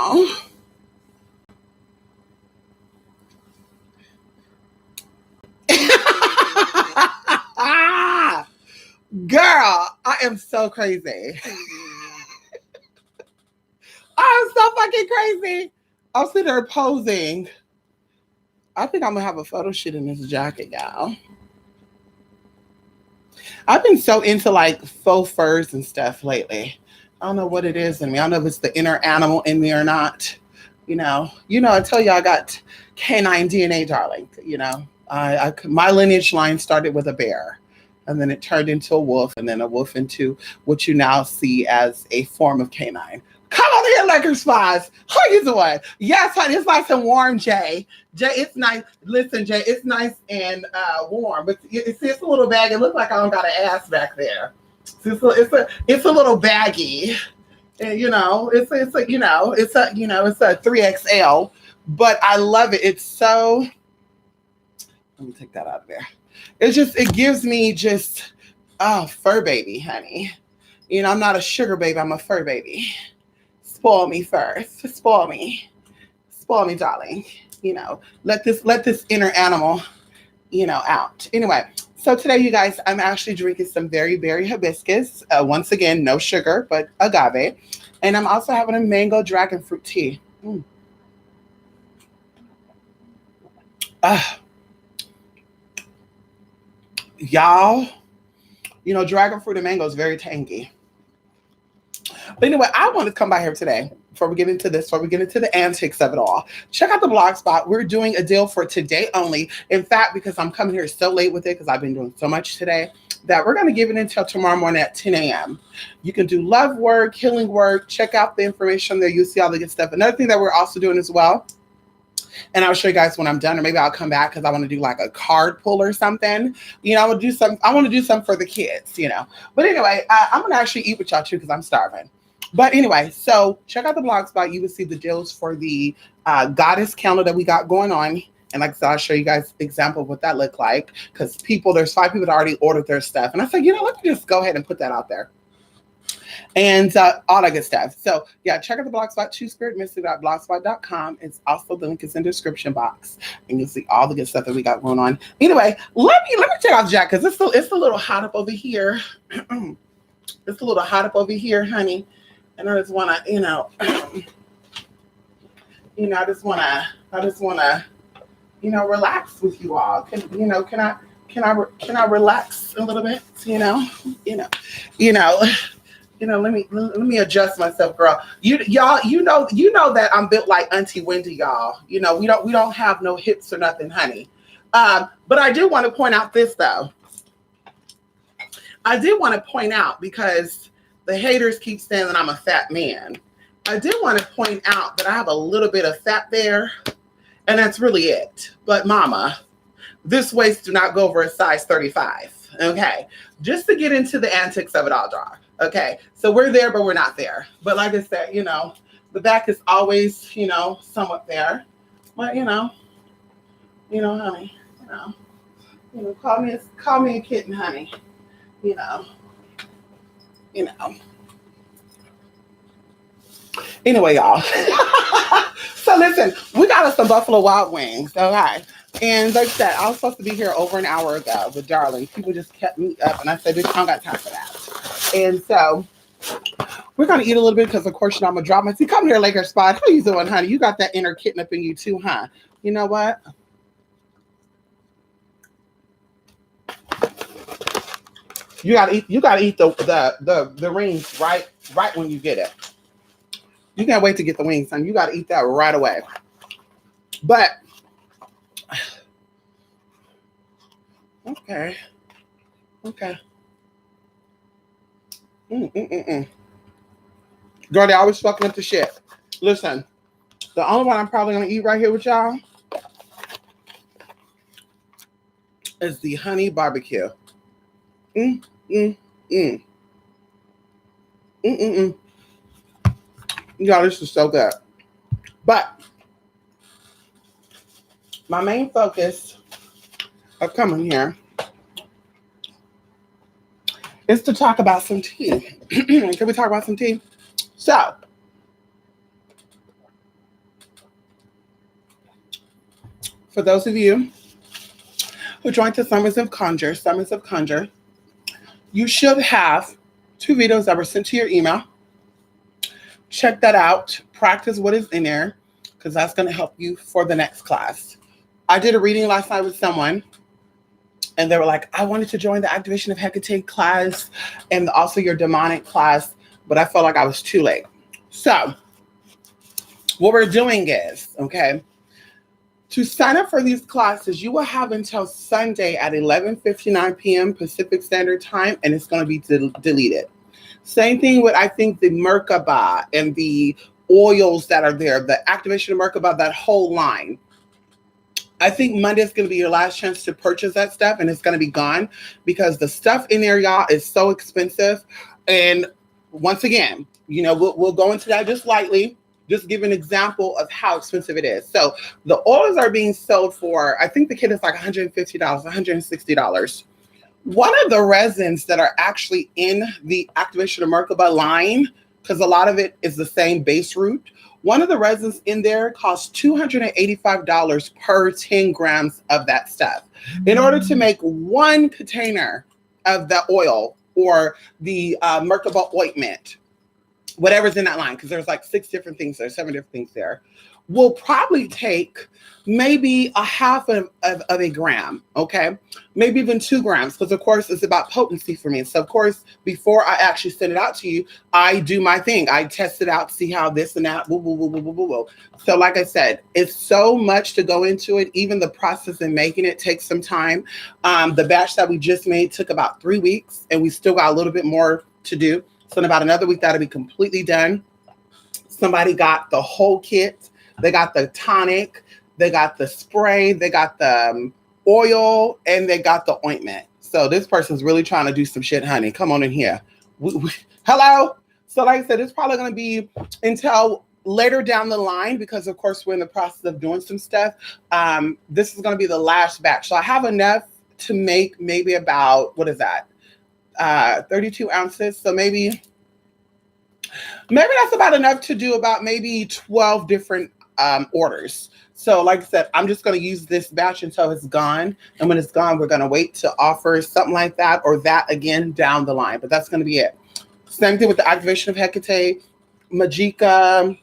y'all. Girl, I am so crazy. I'm so fucking crazy. I'm sitting there posing. I think I'm gonna have a photo shoot in this jacket, y'all. I've been so into like faux furs and stuff lately. I don't know what it is in me. I don't know if it's the inner animal in me or not. I tell you I got canine DNA, darling. My lineage line started with a bear, and then it turned into a wolf, and then a wolf into what you now see as a form of canine. Come on here, Lakers spies. How you doing? Yes, honey, it's nice and warm, Jay. Jay, it's nice. Listen, Jay, it's nice and warm, but it's a little bag. It looks like I don't got an ass back there. It's a little baggy. And, it's a 3XL, but I love it. It's so. Let me take that out of there. It gives me just, fur baby, honey. I'm not a sugar baby. I'm a fur baby. Spoil me first. Spoil me, darling. Let this inner animal, out. Anyway, so today, you guys, I'm actually drinking some very berry hibiscus. Once again, no sugar, but agave. And I'm also having a mango dragon fruit tea. Y'all, dragon fruit and mango is very tangy. But anyway, I want to come by here today before we get into the antics of it all. Check out the blog spot. We're doing a deal for today only. In fact, because I'm coming here so late with it, because I've been doing so much today, that we're going to give it until tomorrow morning at 10 a.m. You can do love work, healing work. Check out the information there. You'll see all the good stuff. Another thing that we're also doing as well, and I'll show you guys when I'm done, or maybe I'll come back because I want to do like a card pull or something. I want to do some for the kids, But anyway, I'm going to actually eat with y'all too because I'm starving. But anyway, so check out the blog spot. You will see the deals for the goddess calendar that we got going on. And like I said, I'll show you guys an example of what that looked like. Because there's 5 people that already ordered their stuff. And I said, let me just go ahead and put that out there. And all that good stuff. So yeah, check out the blog spot, twospiritmystic.blogspot.com. It's also, the link is in the description box. And you'll see all the good stuff that we got going on. Anyway, let me check out Jack, because it's a little hot up over here. It's a little hot up over here, honey. And I just want to, I just want to, relax with you all. Can I relax a little bit? Let me adjust myself, girl. Y'all, you know that I'm built like Auntie Wendy, y'all. We don't have no hips or nothing, honey. But I do want to point out this though. I did want to point out, because the haters keep saying that I'm a fat man. I did want to point out that I have a little bit of fat there, and that's really it. But mama, this waist do not go over a size 35. Okay. Just to get into the antics of it all, dog. Okay. So we're there, but we're not there. But like I said, the back is always, somewhat there. But honey, call me a kitten, honey. Anyway, y'all. So listen, we got us some Buffalo Wild Wings, okay? And like I said, I was supposed to be here over an hour ago, but darling, people just kept me up, and I said, bitch, I don't got time for that. And so we're gonna eat a little bit because, of course, I'm gonna drop my tea. Come here, Lakers spot. How you doing, honey? You got that inner kitten up in you too, huh? You know what? You gotta eat the rings right when you get it. You can't wait to get the wings, son. You gotta eat that right away. But okay. Girl, they always fucking up the shit. Listen, the only one I'm probably gonna eat right here with y'all is the honey barbecue. Y'all, this is so good. But my main focus of coming here is to talk about some tea. Can we talk about some tea? So, for those of you who joined the Summers of Conjure, you should have 2 videos that were sent to your email. Check that out. Practice what is in there, because that's going to help you for the next class. I did a reading last night with someone, and they were like, I wanted to join the Activation of Hecate class and also your demonic class, but I felt like I was too late. So what we're doing is, okay, to sign up for these classes, you will have until Sunday at 11:59 p.m. Pacific Standard Time, and it's going to be deleted. Same thing with, I think, the Merkaba and the oils that are there, the Activation of Merkaba, that whole line. I think Monday is going to be your last chance to purchase that stuff, and it's going to be gone because the stuff in there, y'all, is so expensive. And once again, you know, we'll go into that just lightly. Just give an example of how expensive it is. So the oils are being sold for, I think the kit is like $150, $160. One of the resins that are actually in the Activation of Merkaba line, because a lot of it is the same base root, one of the resins in there costs $285 per 10 grams of that stuff. In order to make one container of the oil or the Merkaba ointment, whatever's in that line, because there's like 6 different things there, 7 different things there, will probably take maybe a half of a gram, okay? Maybe even 2 grams, because of course it's about potency for me. So of course, before I actually send it out to you, I do my thing. I test it out, see how this and that, woo, woo, woo, woo, woo, woo, woo. So like I said, it's so much to go into it. Even the process in making it takes some time. The batch that we just made took about 3 weeks, and we still got a little bit more to do. So in about another week, that'll be completely done. Somebody got the whole kit. They got the tonic, they got the spray, they got the oil, and they got the ointment. So this person's really trying to do some shit, honey. Come on in here. Hello? So like I said, it's probably going to be until later down the line, because of course we're in the process of doing some stuff. This is going to be the last batch. So I have enough to make maybe about, what is that? 32 ounces. So maybe that's about enough to do about maybe 12 different orders. So like I said, I'm just going to use this batch until it's gone. And when it's gone, we're going to wait to offer something like that or that again down the line. But that's going to be it. Same thing with the Activation of Hecate, Majika,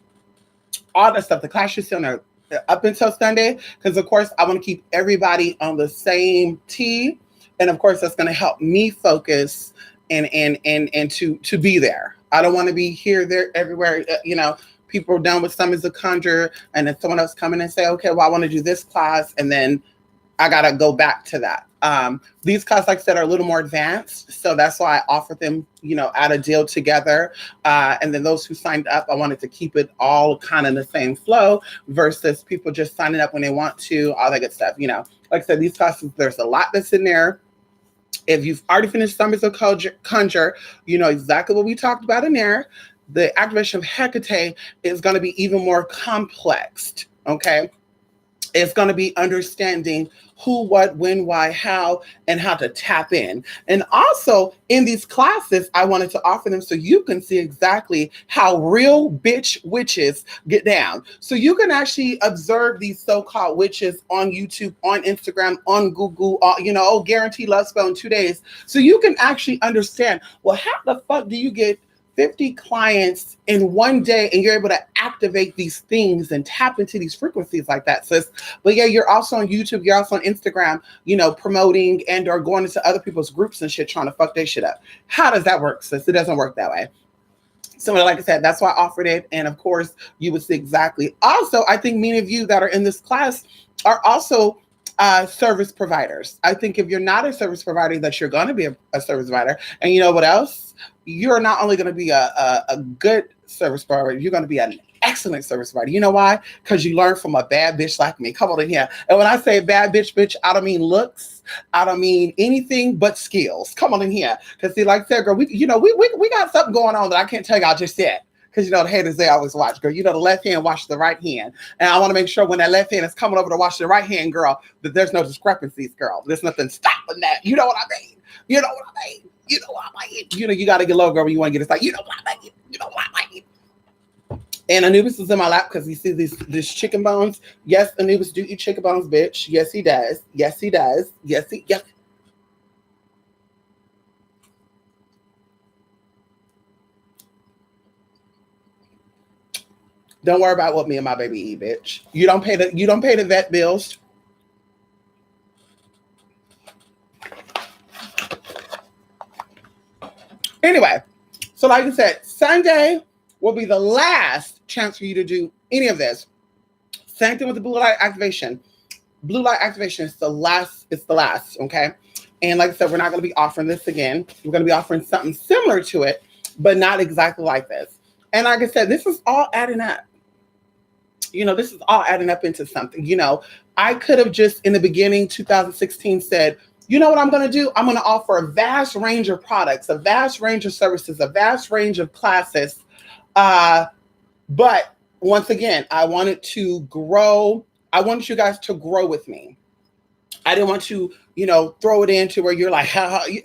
all that stuff. The class is still up until Sunday, because of course I want to keep everybody on the same tea. And of course, that's going to help me focus and to be there. I don't want to be here, there, everywhere. You know, people are done with Summers of Conjure, and then someone else come in and say, okay, well, I want to do this class, and then I got to go back to that. These classes, like I said, are a little more advanced, so that's why I offered them, you know, at a deal together. And then those who signed up, I wanted to keep it all kind of in the same flow versus people just signing up when they want to, all that good stuff. You know, like I said, these classes, there's a lot that's in there. If you've already finished Summers of Conjure, you know exactly what we talked about in there. The Activation of Hecate is going to be even more complex, okay? It's going to be understanding who, what, when, why, how, and how to tap in. And also in these classes, I wanted to offer them so you can see exactly how real bitch witches get down. So you can actually observe these so-called witches on YouTube, on Instagram, on Google, you know, oh, guaranteed love spell in 2 days. So you can actually understand, well, how the fuck do you get 50 clients in one day and you're able to activate these things and tap into these frequencies like that, sis? But yeah, you're also on YouTube, you're also on Instagram, you know, promoting and or going into other people's groups and shit, trying to fuck their shit up. How does that work, sis? It doesn't work that way. So like I said, that's why I offered it. And of course, you would see exactly. Also, I think many of you that are in this class are also service providers. I think if you're not a service provider, that you're going to be a service provider. And you know what else? You're not only going to be a good service provider, you're going to be an excellent service provider. You know why? Because you learn from a bad bitch like me. Come on in here. And when I say bad bitch, I don't mean looks. I don't mean anything but skills. Come on in here. Because see, like I said, girl, we got something going on that I can't tell y'all just yet. Because, you know, the haters, they always watch, girl. You know, the left hand washes the right hand. And I want to make sure when that left hand is coming over to wash the right hand, girl, that there's no discrepancies, girl. There's nothing stopping that. You know what I mean? You know what I mean? You know what I mean? You know, you got to get low, girl, when you want to get it. Like, you know what I mean? You know what I mean? And Anubis is in my lap because he sees these chicken bones. Yes, Anubis do eat chicken bones, bitch. Yes, he does. Yes, he does. Yes. Don't worry about what me and my baby eat, bitch. You don't pay the vet bills. Anyway, so like I said, Sunday will be the last chance for you to do any of this. Same thing with the blue light activation. Blue light activation is the last, it's the last, okay? And like I said, we're not gonna be offering this again. We're gonna be offering something similar to it, but not exactly like this. And like I said, this is all adding up. This is all adding up into something. I could have just in the beginning, 2016, said, you know what I'm going to do? I'm going to offer a vast range of products, a vast range of services, a vast range of classes. But once again, I wanted to grow. I wanted you guys to grow with me. I didn't want to, throw it into where you're like,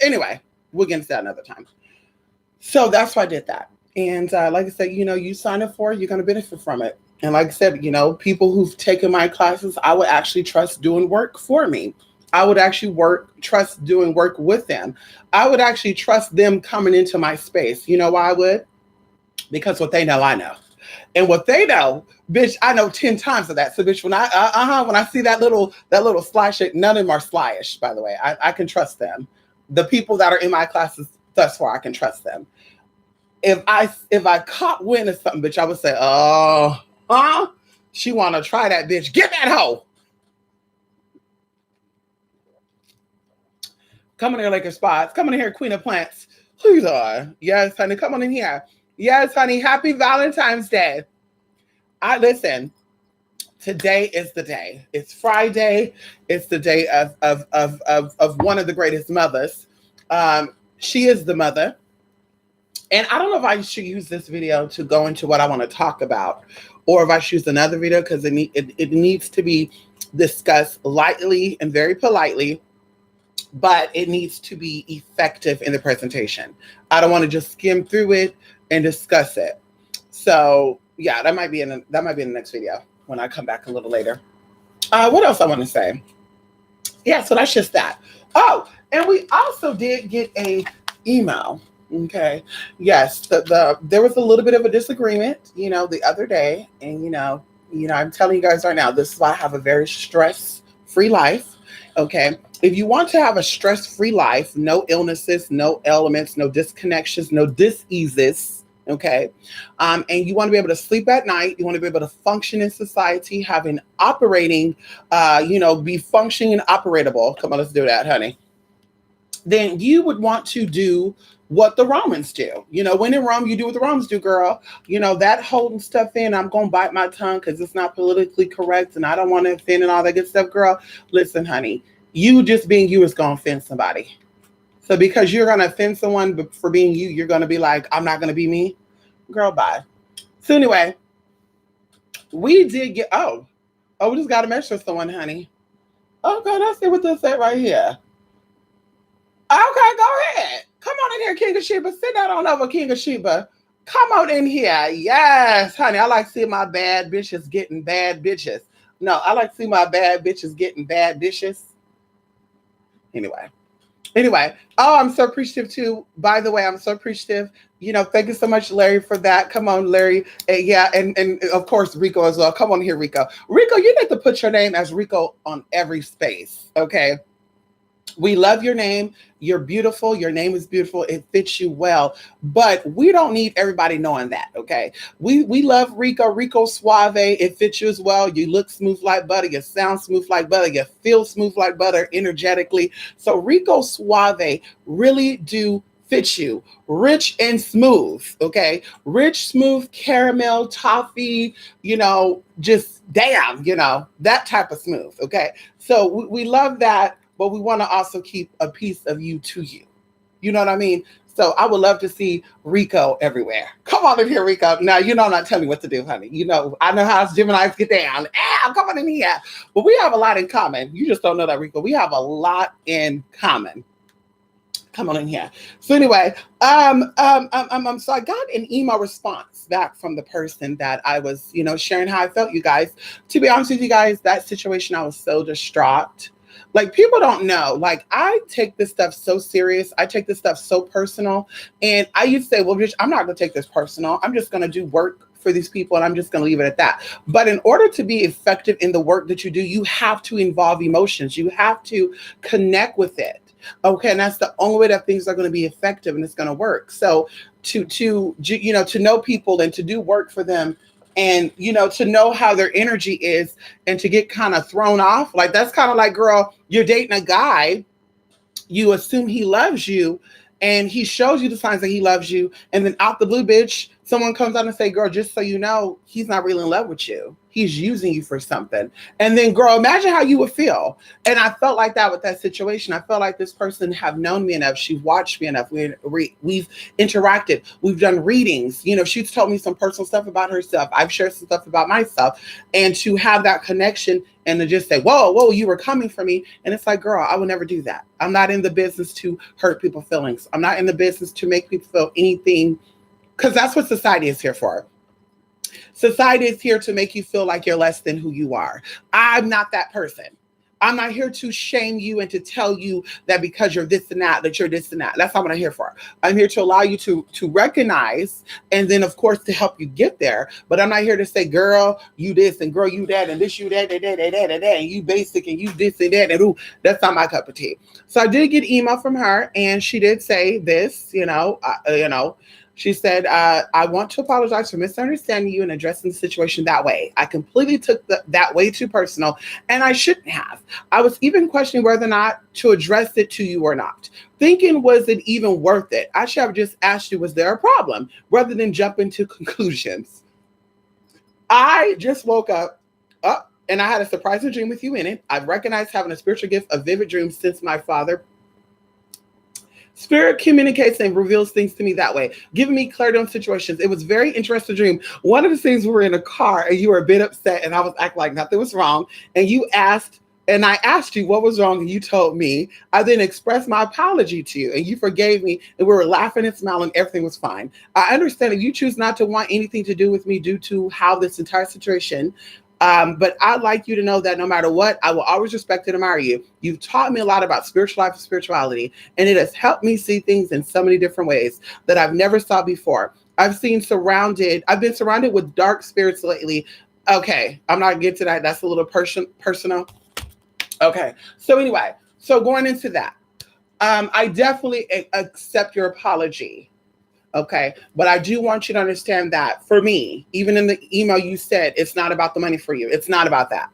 anyway, we'll get into that another time. So that's why I did that. And like I said, you sign up for it, you're going to benefit from it. And like I said, people who've taken my classes, I would actually trust doing work for me. I would actually trust doing work with them. I would actually trust them coming into my space. You know why I would? Because what they know, I know. And what they know, bitch, I know 10 times of that. So bitch, when I see that little sly shit, none of them are slyish, by the way. I can trust them. The people that are in my classes thus far, I can trust them. If I caught wind of something, bitch, I would say, oh, she want to try that, bitch. Get that hoe. Come on here, Laker Spots. Come on in here, Queen of Plants. Who's on? Yes, honey. Come on in here. Yes, honey. Happy Valentine's Day. Listen. Today is the day. It's Friday. It's the day of one of the greatest mothers. She is the mother. And I don't know if I should use this video to go into what I want to talk about, or if I should use another video because it needs to be discussed lightly and very politely, but it needs to be effective in the presentation. I don't want to just skim through it and discuss it. So yeah, that might be in the next video when I come back a little later. What else I want to say? Yeah, so that's just that. Oh, and we also did get a email. Okay. Yes, there was a little bit of a disagreement, the other day, and I'm telling you guys right now, this is why I have a very stress-free life. Okay. If you want to have a stress-free life, no illnesses, no ailments, no disconnections, no diseases, okay, and you want to be able to sleep at night, you want to be able to function in society, having operating, be functioning and operatable. Come on, let's do that, honey. Then you would want to do what the Romans do. When in Rome, you do what the Romans do, girl. That holding stuff in, I'm going to bite my tongue because it's not politically correct and I don't want to offend and all that good stuff, girl. Listen, honey, you just being you is going to offend somebody. So because you're going to offend someone for being you, you're going to be like, I'm not going to be me. Girl, bye. So anyway, we did get, we just got a message from someone, honey. Okay, let's see what this said right here. Okay, go ahead. Come on in here, King of Sheba. Sit down on over, King of Sheba. Come on in here. Yes, honey. I like seeing my bad bitches getting bad bitches. No, I like seeing my bad bitches getting bad dishes. Anyway. Oh, I'm so appreciative too. By the way, I'm so appreciative. Thank you so much, Larry, for that. Come on, Larry. Yeah, and of course, Rico as well. Come on here, Rico. Rico, you need to put your name as Rico on every space, okay? We love your name. You're beautiful. Your name is beautiful. It fits you well. But we don't need everybody knowing that, okay? We love Rico. Rico Suave. It fits you as well. You look smooth like butter. You sound smooth like butter. You feel smooth like butter energetically. So Rico Suave really do fit you. Rich and smooth, okay? Rich, smooth, caramel, toffee, just damn, that type of smooth, okay? So we love that. But we want to also keep a piece of you to you. You know what I mean? So I would love to see Rico everywhere. Come on in here, Rico. Now, I'm not telling you what to do, honey. I know how Geminis get down. Come on in here. But we have a lot in common. You just don't know that, Rico. We have a lot in common. Come on in here. So anyway, so I got an email response back from the person that I was, sharing how I felt, you guys. To be honest with you guys, that situation, I was so distraught. Like, people don't know. Like, I take this stuff so serious. I take this stuff so personal. And I used to say, well, bitch, I'm not going to take this personal. I'm just going to do work for these people, and I'm just going to leave it at that. But in order to be effective in the work that you do, you have to involve emotions. You have to connect with it. Okay, and that's the only way that things are going to be effective and it's going to work. So to know people and to do work for them, and to know how their energy is, and to get kind of thrown off, like, that's kind of like, girl, you're dating a guy, you assume he loves you, and he shows you the signs that he loves you, and then out the blue, bitch, someone comes out and say, girl, just so you know, he's not really in love with you. He's using you for something. And then, girl, imagine how you would feel. And I felt like that with that situation. I felt like this person have known me enough. She watched me enough. We've interacted. We've done readings. She's told me some personal stuff about herself. I've shared some stuff about myself. And to have that connection and to just say, whoa, you were coming for me. And it's like, girl, I would never do that. I'm not in the business to hurt people's feelings. I'm not in the business to make people feel anything, because that's what society is here for. Society is here to make you feel like you're less than who you are. I'm not that person. I'm not here to shame you and to tell you that because you're this and that you're this and that. That's not what I'm here for. I'm here to allow you to recognize, and then, of course, to help you get there. But I'm not here to say, girl, you this, and girl, you that, and this, you that, and you basic, and you this and that, and ooh, that's not my cup of tea. So I did get email from her, and she did say this, She said, I want to apologize for misunderstanding you and addressing the situation that way. I completely took that way too personal, and I shouldn't have. I was even questioning whether or not to address it to you or not. Thinking, was it even worth it? I should have just asked you, was there a problem, rather than jump into conclusions. I just woke up, and I had a surprising dream with you in it. I've recognized having a spiritual gift of vivid dreams since my father. Spirit communicates and reveals things to me that way, giving me clarity on situations. It was very interesting dream. One of the things, we were in a car and you were a bit upset, and I was acting like nothing was wrong. And you asked, and I asked you what was wrong, and you told me. I then expressed my apology to you, and you forgave me, and we were laughing and smiling. Everything was fine. I understand if you choose not to want anything to do with me due to how this entire situation. But I'd like you to know that no matter what, I will always respect and admire you. You've taught me a lot about spiritual life and spirituality, and it has helped me see things in so many different ways that I've never saw before. I've been surrounded with dark spirits lately. Okay, I'm not getting to that. That's a little personal. Okay, so anyway, going into that, I definitely accept your apology. Okay. But I do want you to understand that for me, even in the email you said, it's not about the money for you. It's not about that.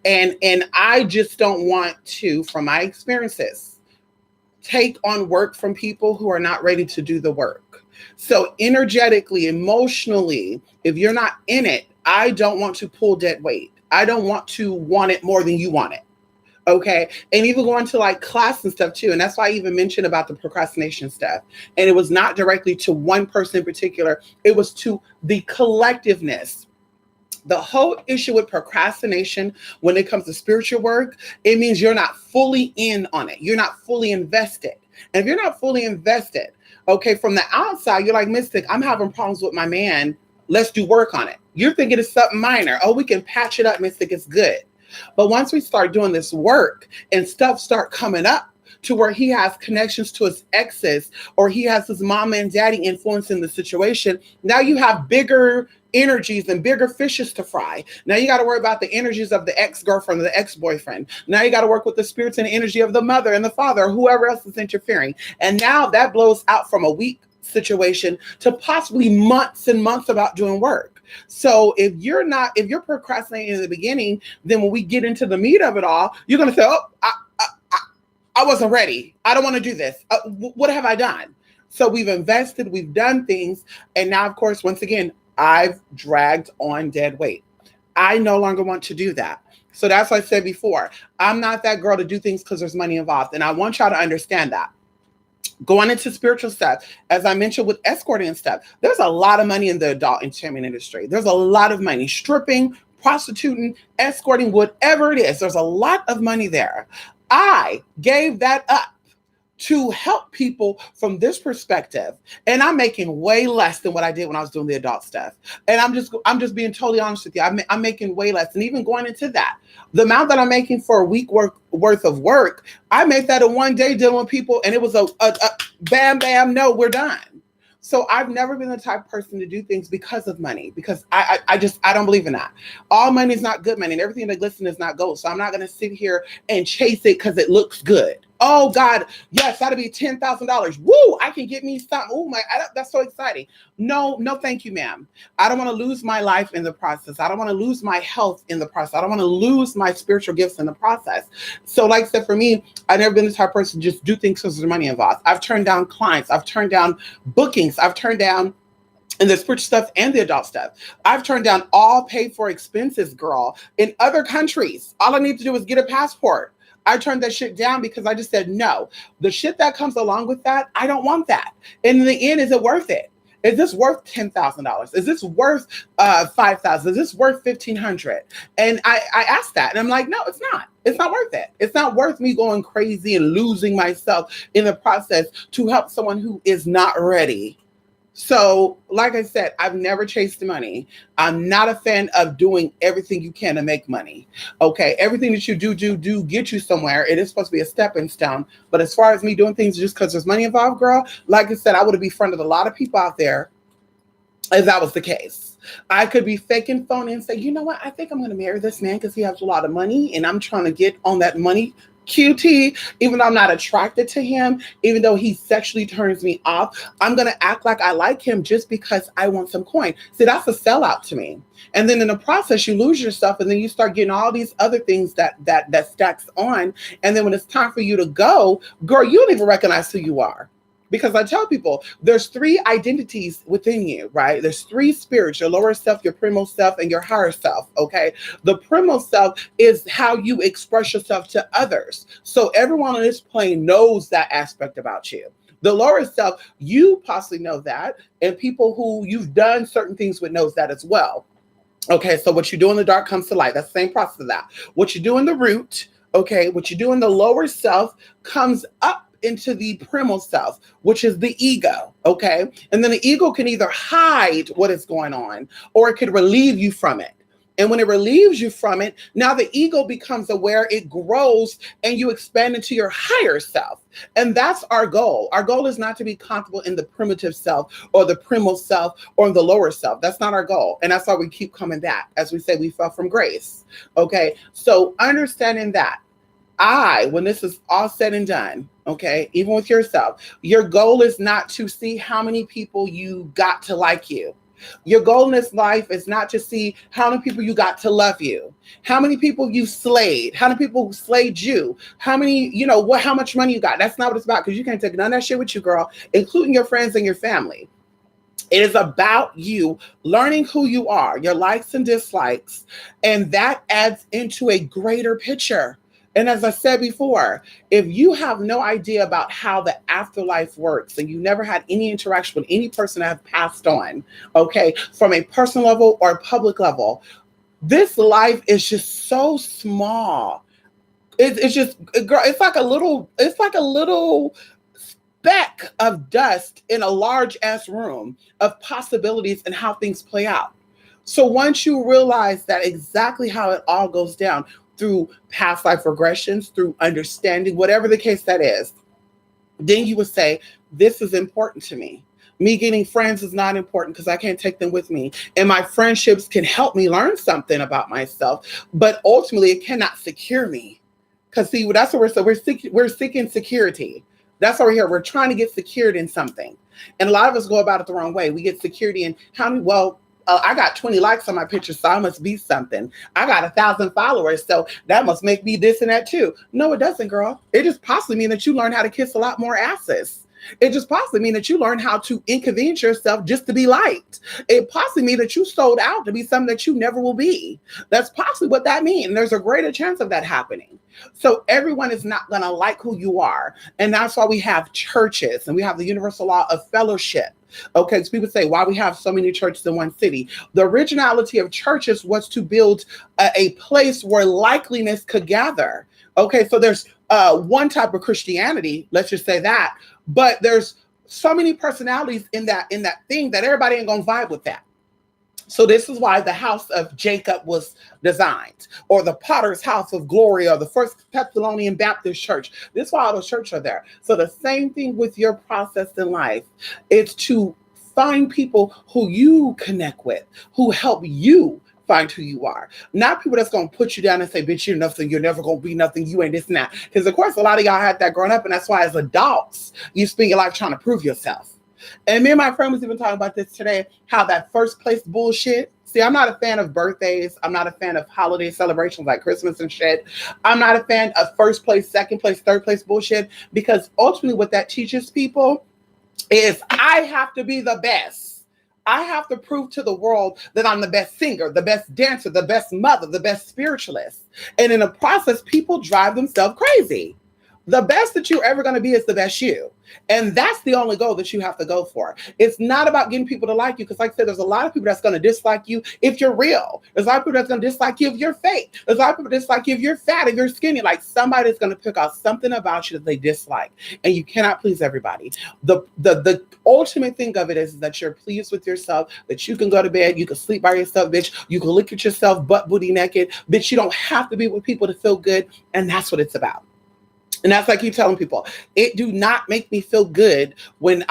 And I just don't want to, from my experiences, take on work from people who are not ready to do the work. So energetically, emotionally, if you're not in it, I don't want to pull dead weight. I don't want to want it more than you want it. Okay. And even going to like class and stuff too. And that's why I even mentioned about the procrastination stuff. And it was not directly to one person in particular. It was to the collectiveness. The whole issue with procrastination when it comes to spiritual work, it means you're not fully in on it. You're not fully invested. And if you're not fully invested, okay, from the outside, you're like, Mystic, I'm having problems with my man. Let's do work on it. You're thinking it's something minor. Oh, we can patch it up, Mystic. It's good. But once we start doing this work and stuff start coming up to where he has connections to his exes, or he has his mama and daddy influencing the situation, now you have bigger energies and bigger fishes to fry. Now you got to worry about the energies of the ex-girlfriend or the ex-boyfriend. Now you got to work with the spirits and the energy of the mother and the father, or whoever else is interfering. And now that blows out from a weak situation to possibly months and months about doing work. So if you're procrastinating in the beginning, then when we get into the meat of it all, you're going to say, oh, I wasn't ready. I don't want to do this. What have I done? So we've invested, we've done things. And now, of course, once again, I've dragged on dead weight. I no longer want to do that. So that's what I said before. I'm not that girl to do things because there's money involved. And I want y'all to understand that. Going into spiritual stuff, as I mentioned with escorting and stuff, there's a lot of money in the adult entertainment industry. There's a lot of money. Stripping, prostituting, escorting, whatever it is, there's a lot of money there. I gave that up to help people from this perspective. And I'm making way less than what I did when I was doing the adult stuff. And I'm just being totally honest with you. I'm making way less. And even going into that, the amount that I'm making for a week worth of work, I made that in one day dealing with people, and it was a bam, bam, no, we're done. So I've never been the type of person to do things because of money, because I don't believe in that. All money is not good money, and everything that glistens is not gold. So I'm not going to sit here and chase it because it looks good. Oh God, yes, that'll be $10,000. Woo, I can get me something. Oh that's so exciting. No, thank you, ma'am. I don't want to lose my life in the process. I don't want to lose my health in the process. I don't want to lose my spiritual gifts in the process. So like I said, for me, I've never been the type of person to just do things because there's money involved. I've turned down clients. I've turned down bookings. I've turned down and the spiritual stuff and the adult stuff. I've turned down all paid for expenses, girl, in other countries. All I need to do is get a passport. I turned that shit down because I just said, no, the shit that comes along with that, I don't want that. And in the end, is it worth it? Is this worth $10,000? Is this worth $5,000? Is this worth $1,500? And I asked that, and I'm like, no, it's not. It's not worth it. It's not worth me going crazy and losing myself in the process to help someone who is not ready. So, like I said, I've never chased money. I'm not a fan of doing everything you can to make money. Okay, everything that you do get you somewhere. It is supposed to be a stepping stone. But as far as me doing things just because there's money involved, girl, like I said, I would have befriended a lot of people out there if that was the case. I could be faking phony and say, you know what, I think I'm going to marry this man because he has a lot of money and I'm trying to get on that money QT, even though I'm not attracted to him, even though he sexually turns me off, I'm going to act like I like him just because I want some coin. See, that's a sellout to me. And then in the process, you lose yourself, and then you start getting all these other things that stacks on. And then when it's time for you to go, girl, you don't even recognize who you are. Because I tell people there's 3 identities within you, right? There's 3 spirits, your lower self, your primal self, and your higher self, okay? The primal self is how you express yourself to others. So everyone on this plane knows that aspect about you. The lower self, you possibly know that, and people who you've done certain things with knows that as well. Okay, so what you do in the dark comes to light. That's the same process of that. What you do in the root, okay, what you do in the lower self comes up into the primal self, which is the ego, okay? And then the ego can either hide what is going on, or it could relieve you from it. And when it relieves you from it, now the ego becomes aware, it grows, and you expand into your higher self. And that's our goal. Our goal is not to be comfortable in the primitive self or the primal self or the lower self. That's not our goal. And that's why we keep coming back. As we say, we fell from grace, okay? So understanding that, when this is all said and done, okay, even with yourself, your goal is not to see how many people you got to like you. Your goal in this life is not to see how many people you got to love you, how many people you slayed, how many people slayed you, how many, how much money you got. That's not what it's about, because you can't take none of that shit with you, girl, including your friends and your family. It is about you learning who you are, your likes and dislikes, and that adds into a greater picture. And as I said before, if you have no idea about how the afterlife works and you never had any interaction with any person that have passed on, okay, from a personal level or a public level, this life is just so small. It's just, girl, it's like a little speck of dust in a large ass room of possibilities and how things play out. So once you realize that exactly how it all goes down, through past life regressions, through understanding, whatever the case that is, then you would say, this is important to me. Me getting friends is not important because I can't take them with me. And my friendships can help me learn something about myself, but ultimately it cannot secure me. Because see, that's what we're seeking security. That's why we're here. We're trying to get secured in something. And a lot of us go about it the wrong way. We get security in I got 20 likes on my picture, so I must be something. I got 1,000 followers, so that must make me this and that too. No, it doesn't, girl. It just possibly means that you learn how to kiss a lot more asses. It just possibly means that you learn how to inconvenience yourself just to be liked. It possibly means that you sold out to be something that you never will be. That's possibly what that means. And there's a greater chance of that happening. So everyone is not going to like who you are. And that's why we have churches and we have the universal law of fellowship. Okay, so people say, why we have so many churches in one city? The originality of churches was to build a place where likeliness could gather. Okay, so there's one type of Christianity, let's just say that. But there's so many personalities in that thing that everybody ain't gonna vibe with that. So this is why the house of Jacob was designed, or the potter's house of glory, or the First Thessalonian Baptist Church. This is why all the churches are there. So the same thing with your process in life. It's to find people who you connect with, who help you find who you are. Not people that's going to put you down and say, bitch, you're nothing. You're never going to be nothing. You ain't this and that. Because, of course, a lot of y'all had that growing up. And that's why as adults, you spend your life trying to prove yourself. And me and my friend was even talking about this today, how that first place bullshit. See, I'm not a fan of birthdays. I'm not a fan of holiday celebrations like Christmas and shit. I'm not a fan of first place, second place, third place bullshit, because ultimately what that teaches people is I have to be the best. I have to prove to the world that I'm the best singer, the best dancer, the best mother, the best spiritualist. And in the process, people drive themselves crazy. The best that you're ever going to be is the best you. And that's the only goal that you have to go for. It's not about getting people to like you. Because like I said, there's a lot of people that's going to dislike you if you're real. There's a lot of people that's going to dislike you if you're fake. There's a lot of people that dislike you if you're fat, if you're skinny. Like somebody's going to pick out something about you that they dislike. And you cannot please everybody. The ultimate thing of it is that you're pleased with yourself, that you can go to bed, you can sleep by yourself, bitch. You can look at yourself butt booty naked. Bitch, you don't have to be with people to feel good. And that's what it's about. And that's like I keep telling people, it do not make me feel good when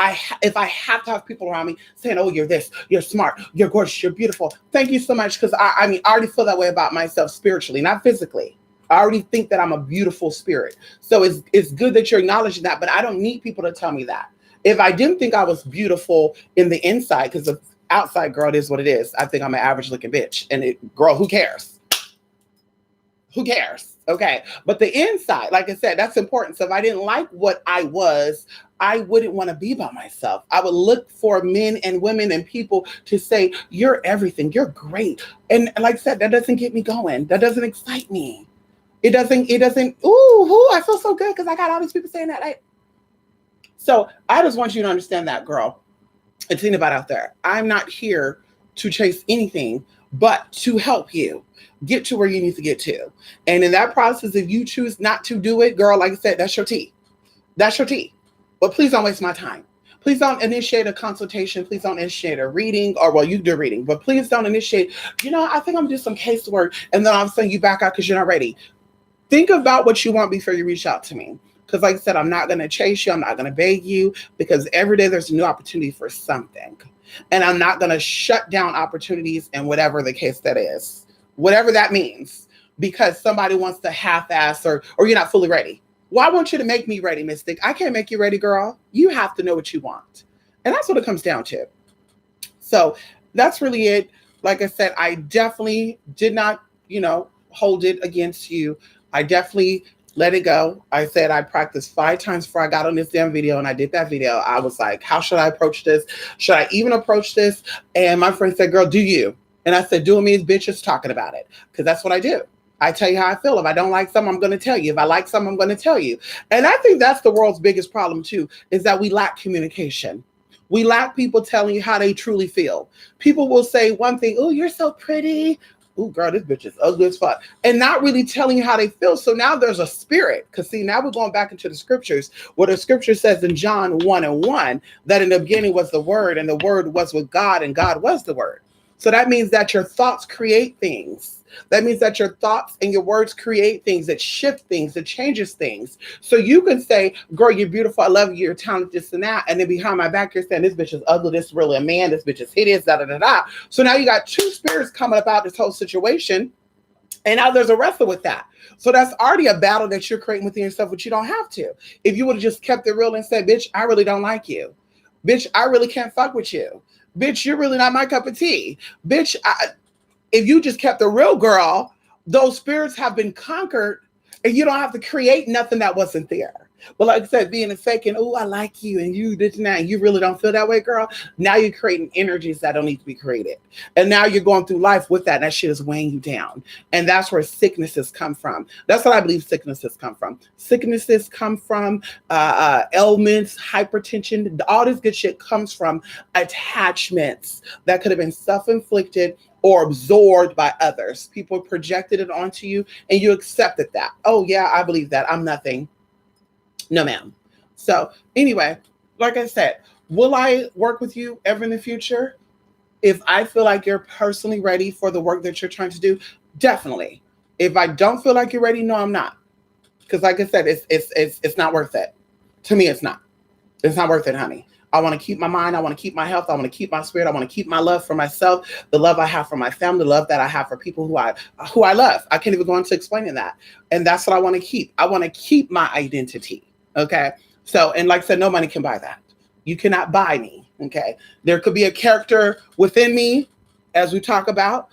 if I have to have people around me saying, oh, you're this, you're smart, you're gorgeous, you're beautiful. Thank you so much. Because I already feel that way about myself spiritually, not physically. I already think that I'm a beautiful spirit. So it's good that you're acknowledging that, but I don't need people to tell me that. If I didn't think I was beautiful in the inside, because the outside, girl, it is what it is. I think I'm an average looking bitch. And girl, who cares? Who cares? Okay. But the inside, like I said, that's important. So if I didn't like what I was, I wouldn't want to be by myself. I would look for men and women and people to say, you're everything. You're great. And like I said, that doesn't get me going. That doesn't excite me. It doesn't, I feel so good because I got all these people saying that. So I just want you to understand that, girl. And think about out there. I'm not here to chase anything but to help you get to where you need to get to. And in that process, if you choose not to do it, girl, like I said, that's your tea. That's your tea. But please don't waste my time. Please don't initiate a consultation. Please don't initiate a reading, or well, you do reading, but please don't initiate, I think I'm gonna do some casework. And then I'm saying you back out because you're not ready. Think about what you want before you reach out to me. Because like I said, I'm not going to chase you. I'm not going to beg you, because every day there's a new opportunity for something. And I'm not going to shut down opportunities, and whatever the case that is, whatever that means, because somebody wants to half-ass or you're not fully ready. Well, I want you to make me ready, Mystic. I can't make you ready, girl. You have to know what you want. And that's what it comes down to. So that's really it. Like I said, I definitely did not, hold it against you. I definitely let it go. I said I practiced 5 times before I got on this damn video, and I did that video. I was like, how should I approach this? Should I even approach this? And my friend said, girl, do you? And I said, doing me as bitches talking about it, because that's what I do. I tell you how I feel. If I don't like something, I'm going to tell you. If I like something, I'm going to tell you. And I think that's the world's biggest problem too, is that we lack communication. We lack people telling you how they truly feel. People will say one thing, oh, you're so pretty. Oh, girl, this bitch is ugly as fuck. And not really telling you how they feel. So now there's a spirit. Because see, now we're going back into the scriptures, where the scripture says in John 1:1, that in the beginning was the Word, and the Word was with God, and God was the Word. So that means that your thoughts create things. That means that your thoughts and your words create things, that shift things, that changes things. So you can say, girl, you're beautiful, I love you, you're talented, this and that. And then behind my back, you're saying, this bitch is ugly, this is really a man, this bitch is hideous, da da da da. So now you got 2 spirits coming about this whole situation. And now there's a wrestle with that. So that's already a battle that you're creating within yourself, but you don't have to. If you would have just kept it real and said, bitch, I really don't like you. Bitch, I really can't fuck with you. Bitch, you're really not my cup of tea. Bitch, if you just kept the real, girl, those spirits have been conquered, and you don't have to create nothing that wasn't there. But like I said, being a fake and, oh, I like you and you this and that, and you really don't feel that way, girl. Now you're creating energies that don't need to be created. And now you're going through life with that. And that shit is weighing you down. And that's where sicknesses come from. That's what I believe sicknesses come from. Sicknesses come from ailments, hypertension, all this good shit comes from attachments that could have been self-inflicted or absorbed by others. People projected it onto you and you accepted that. Oh yeah, I believe that. I'm nothing. No, ma'am. So anyway, like I said, will I work with you ever in the future? If I feel like you're personally ready for the work that you're trying to do, definitely. If I don't feel like you're ready, no, I'm not. Because like I said, it's not worth it. To me, it's not. It's not worth it, honey. I want to keep my mind. I want to keep my health. I want to keep my spirit. I want to keep my love for myself, the love I have for my family, the love that I have for people who I love. I can't even go into explaining that. And that's what I want to keep. I want to keep my identity. Okay. So, and like I said, no money can buy that. You cannot buy me. Okay. There could be a character within me, as we talk about,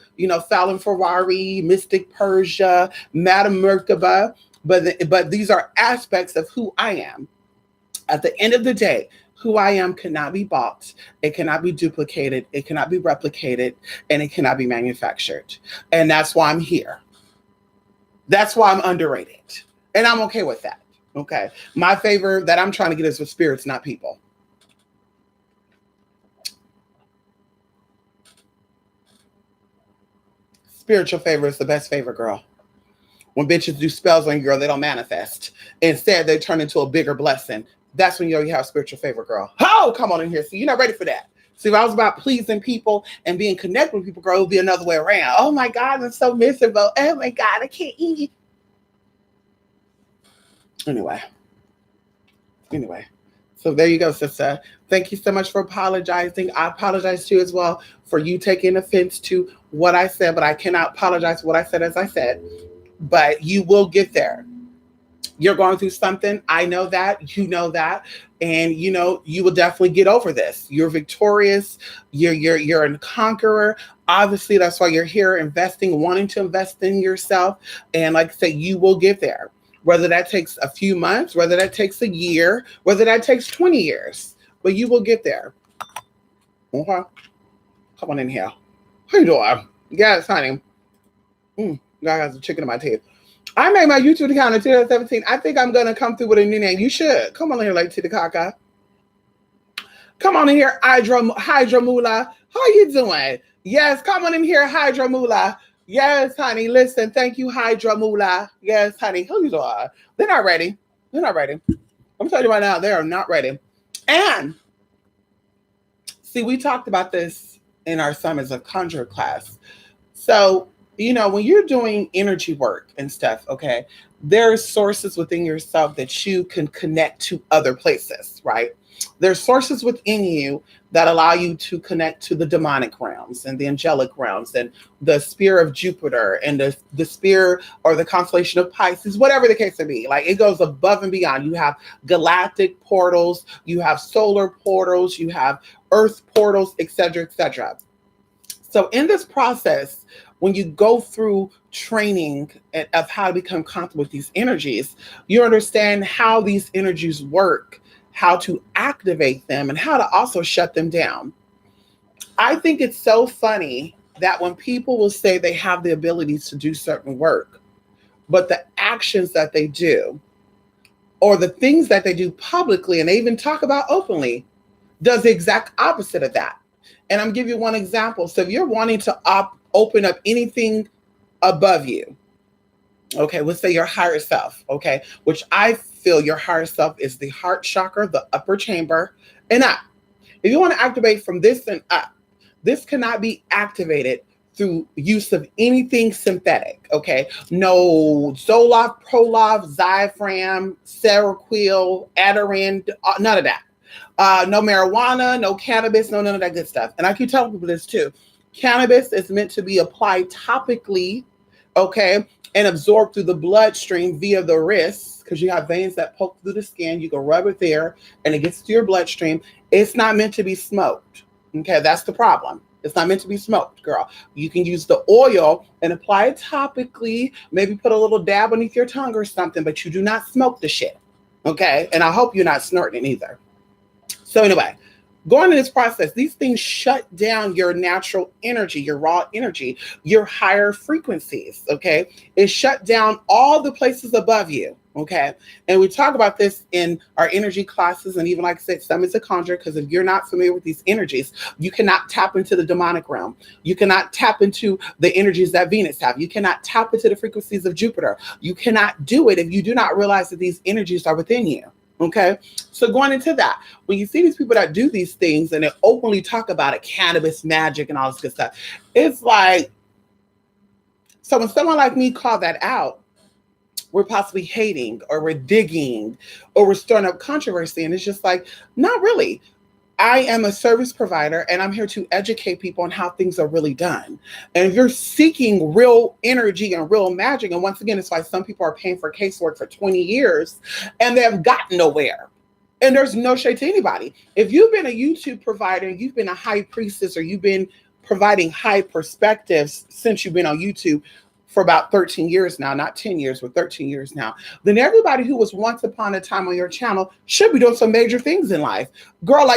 Fallon Ferrari, Mystic Persia, Madame Merkaba, but these are aspects of who I am. At the end of the day, who I am cannot be bought. It cannot be duplicated. It cannot be replicated, and it cannot be manufactured. And that's why I'm here. That's why I'm underrated. And I'm okay with that. Okay. My favor that I'm trying to get is with spirits, not people. Spiritual favor is the best favor, girl. When bitches do spells on you, girl, they don't manifest. Instead, they turn into a bigger blessing. That's when you have spiritual favor, girl. Oh, come on in here. See, you're not ready for that. See, if I was about pleasing people and being connected with people, girl, it would be another way around. Oh my God, I'm so miserable. Oh my God, I can't eat. Anyway, so there you go, sister. Thank you so much for apologizing. I apologize to you as well for you taking offense to what I said, but I cannot apologize for what I said as I said. But you will get there. You're going through something. I know that. You know that. And you will definitely get over this. You're victorious. You're a conqueror. Obviously, that's why you're here wanting to invest in yourself. And like I said, you will get there. Whether that takes a few months, whether that takes a year, whether that takes 20 years, but you will get there. Okay. Come on in here. How you doing? Yes, honey. I got some chicken in my teeth. I made my YouTube account in 2017. I think I'm going to come through with a new name. You should. Come on in here, Lady Tita Kaka. Come on in here, Hydra Mula. How you doing? Yes, come on in here, Hydra Mula. Yes, honey. Listen, thank you, Hydra Mula. Yes, honey. Who you doing? They're not ready. They're not ready. I'm telling you right now, they are not ready. And see, we talked about this in our Summons of Conjure class. So, when you're doing energy work and stuff, okay, there are sources within yourself that you can connect to other places, right? There's sources within you that allow you to connect to the demonic realms and the angelic realms and the spear of Jupiter and the spear or the constellation of Pisces, whatever the case may be. Like, it goes above and beyond. You have galactic portals, you have solar portals, you have earth portals, etc., etc. So in this process, when you go through training of how to become comfortable with these energies, you understand how these energies work, how to activate them, and how to also shut them down. I think it's so funny that when people will say they have the abilities to do certain work, but the actions that they do, or the things that they do publicly, and they even talk about openly, does the exact opposite of that. And I'm giving you one example. So if you're wanting to open up anything above you, okay, let's say your higher self, okay, which I feel your higher self is the heart chakra, the upper chamber, and up. If you want to activate from this and up, this cannot be activated through use of anything synthetic, okay? No Zoloft, Proloft, Zyfram, Seroquel, Adarin, none of that. No marijuana, no cannabis, none of that good stuff. And I keep telling people this too. Cannabis is meant to be applied topically, okay, and absorbed through the bloodstream via the wrists, because you have veins that poke through the skin. You can rub it there, and it gets to your bloodstream. It's not meant to be smoked, okay? That's the problem. It's not meant to be smoked, girl. You can use the oil and apply it topically, maybe put a little dab beneath your tongue or something, but you do not smoke the shit, Okay. And I hope you're not snorting either. So anyway, going in this process, these things shut down your natural energy, your raw energy, your higher frequencies. Okay. It shut down all the places above you. Okay. And we talk about this in our energy classes. And even like I said, some is a conjure, because if you're not familiar with these energies, you cannot tap into the demonic realm. You cannot tap into the energies that Venus have. You cannot tap into the frequencies of Jupiter. You cannot do it if you do not realize that these energies are within you. Okay. So going into that, when you see these people that do these things and they openly talk about it, cannabis magic and all this good stuff, it's like, so when someone like me call that out, we're possibly hating or we're digging or we're stirring up controversy. And it's just like, not really. I am a service provider and I'm here to educate people on how things are really done. And if you're seeking real energy and real magic, and once again, it's why some people are paying for casework for 20 years and they have gotten nowhere. And there's no shade to anybody. If you've been a YouTube provider, you've been a high priestess, or you've been providing high perspectives since you've been on YouTube for about 13 years now, not 10 years, but 13 years now, then everybody who was once upon a time on your channel should be doing some major things in life. Girl,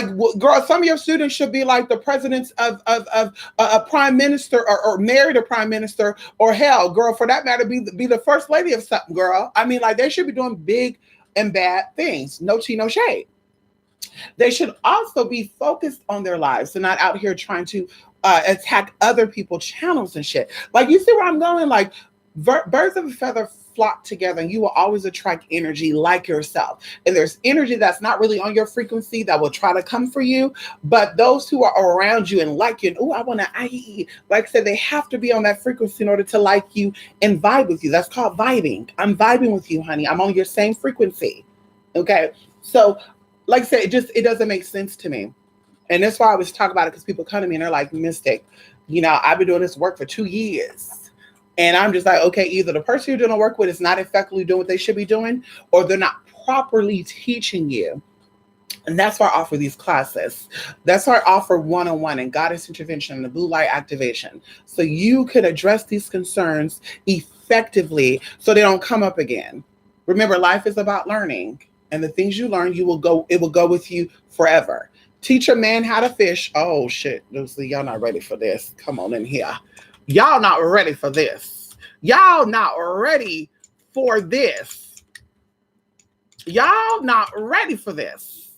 some of your students should be like the presidents of a prime minister, or married a prime minister, or hell, girl, for that matter, be the first lady of something, girl. I mean, like, they should be doing big and bad things. No tea, no shade. They should also be focused on their lives and not out here trying to attack other people's channels and shit. Like, you see where I'm going? Like, birds of a feather flock together, and you will always attract energy like yourself. And there's energy that's not really on your frequency that will try to come for you, but those who are around you and like you, and oh, I want to, like I said, they have to be on that frequency in order to like you and vibe with you. That's called vibing. I'm vibing with you, honey. I'm on your same frequency. Okay. So, like I said, it doesn't make sense to me. And that's why I was talking about it, because people come to me and they're like, Mystic, I've been doing this work for 2 years. And I'm just like, okay, either the person you're doing the work with is not effectively doing what they should be doing, or they're not properly teaching you. And that's why I offer these classes. That's why I offer one-on-one and goddess intervention and the blue light activation. So you can address these concerns effectively so they don't come up again. Remember, life is about learning. And the things you learn, it will go with you forever. Teach a man how to fish. Oh, shit. Y'all not ready for this. Come on in here. Y'all not ready for this. Y'all not ready for this. Y'all not ready for this.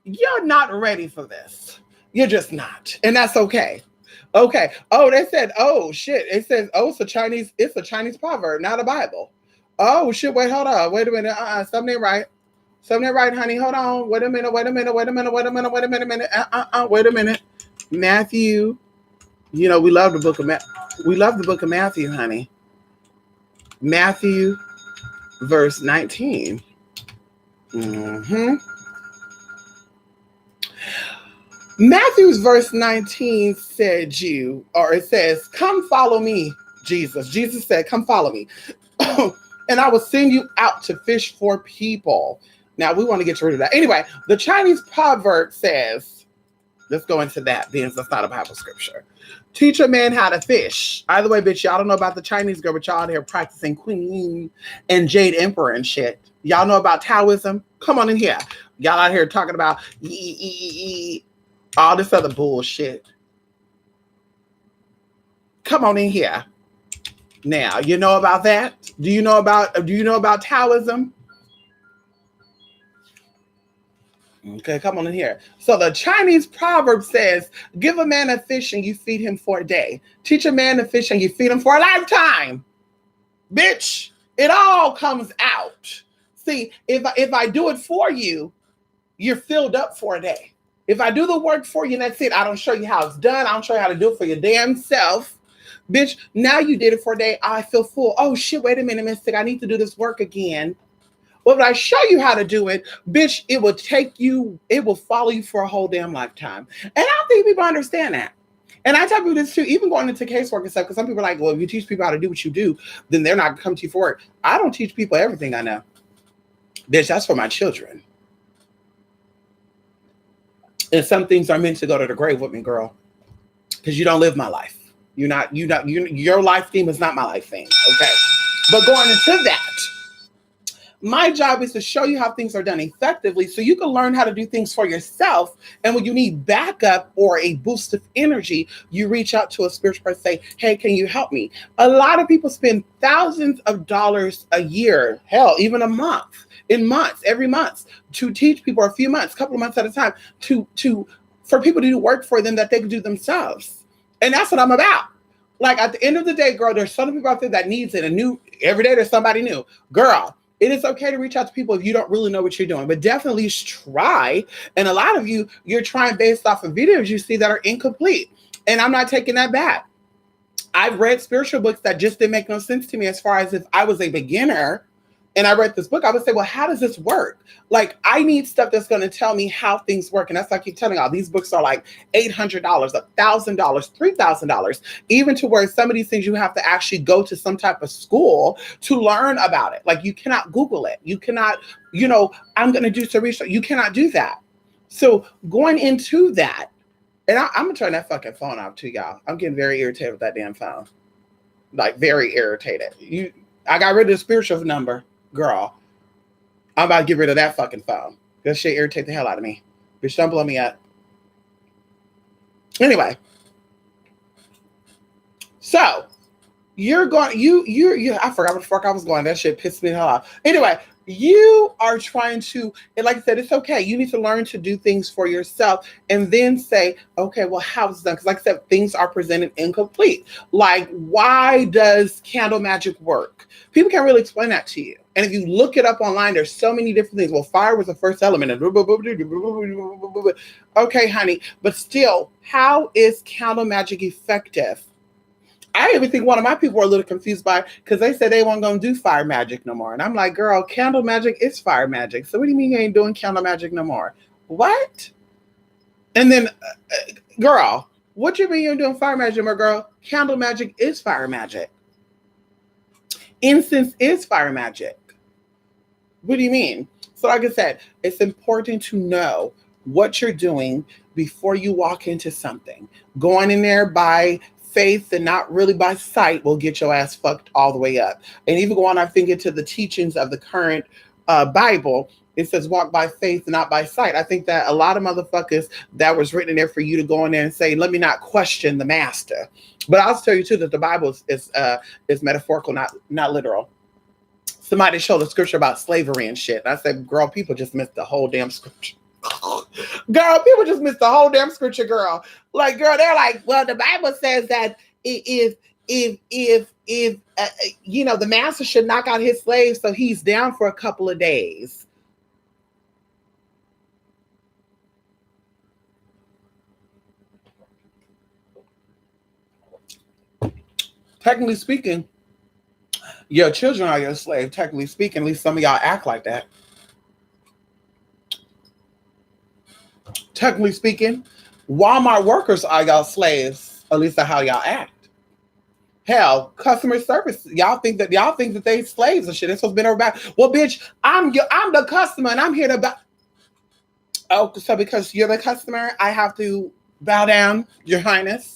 You're not ready for this. You're just not. And that's okay. Okay. Oh, they said, oh, shit. It says, oh, it's a Chinese proverb, not a Bible. Oh, shit. Wait, hold on. Wait a minute. Something ain't right. Something ain't right, honey. Hold on. Wait a minute. Wait a minute. Matthew. We love the book of we love the book of Matthew, honey. Matthew, verse 19. Matthew's verse 19 it says, come follow me, Jesus. Jesus said, come follow me. And I will send you out to fish for people. Now, we want to get rid of that. Anyway, the Chinese proverb says, let's go into that, being that's not a Bible scripture. Teach a man how to fish. Either way, bitch, y'all don't know about the Chinese girl, but y'all out here practicing Queen and Jade Emperor and shit. Y'all know about Taoism? Come on in here. Y'all out here talking about all this other bullshit. Come on in here. Now, you know about that? Do you know about Taoism? Okay, come on in here. So the Chinese proverb says, give a man a fish and you feed him for a day. Teach a man to fish and you feed him for a lifetime. Bitch, it all comes out. See, if I do it for you, you're filled up for a day. If I do the work for you and that's it, I don't show you how it's done. I don't show you how to do it for your damn self. Bitch, now you did it for a day. I feel full. Oh, shit, wait a minute, Mystic. I need to do this work again. Well, when I show you how to do it, bitch, it will follow you for a whole damn lifetime. And I don't think people understand that. And I tell people this too, even going into casework and stuff, because some people are like, well, if you teach people how to do what you do, then they're not going to come to you for work. I don't teach people everything I know. Bitch, that's for my children. And some things are meant to go to the grave with me, girl, because you don't live my life. Your life theme is not my life theme. Okay. But going into that, my job is to show you how things are done effectively so you can learn how to do things for yourself. And when you need backup or a boost of energy, you reach out to a spiritual person and say, hey, can you help me? A lot of people spend thousands of dollars a year, hell, even a month, every month, to teach people, a few months, a couple of months at a time, for people to do work for them that they can do themselves. And that's what I'm about. Like, at the end of the day, girl, there's some people out there that needs it. Every day there's somebody new. Girl, it is okay to reach out to people if you don't really know what you're doing, but definitely try. And a lot of you're trying based off of videos you see that are incomplete. And I'm not taking that back. I've read spiritual books that just didn't make no sense to me, as far as if I was a beginner and I read this book, I would say, well, how does this work? Like, I need stuff that's going to tell me how things work. And that's why I keep telling y'all, these books are like $800, $1,000, $3,000, even to where some of these things you have to actually go to some type of school to learn about it. Like, you cannot Google it. You cannot, I'm going to do some research. You cannot do that. So going into that, and I'm going to turn that fucking phone off too, y'all. I'm getting very irritated with that damn phone. Like, very irritated. I got rid of the spiritual number. Girl, I'm about to get rid of that fucking phone. That shit irritate the hell out of me. Bitch, don't blow me up. Anyway. So, you're going, I forgot what the fuck I was going. That shit pissed me the hell off. Anyway, you are trying to, and like I said, it's okay. You need to learn to do things for yourself and then say, okay, well, how's it done? Because like I said, things are presented incomplete. Like, why does candle magic work? People can't really explain that to you. And if you look it up online, there's so many different things. Well, fire was the first element. Okay, honey. But still, how is candle magic effective? I even think one of my people were a little confused by it because they said they weren't going to do fire magic no more. And I'm like, girl, candle magic is fire magic. So what do you mean you ain't doing candle magic no more? What? And then, girl, what you mean you're doing fire magic no more, girl? Candle magic is fire magic. Incense is fire magic. What do you mean? So like I said, it's important to know what you're doing before you walk into something. Going in there by faith and not really by sight will get your ass fucked all the way up. And even going, I think, into the teachings of the current Bible, it says walk by faith and not by sight. I think that a lot of motherfuckers that was written in there for you to go in there and say, let me not question the master. But I'll tell you too that the Bible is metaphorical, not literal. Somebody showed a scripture about slavery and shit. I said, girl, people just missed the whole damn scripture. Girl, people just missed the whole damn scripture, girl. Like, girl, they're like, well, the Bible says that if the master should knock out his slaves so he's down for a couple of days. Technically speaking, your children are your slave. Technically speaking, at least some of y'all act like that. Technically speaking, Walmart workers are y'all slaves. At least that's how y'all act. Hell, customer service. Y'all think that they slaves and shit. It's supposed to be over back. Well, bitch, I'm the customer and I'm here to bow. Oh, so because you're the customer, I have to bow down, Your Highness.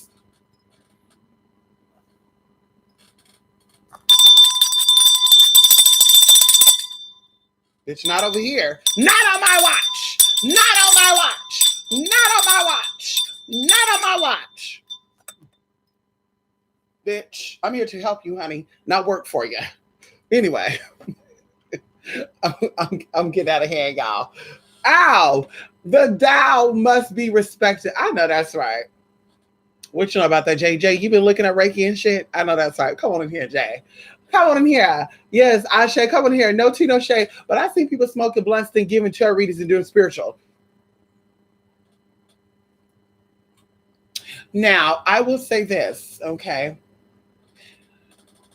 Bitch, not over here. Not on my watch. Not on my watch. Not on my watch. Not on my watch. Bitch, I'm here to help you, honey, not work for you. Anyway, I'm getting out of hand, y'all. Ow, the Tao must be respected. I know that's right. What you know about that, Jay? Jay, you been looking at Reiki and shit? I know that's right. Come on in here, Jay. Come on in here. Yes, Ashe, come on in here. No tea, no shade. But I see people smoking blunts and giving tarot readings and doing spiritual. Now, I will say this, okay?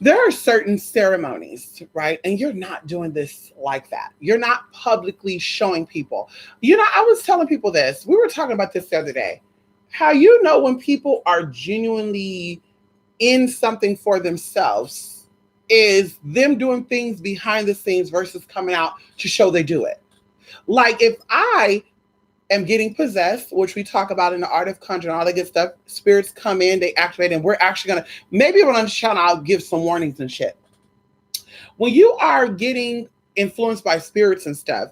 There are certain ceremonies, right? And you're not doing this like that. You're not publicly showing people. I was telling people this. We were talking about this the other day. How you know when people are genuinely in something for themselves is them doing things behind the scenes versus coming out to show they do it. Like if I am getting possessed, which we talk about in the art of conjuring, all that good stuff. Spirits come in, they activate, and we're actually gonna maybe on this channel I'll give some warnings and shit. When you are getting influenced by spirits and stuff,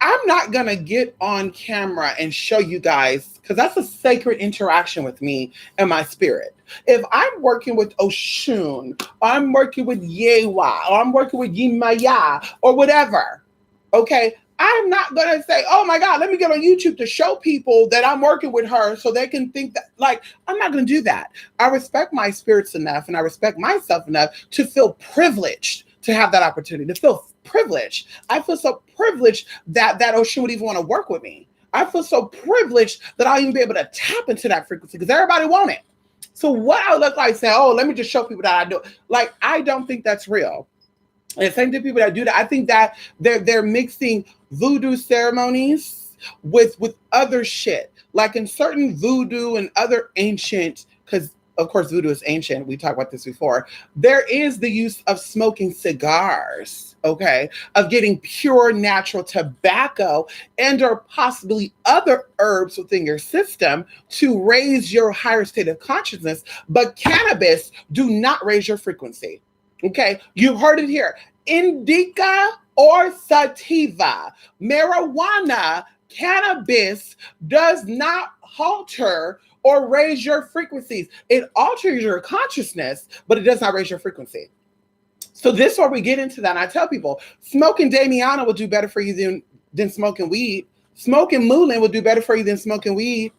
I'm not gonna get on camera and show you guys because that's a sacred interaction with me and my spirit. If I'm working with Oshun, or I'm working with Yewa, or I'm working with Yimaya, or whatever, okay, I'm not gonna say, oh my God, let me get on YouTube to show people that I'm working with her so they can think that, like, I'm not gonna do that. I respect my spirits enough and I respect myself enough to feel privileged to have that opportunity, to feel privileged. I feel so privileged that Oshun would even want to work with me. I feel so privileged that I'll even be able to tap into that frequency because everybody want it. So what I look like saying, oh, let me just show people that I do. Like, I don't think that's real. And same to people that do that. I think that they're mixing voodoo ceremonies with other shit. Like in certain voodoo and other ancient, because of course voodoo is ancient. We talked about this before. There is the use of smoking cigars, okay, of getting pure natural tobacco and or possibly other herbs within your system to raise your higher state of consciousness. But cannabis do not raise your frequency. Okay, you've heard it here. Indica or sativa, marijuana, cannabis does not alter or raise your frequencies. It alters your consciousness, but it does not raise your frequency. So this is where we get into that. And I tell people, smoking Damiana will do better for you than smoking weed. Smoking Moulin will do better for you than smoking weed.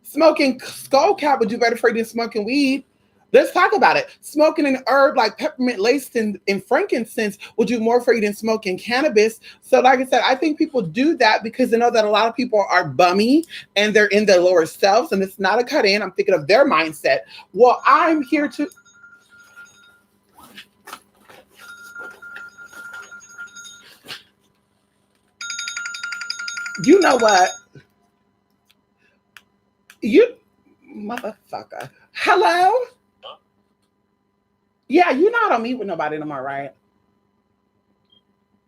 Smoking skullcap will do better for you than smoking weed. Let's talk about it. Smoking an herb like peppermint laced in frankincense will do more for you than smoking cannabis. So like I said, I think people do that because they know that a lot of people are bummy and they're in their lower selves and it's not a cut in. I'm thinking of their mindset. Well, I'm here to... You know what? You motherfucker. Hello? Yeah, you're not on meet with nobody no more, right?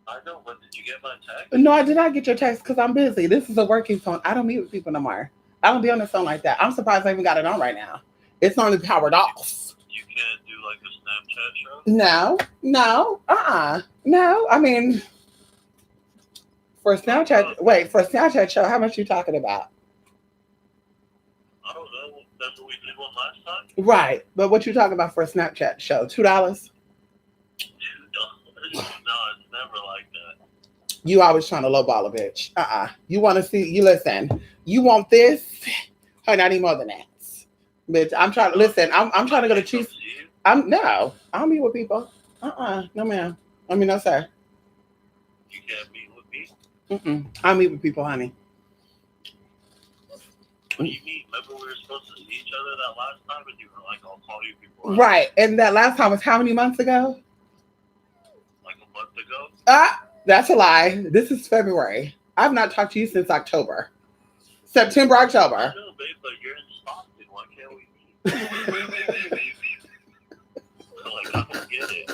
I know, but did you get my text? No, I did not get your text because I'm busy. This is a working phone. I don't meet with people no more. I don't be on the phone like that. I'm surprised I even got it on right now. It's only powered off. You can't do like a Snapchat show? No. No, I mean, for a Snapchat show, how much you talking about? I don't know. That's what we did one last time? Right. But what you talking about for a Snapchat show? $2? $2? No, it's never like that. You always trying to lowball a bitch. You want to see, you listen, you want this? Or not any more than that. Bitch, I'm trying to, listen, I'm trying to go to Chiefs. No, I don't meet with people. No ma'am. I mean, no sir. You can't meet with me? I meet with people, honey. What do you mean? Remember we were supposed to see each other that last time and you were like, I'll call you before. Right. And that last time was how many months ago? Like a month ago? That's a lie. This is February. I've not talked to you since October. September, October. I know, babe, but you're in Stockton. Why can't we meet? Like, I don't get it.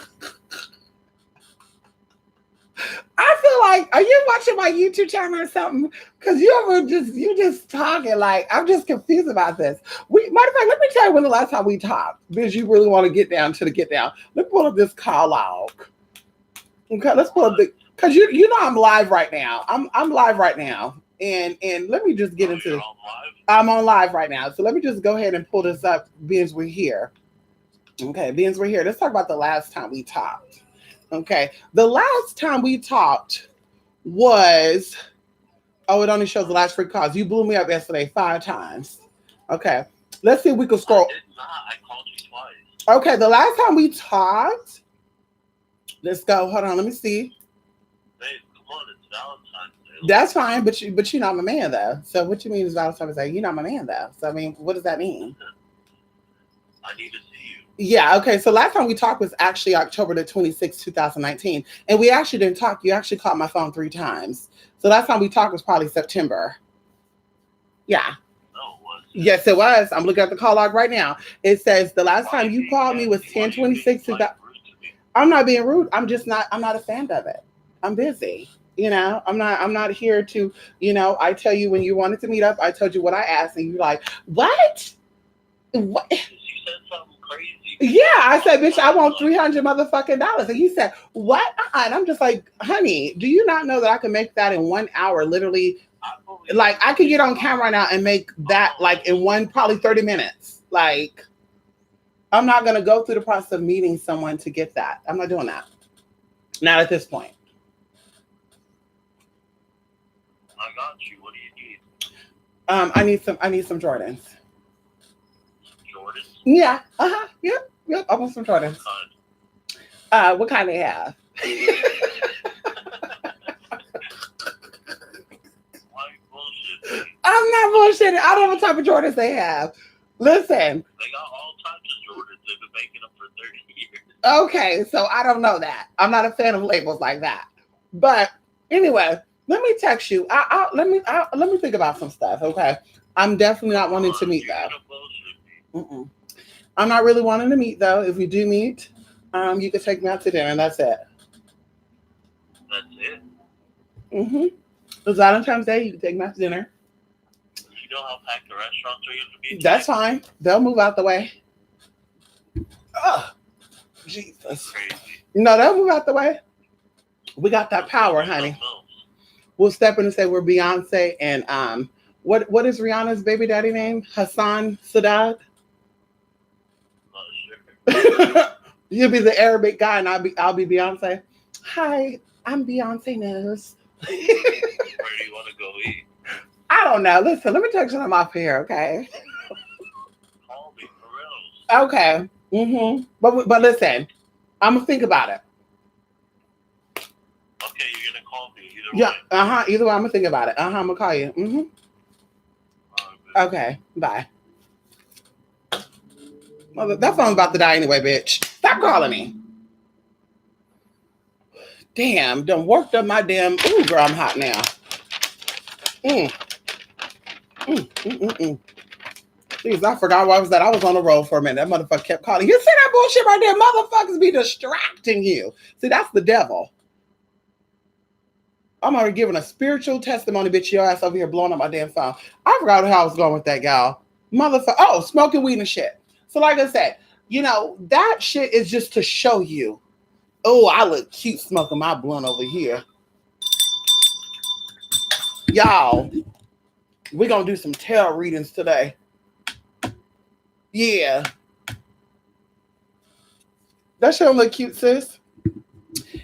I feel like, are you watching my YouTube channel or something? Because you just talking like, I'm just confused about this. Matter of fact, let me tell you when the last time we talked, because you really want to get down to the get down. Let's pull up this call log. Okay, let's pull up because you know I'm live right now. I'm live right now. And let me just get into this. I'm on live right now. So let me just go ahead and pull this up, being we're here. Okay, being we're here. Let's talk about the last time we talked. Okay, the last time we talked was, it only shows the last 3 calls. You blew me up yesterday 5 times. Okay, let's see if we can scroll. I did not. I called you twice. Okay, the last time we talked, let's go. Hold on, let me see. Babe, come on, it's Valentine's Day. That's fine, but you're not my man though. So what you mean is Valentine's Day? You're not my man though. So I mean, what does that mean? I need to see you. Yeah, okay. So last time we talked was actually October the 26th, 2019. And we actually didn't talk. You actually called my phone 3 times. So last time we talked was probably September. Yeah. No, it was. Yes, it was. I'm looking at the call log right now. It says the last time you called me was 10/26. I'm not being rude. I'm not a fan of it. I'm busy. You know, I'm not here to, you know, I tell you when you wanted to meet up, I told you what I asked, and you're like, what? What? You said something crazy. Yeah, I said, bitch, I want $300 and you said, what? And I'm just like, honey, do you not know that I can make that in 1 hour? Literally, like I could get on camera now and make that like in probably 30 minutes. Like, I'm not gonna go through the process of meeting someone to get that. I'm not doing that. Not at this point. I got you. What do you need? I need some Jordans. Jordans? Yeah. Uh-huh. Yep. I want some Jordans. What kind they have? Why bullshit? I'm not bullshitting. I don't know what type of Jordans they have. Listen. They got all types of Jordans. They've been making them for 30 years. Okay, so I don't know that. I'm not a fan of labels like that. But anyway, let me text you. Let me think about some stuff. Okay, I'm definitely not wanting to meet though. I'm not really wanting to meet though. If we do meet, you can take me out to dinner, and that's it. That's it. It's Valentine's Day. You can take me out to dinner. You know how packed the restaurants are going to be? That's fine. They'll move out the way. Oh, Jesus. Crazy. No, they'll move out the way. We got that power, honey. We'll step in and say we're Beyonce and what is Rihanna's baby daddy name? Hassan Sadat. Sure. You'll be the Arabic guy, and I'll be Beyonce. Hi, I'm Beyonce Knows. Where do you want to go eat? I don't know. Listen, let me text them off here, okay? Call me for real. Okay. But listen, I'm gonna think about it. Okay, you're gonna call me either way. Yeah. Either way, I'm gonna think about it. I'm gonna call you. Okay. Bye. Well, that phone's about to die anyway, bitch. Stop calling me. Damn, done worked up my damn. Ooh, girl, I'm hot now. Jeez, I forgot why I was that. I was on the road for a minute. That motherfucker kept calling. You see that bullshit right there? Motherfuckers be distracting you. See, that's the devil. I'm already giving a spiritual testimony, bitch. Your ass over here blowing up my damn phone. I forgot how I was going with that, gal. Motherfucker. Oh, smoking weed and shit. So like I said, you know, that shit is just to show you. Oh, I look cute smoking my blunt over here. Y'all, we're going to do some tarot readings today. Yeah. That shit don't look cute, sis.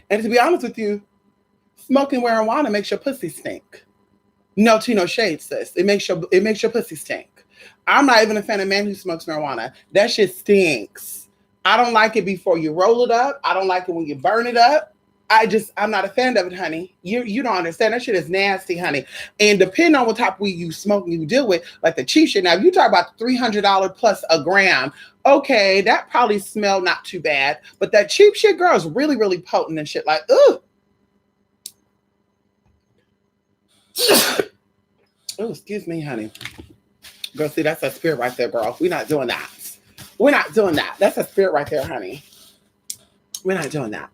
And to be honest with you, smoking marijuana makes your pussy stink. No tea, no shade, sis. It makes your pussy stink. I'm not even a fan of men who smokes marijuana. That shit stinks. I don't like it before you roll it up. I don't like it when you burn it up. I'm not a fan of it, honey. You don't understand. That shit is nasty, honey. And depending on what type of weed you smoke and you deal with, like the cheap shit. Now, if you talk about $300 plus a gram, okay, that probably smelled not too bad. But that cheap shit, girl, is really, really potent and shit. Like, ugh. Oh, excuse me, honey. Girl, see, that's a spirit right there, girl. We're not doing that. We're not doing that. That's a spirit right there, honey. We're not doing that.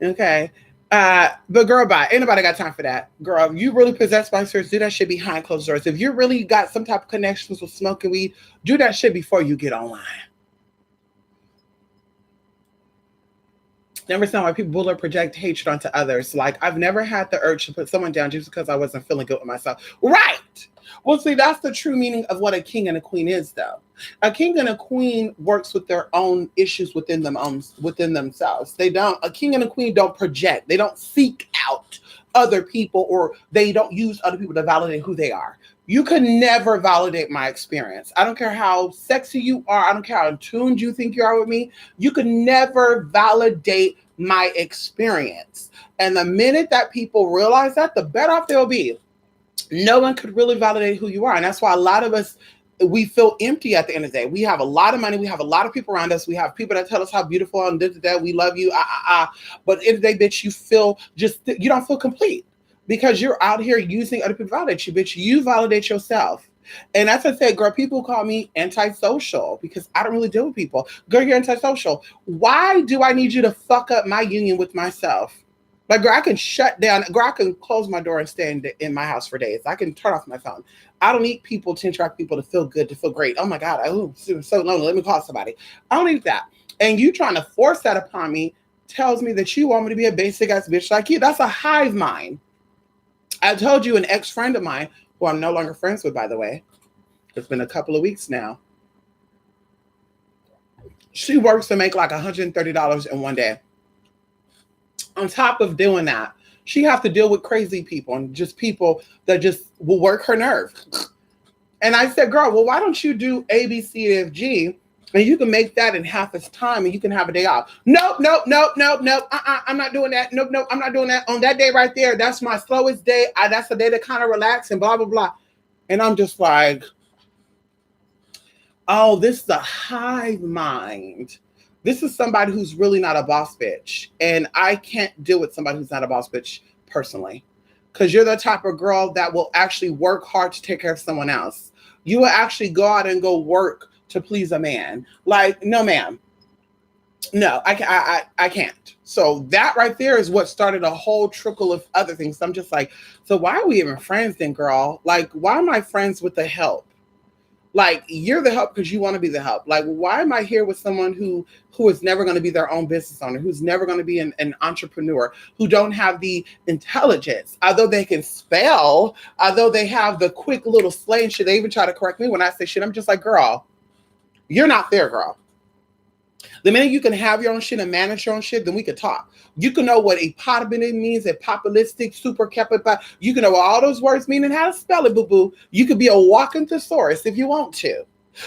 Okay. But girl, bye. Ain't nobody got time for that. Girl, you really possessed by spirits, do that shit behind closed doors. If you really got some type of connections with smoking weed, do that shit before you get online. Never understand why people will project hatred onto others. Like, I've never had the urge to put someone down just because I wasn't feeling good with myself. Right. Well, see, that's the true meaning of what a king and a queen is, though. A king and a queen works with their own issues within themselves. A king and a queen don't project. They don't seek out other people, or they don't use other people to validate who they are. You can never validate my experience. I don't care how sexy you are. I don't care how in tune you think you are with me. You can never validate my experience. And the minute that people realize that, the better off they'll be. No one could really validate who you are. And that's why a lot of us, we feel empty at the end of the day. We have a lot of money. We have a lot of people around us. We have people that tell us how beautiful and that we love you. But at the end of the day, bitch, you don't feel complete because you're out here using other people to validate you, bitch. You validate yourself. And as I said, girl, people call me antisocial because I don't really deal with people. Girl, you're antisocial. Why do I need you to fuck up my union with myself? Like, girl, I can shut down. Girl, I can close my door and stay in my house for days. I can turn off my phone. I don't need people to interact with people to feel good, to feel great. Oh my God, I'm so lonely. Let me call somebody. I don't need that. And you trying to force that upon me tells me that you want me to be a basic ass bitch like you. That's a hive mind. I told you an ex-friend of mine, who I'm no longer friends with, by the way. It's been a couple of weeks now. She works to make like $130 in one day. On top of doing that, she have to deal with crazy people and just people that just will work her nerve. And I said, girl, well, why don't you do A, B, C, F, G, and you can make that in half its time and you can have a day off. Nope. I'm not doing that. Nope. I'm not doing that. On that day right there, that's my slowest day. That's the day to kind of relax and blah, blah, blah. And I'm just like, oh, this is a hive mind. This is somebody who's really not a boss bitch. And I can't deal with somebody who's not a boss bitch personally. Because you're the type of girl that will actually work hard to take care of someone else. You will actually go out and go work to please a man. Like, no, ma'am. No, I can't. So that right there is what started a whole trickle of other things. So I'm just like, so why are we even friends then, girl? Like, why am I friends with the help? Like, you're the help because you want to be the help. Like, why am I here with someone who is never going to be their own business owner, who's never going to be an entrepreneur, who don't have the intelligence, although they can spell, although they have the quick little slang shit. They even try to correct me when I say shit. I'm just like, girl, you're not there, girl. The minute you can have your own shit and manage your own shit, then we could talk. You can know what apotability means, a populistic, super capable. You can know what all those words mean and how to spell it, boo-boo. You could be a walking thesaurus if you want to.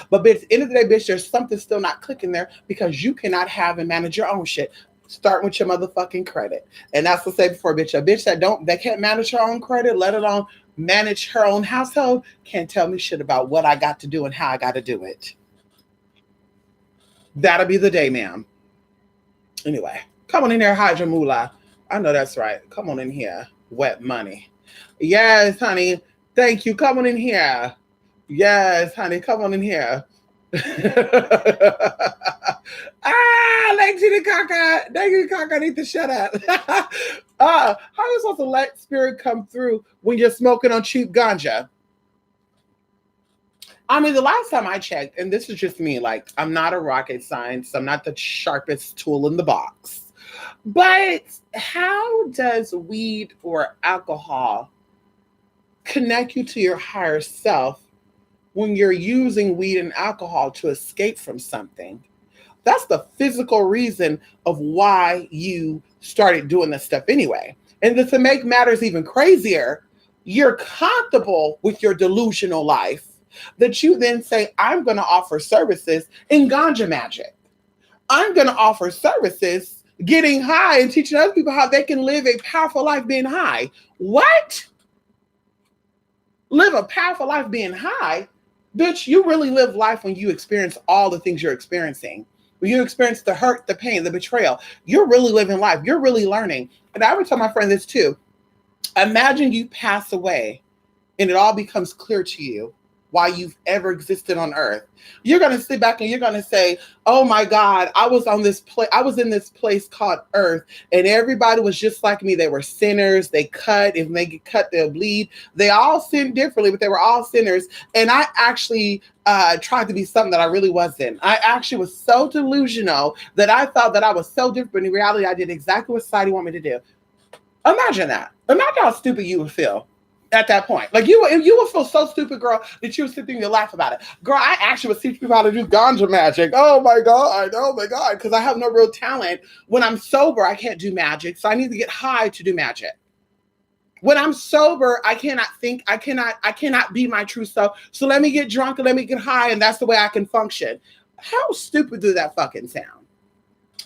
But bitch, at the end of the day, bitch, there's something still not clicking there because you cannot have and manage your own shit. Start with your motherfucking credit. And that's what I said before, bitch. A bitch that can't manage her own credit, let alone manage her own household, can't tell me shit about what I got to do and how I got to do it. That'll be the day, ma'am. Anyway, come on in here, Hydra Moolah. I know that's right. Come on in here. Wet money. Yes, honey. Thank you. Come on in here. Yes, honey. Come on in here. Lexi the caca. Lexi the caca need to shut up. How are you supposed to let spirit come through when you're smoking on cheap ganja? I mean, the last time I checked, and this is just me, like, I'm not a rocket scientist. I'm not the sharpest tool in the box. But how does weed or alcohol connect you to your higher self when you're using weed and alcohol to escape from something? That's the physical reason of why you started doing this stuff anyway. And to make matters even crazier, you're comfortable with your delusional life that you then say, I'm going to offer services in ganja magic. I'm going to offer services getting high and teaching other people how they can live a powerful life being high. What? Live a powerful life being high? Bitch, you really live life when you experience all the things you're experiencing. When you experience the hurt, the pain, the betrayal, you're really living life. You're really learning. And I would tell my friend this too. Imagine you pass away and it all becomes clear to you why you've ever existed on earth. You're going to sit back and you're going to say, oh my God, I was in this place called earth and everybody was just like me. They were sinners. They cut. If they get cut, they'll bleed. They all sinned differently, but they were all sinners. And I actually tried to be something that I really wasn't. I actually was so delusional that I thought that I was so different. In reality, I did exactly what society wanted me to do. Imagine that. Imagine how stupid you would feel at that point. Like you would feel so stupid, girl, that you would sit there and you laugh about it. Girl, I actually would teach people how to do ganja magic. Oh my God. Because I have no real talent. When I'm sober, I can't do magic. So I need to get high to do magic. When I'm sober, I cannot think. I cannot be my true self. So let me get drunk and let me get high. And that's the way I can function. How stupid do that fucking sound?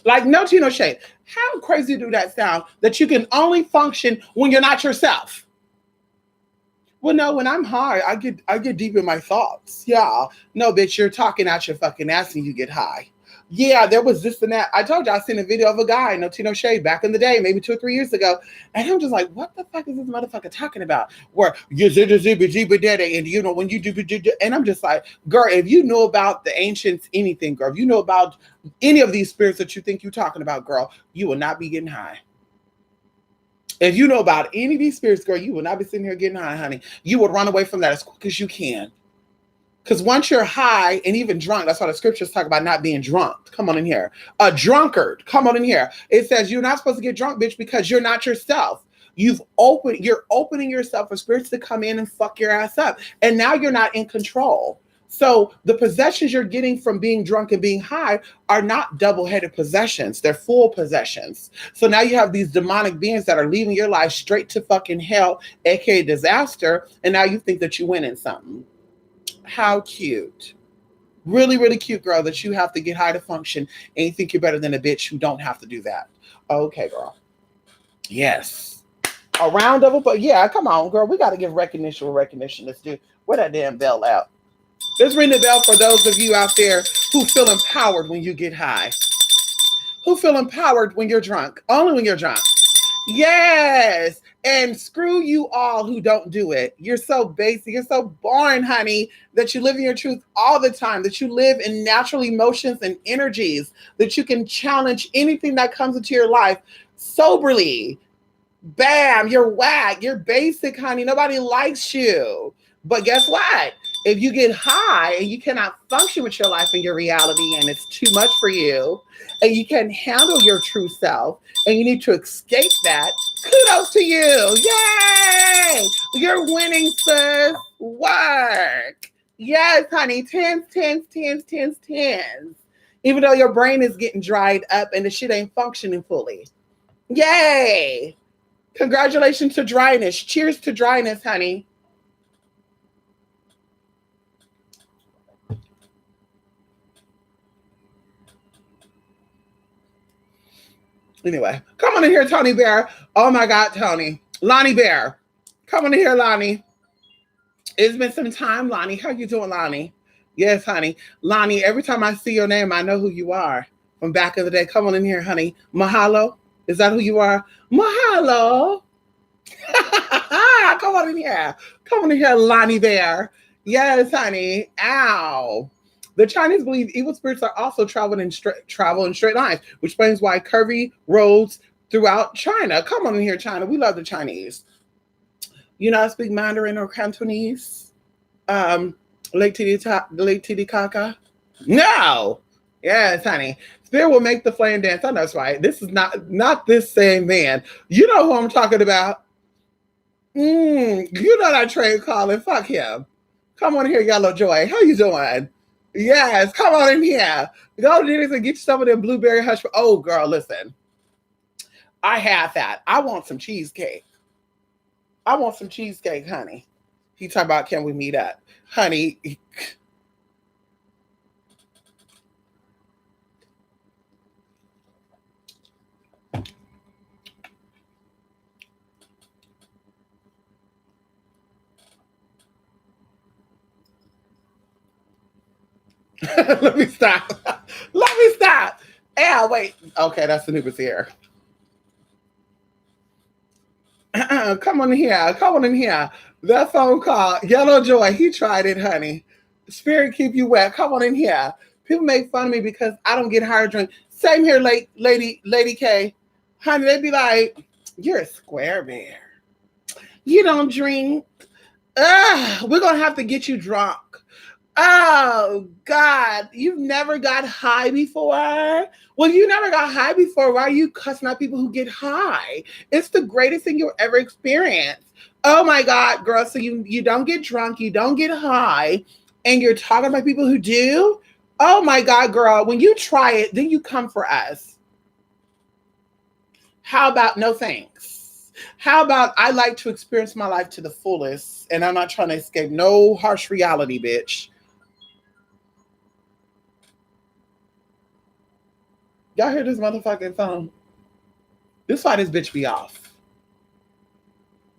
Like, no tea, no shade. How crazy do that sound that you can only function when you're not yourself? Well, no, when I'm high, I get deep in my thoughts. Yeah. No, bitch, you're talking out your fucking ass and you get high. Yeah, there was this and that. I told you I seen a video of a guy, no tea, no shade, back in the day, maybe 2 or 3 years ago. And I'm just like, what the fuck is this motherfucker talking about? Where you and you know, when you do, and I'm just like, girl, if you know about the ancients, anything, girl, if you know about any of these spirits that you think you're talking about, girl, you will not be getting high. If you know about any of these spirits, girl, you will not be sitting here getting high, honey. You would run away from that as quick as you can. Because once you're high and even drunk, that's why the scriptures talk about not being drunk. Come on in here. A drunkard, come on in here. It says you're not supposed to get drunk, bitch, because you're not yourself. You're opening yourself for spirits to come in and fuck your ass up. And now you're not in control. So the possessions you're getting from being drunk and being high are not double-headed possessions. They're full possessions. So now you have these demonic beings that are leaving your life straight to fucking hell, aka disaster. And now you think that you win in something. How cute. Really, really cute, girl, that you have to get high to function and you think you're better than a bitch who don't have to do that. Okay, girl. Yes. A round of applause. Yeah, come on, girl. We got to give recognition where recognition is due. Where that damn bell out? Let's ring the bell for those of you out there who feel empowered when you get high. Who feel empowered when you're drunk. Only when you're drunk. Yes. And screw you all who don't do it. You're so basic. You're so boring, honey, that you live in your truth all the time, that you live in natural emotions and energies, that you can challenge anything that comes into your life soberly. Bam, you're whack. You're basic, honey. Nobody likes you. But guess what? If you get high and you cannot function with your life and your reality and it's too much for you and you can't handle your true self and you need to escape that, kudos to you. Yay! You're winning, sis. Work. Yes, honey. Tens, tens, tens, tens, tens. Even though your brain is getting dried up and the shit ain't functioning fully. Yay! Congratulations to dryness. Cheers to dryness, honey. Anyway, come on in here, Tony Bear. Oh my God, Tony. Lonnie Bear. Come on in here, Lonnie. It's been some time, Lonnie. How you doing, Lonnie? Yes, honey. Lonnie, every time I see your name, I know who you are from back in the day. Come on in here, honey. Mahalo. Is that who you are? Mahalo. Come on in here. Come on in here, Lonnie Bear. Yes, honey. Ow. The Chinese believe evil spirits are also travel in straight lines, which explains why curvy roads throughout China. Come on in here, China. We love the Chinese. You know how to speak Mandarin or Cantonese? Lake Titicaca? No. Yes, honey. Spirit will make the flame dance. I know that's right. This is not this same man. You know who I'm talking about. You know that train calling. Fuck him. Come on here, Yellow Joy. How you doing? Yes, come on in here. Go to Denny's and get you some of them blueberry hush. Oh, girl, listen. I have that. I want some cheesecake. I want some cheesecake, honey. He talking about, can we meet up? Honey. Let me stop. Let me stop. Yeah, wait. Okay, that's the neighbor's here. Come on in here. Come on in here. That phone call. Yellow Joy. He tried it, honey. Spirit keep you wet. Come on in here. People make fun of me because I don't get hard drink. Same here, Lady K. Honey, they be like, you're a square bear. You don't drink. We're going to have to get you drunk. Oh, God. You've never got high before? Well, you never got high before. Why are you cussing out people who get high? It's the greatest thing you'll ever experience. Oh, my God, girl. So you don't get drunk. You don't get high. And you're talking about people who do? Oh, my God, girl. When you try it, then you come for us. How about no thanks? How about I like to experience my life to the fullest and I'm not trying to escape no harsh reality, bitch. Y'all hear this motherfucking phone? This is why this bitch be off.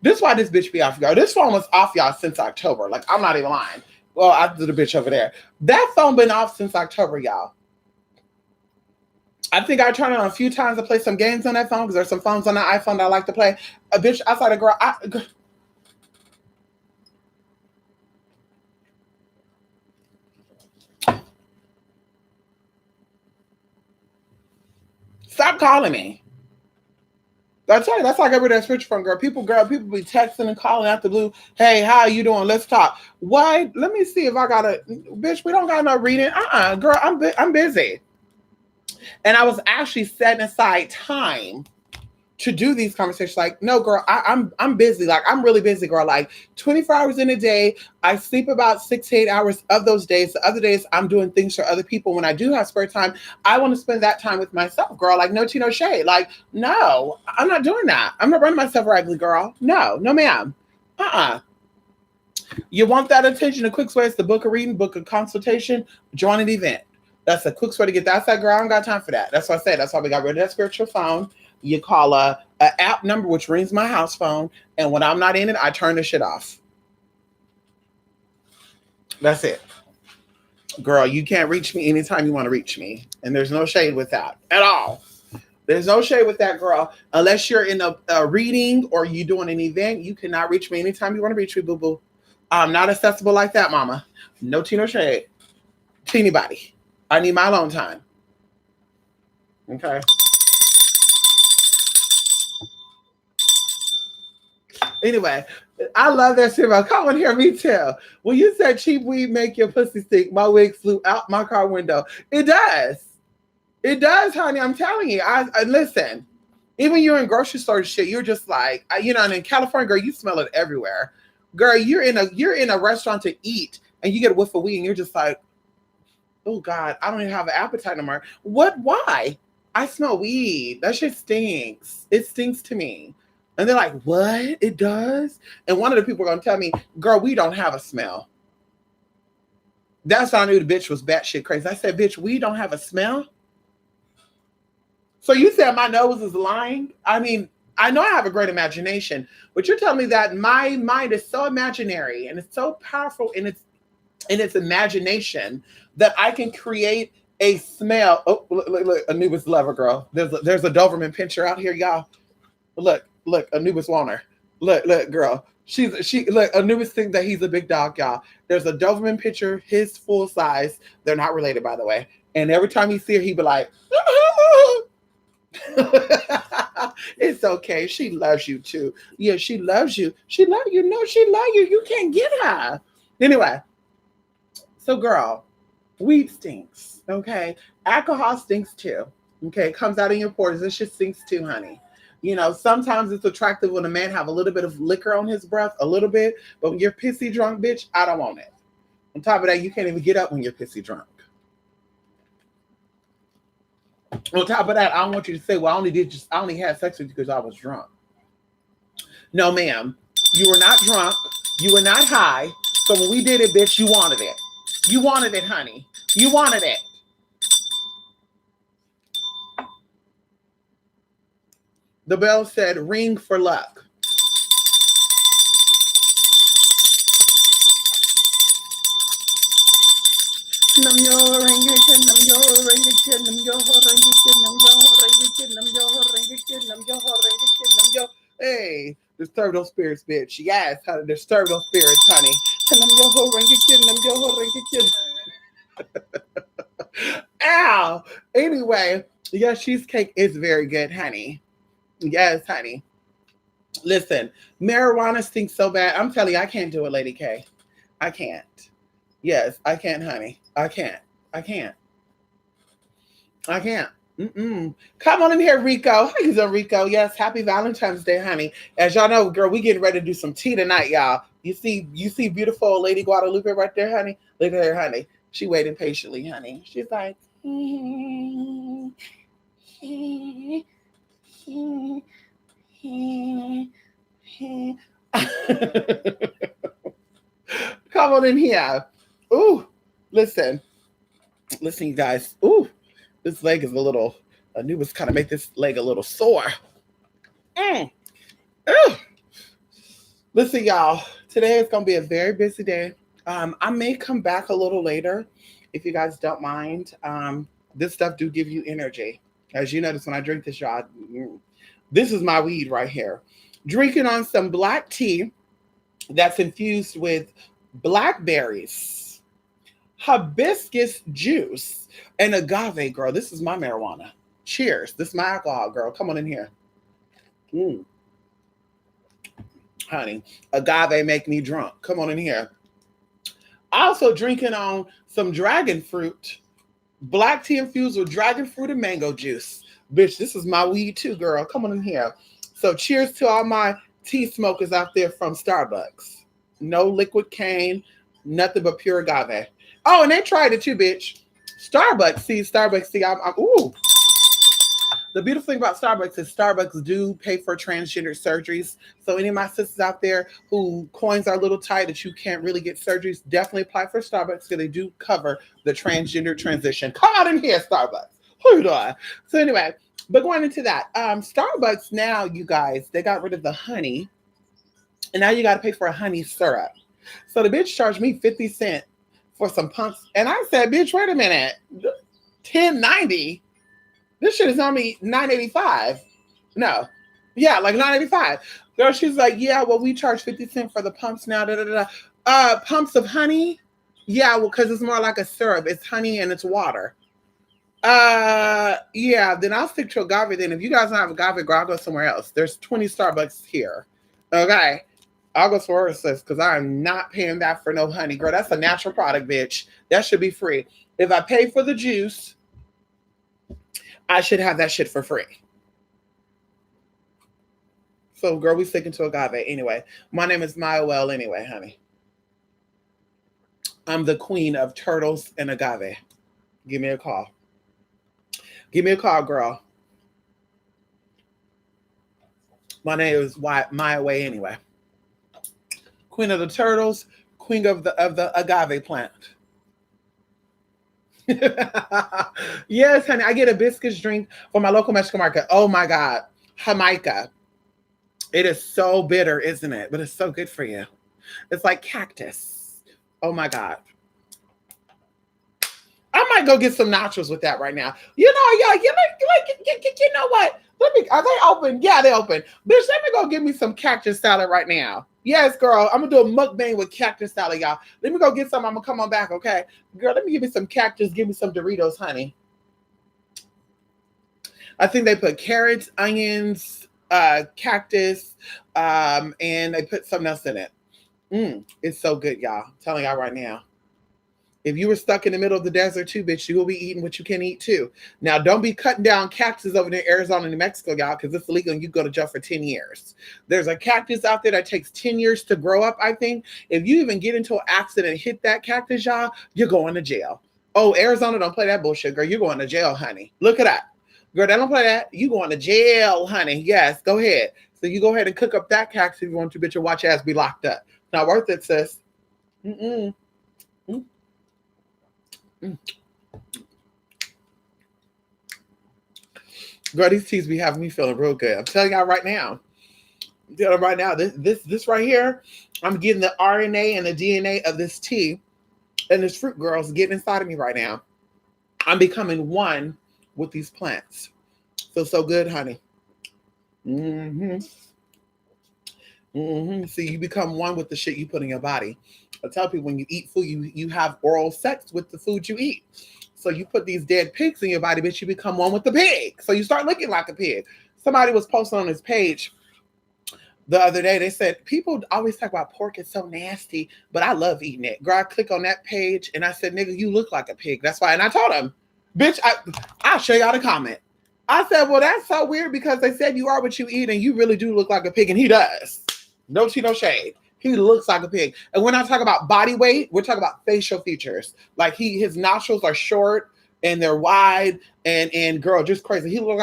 This is why this bitch be off, y'all. This phone was off, y'all, since October. Like, I'm not even lying. Well, after the bitch over there. That phone been off since October, y'all. I think I turned it on a few times to play some games on that phone because there's some phones on the iPhone that I like to play. A bitch outside a girl. Stop calling me. I tell you, that's like every that switch from girl. People be texting and calling out the blue. Hey, how you doing? Let's talk. Why? Let me see if I got a bitch. We don't got no reading. Girl, I'm busy. And I was actually setting aside time to do these conversations. Like, no, girl, I'm busy. Like, I'm really busy, girl. Like 24 hours in a day. I sleep about 6 to 8 hours of those days. The other days I'm doing things for other people. When I do have spare time, I want to spend that time with myself, girl. Like, no tea, no shade. Like, no, I'm not doing that. I'm not running myself raggedy, girl. No, ma'am. You want that attention? The quick way is to book a reading, book a consultation, join an event. That's the quick way to get that. Girl, I don't got time for that. That's what I said. That's why we got rid of that spiritual phone. You call a app number, which rings my house phone. And when I'm not in it, I turn the shit off. That's it. Girl, you can't reach me anytime you want to reach me. And there's no shade with that at all. There's no shade with that, girl. Unless you're in a reading or you doing an event, you cannot reach me anytime you want to reach me, boo-boo. I'm not accessible like that, mama. No tea, no shade to anybody. I need my alone time. Okay. Anyway, I love that shit about come on here, me too. When you said cheap weed make your pussy stink, my wig flew out my car window. It does. It does, honey. I'm telling you. I listen. Even you're in grocery store shit, you're just like, and in California, girl, you smell it everywhere. Girl, you're in a restaurant to eat and you get a whiff of weed and you're just like, oh God, I don't even have an appetite no more. What? Why? I smell weed. That shit stinks. It stinks to me. And they're like, what? It does? And one of the people are going to tell me, girl, we don't have a smell. That's how I knew the bitch was batshit crazy. I said, bitch, we don't have a smell? So you said my nose is lying? I mean, I know I have a great imagination, but you're telling me that my mind is so imaginary and it's so powerful in its imagination that I can create a smell. Oh, look, Anubis lover girl. There's a Doberman pincher out here, y'all. Look, Anubis want her. Look, girl. Look, Anubis thinks that he's a big dog, y'all. There's a Doberman pincher, his full size. They're not related, by the way. And every time he see her, he be like, it's okay. She loves you too. Yeah, she loves you. She love you. No, she love you. You can't get her. Anyway, so girl, weed stinks. Okay, alcohol stinks too. Okay, it comes out in your pores. This shit stinks too, honey. Sometimes it's attractive when a man have a little bit of liquor on his breath, a little bit. But when you're pissy drunk, bitch, I don't want it. On top of that, you can't even get up when you're pissy drunk. On top of that, I don't want you to say, well, I only had sex with you because I was drunk. No, ma'am. You were not drunk. You were not high. So when we did it, bitch, you wanted it. You wanted it, honey. You wanted it. The bell said, ring for luck. Hey, disturb those spirits, bitch. Yes, how to disturb those spirits, honey. Ow. Anyway, yeah, cheesecake is very good, honey. Yes, honey. Listen, marijuana stinks so bad. I'm telling you, I can't do it, Lady K. I can't. Yes, I can't, honey. I can't. Come on in here, Rico. How you doing, Rico? Yes, happy Valentine's Day, honey. As y'all know, girl, we getting ready to do some tea tonight, y'all. You see beautiful Lady Guadalupe right there, honey? Look at her, honey. She waiting patiently, honey. She's like, come on in here. Ooh, listen, you guys. Ooh, this leg is a little. Anubis kind of make this leg a little sore. Listen, y'all. Today is gonna be a very busy day. I may come back a little later, if you guys don't mind. This stuff do give you energy, as you notice when I drink this, y'all. This is my weed right here. Drinking on some black tea that's infused with blackberries, hibiscus juice, and agave, girl. This is my marijuana. Cheers. This is my alcohol, girl. Come on in here. Mm. Honey, agave make me drunk. Come on in here. Also drinking on some dragon fruit. Black tea infused with dragon fruit and mango juice. Bitch, this is my weed too, girl. Come on in here. So cheers to all my tea smokers out there from Starbucks. No liquid cane, nothing but pure agave. Oh, and they tried it too, bitch. Starbucks, see, ooh. The beautiful thing about Starbucks is Starbucks do pay for transgender surgeries. So any of my sisters out there who coins are a little tight that you can't really get surgeries, definitely apply for Starbucks because they do cover the transgender transition. Come out in here, Starbucks. Who do I? So anyway, but going into that, Starbucks now, you guys, they got rid of the honey, and now you got to pay for a honey syrup. So the bitch charged me 50 cents for some pumps, and I said, bitch, wait a minute, $10.90. This shit is on me $9.85. No. Yeah, like $9.85. Girl, she's like, yeah, well, we charge 50 cents for the pumps now. Da, da, da, da. Pumps of honey? Yeah, well, because it's more like a syrup. It's honey and it's water. Yeah, then I'll stick to agave then. If you guys don't have agave, girl, I'll go somewhere else. There's 20 Starbucks here. Okay. I'll go somewhere else because I'm not paying that for no honey. Girl, that's a natural product, bitch. That should be free. If I pay for the juice, I should have that shit for free. So, girl, we sticking to agave anyway. My name is Maya Well anyway, honey. I'm the queen of turtles and agave. Give me a call. Give me a call, girl. My name is Maya Way anyway. Queen of the turtles, queen of the agave plant. Yes, honey. I get a biscuits drink from my local Mexican market. Oh my God. Jamaica. It is so bitter, isn't it? But it's so good for you. It's like cactus. Oh my God. I might go get some nachos with that right now. You know what? Are they open? Yeah, they open. Bitch, let me go get me some cactus salad right now. Yes, girl. I'm gonna do a mukbang with cactus salad, y'all. Let me go get some. I'm gonna come on back, okay? Girl, let me give me some cactus. Give me some Doritos, honey. I think they put carrots, onions, cactus, and they put something else in it. It's so good, y'all. I'm telling y'all right now. If you were stuck in the middle of the desert too, bitch, you will be eating what you can eat too. Now, don't be cutting down cactus over there in Arizona and New Mexico, y'all, because it's illegal and you go to jail for 10 years. There's a cactus out there that takes 10 years to grow up, I think. If you even get into an accident and hit that cactus, y'all, you're going to jail. Oh, Arizona, don't play that bullshit, girl. You're going to jail, honey. Look at that. Girl, they don't play that. You going to jail, honey. Yes, go ahead. So you go ahead and cook up that cactus if you want to, bitch, and watch your ass be locked up. Not worth it, sis. Mm-mm. Girl, these teas be having me feeling real good. I'm telling y'all right now. This right here, I'm getting the RNA and the DNA of this tea and this fruit, girls, getting inside of me right now. I'm becoming one with these plants. Feels so good, honey. See, you become one with the shit you put in your body. I tell people when you eat food, you have oral sex with the food you eat. So you put these dead pigs in your body, bitch, you become one with the pig. So you start looking like a pig. Somebody was posting on his page the other day. They said, people always talk about pork is so nasty, but I love eating it. Girl, I click on that page and I said, nigga, you look like a pig. That's why. And I told him, bitch, I'll show y'all the comment. I said, well, that's so weird because they said you are what you eat and you really do look like a pig. And he does. No tea, no shade. He looks like a pig. And when I talk about body weight, we're talking about facial features. Like his nostrils are short and they're wide and girl, just crazy. He looked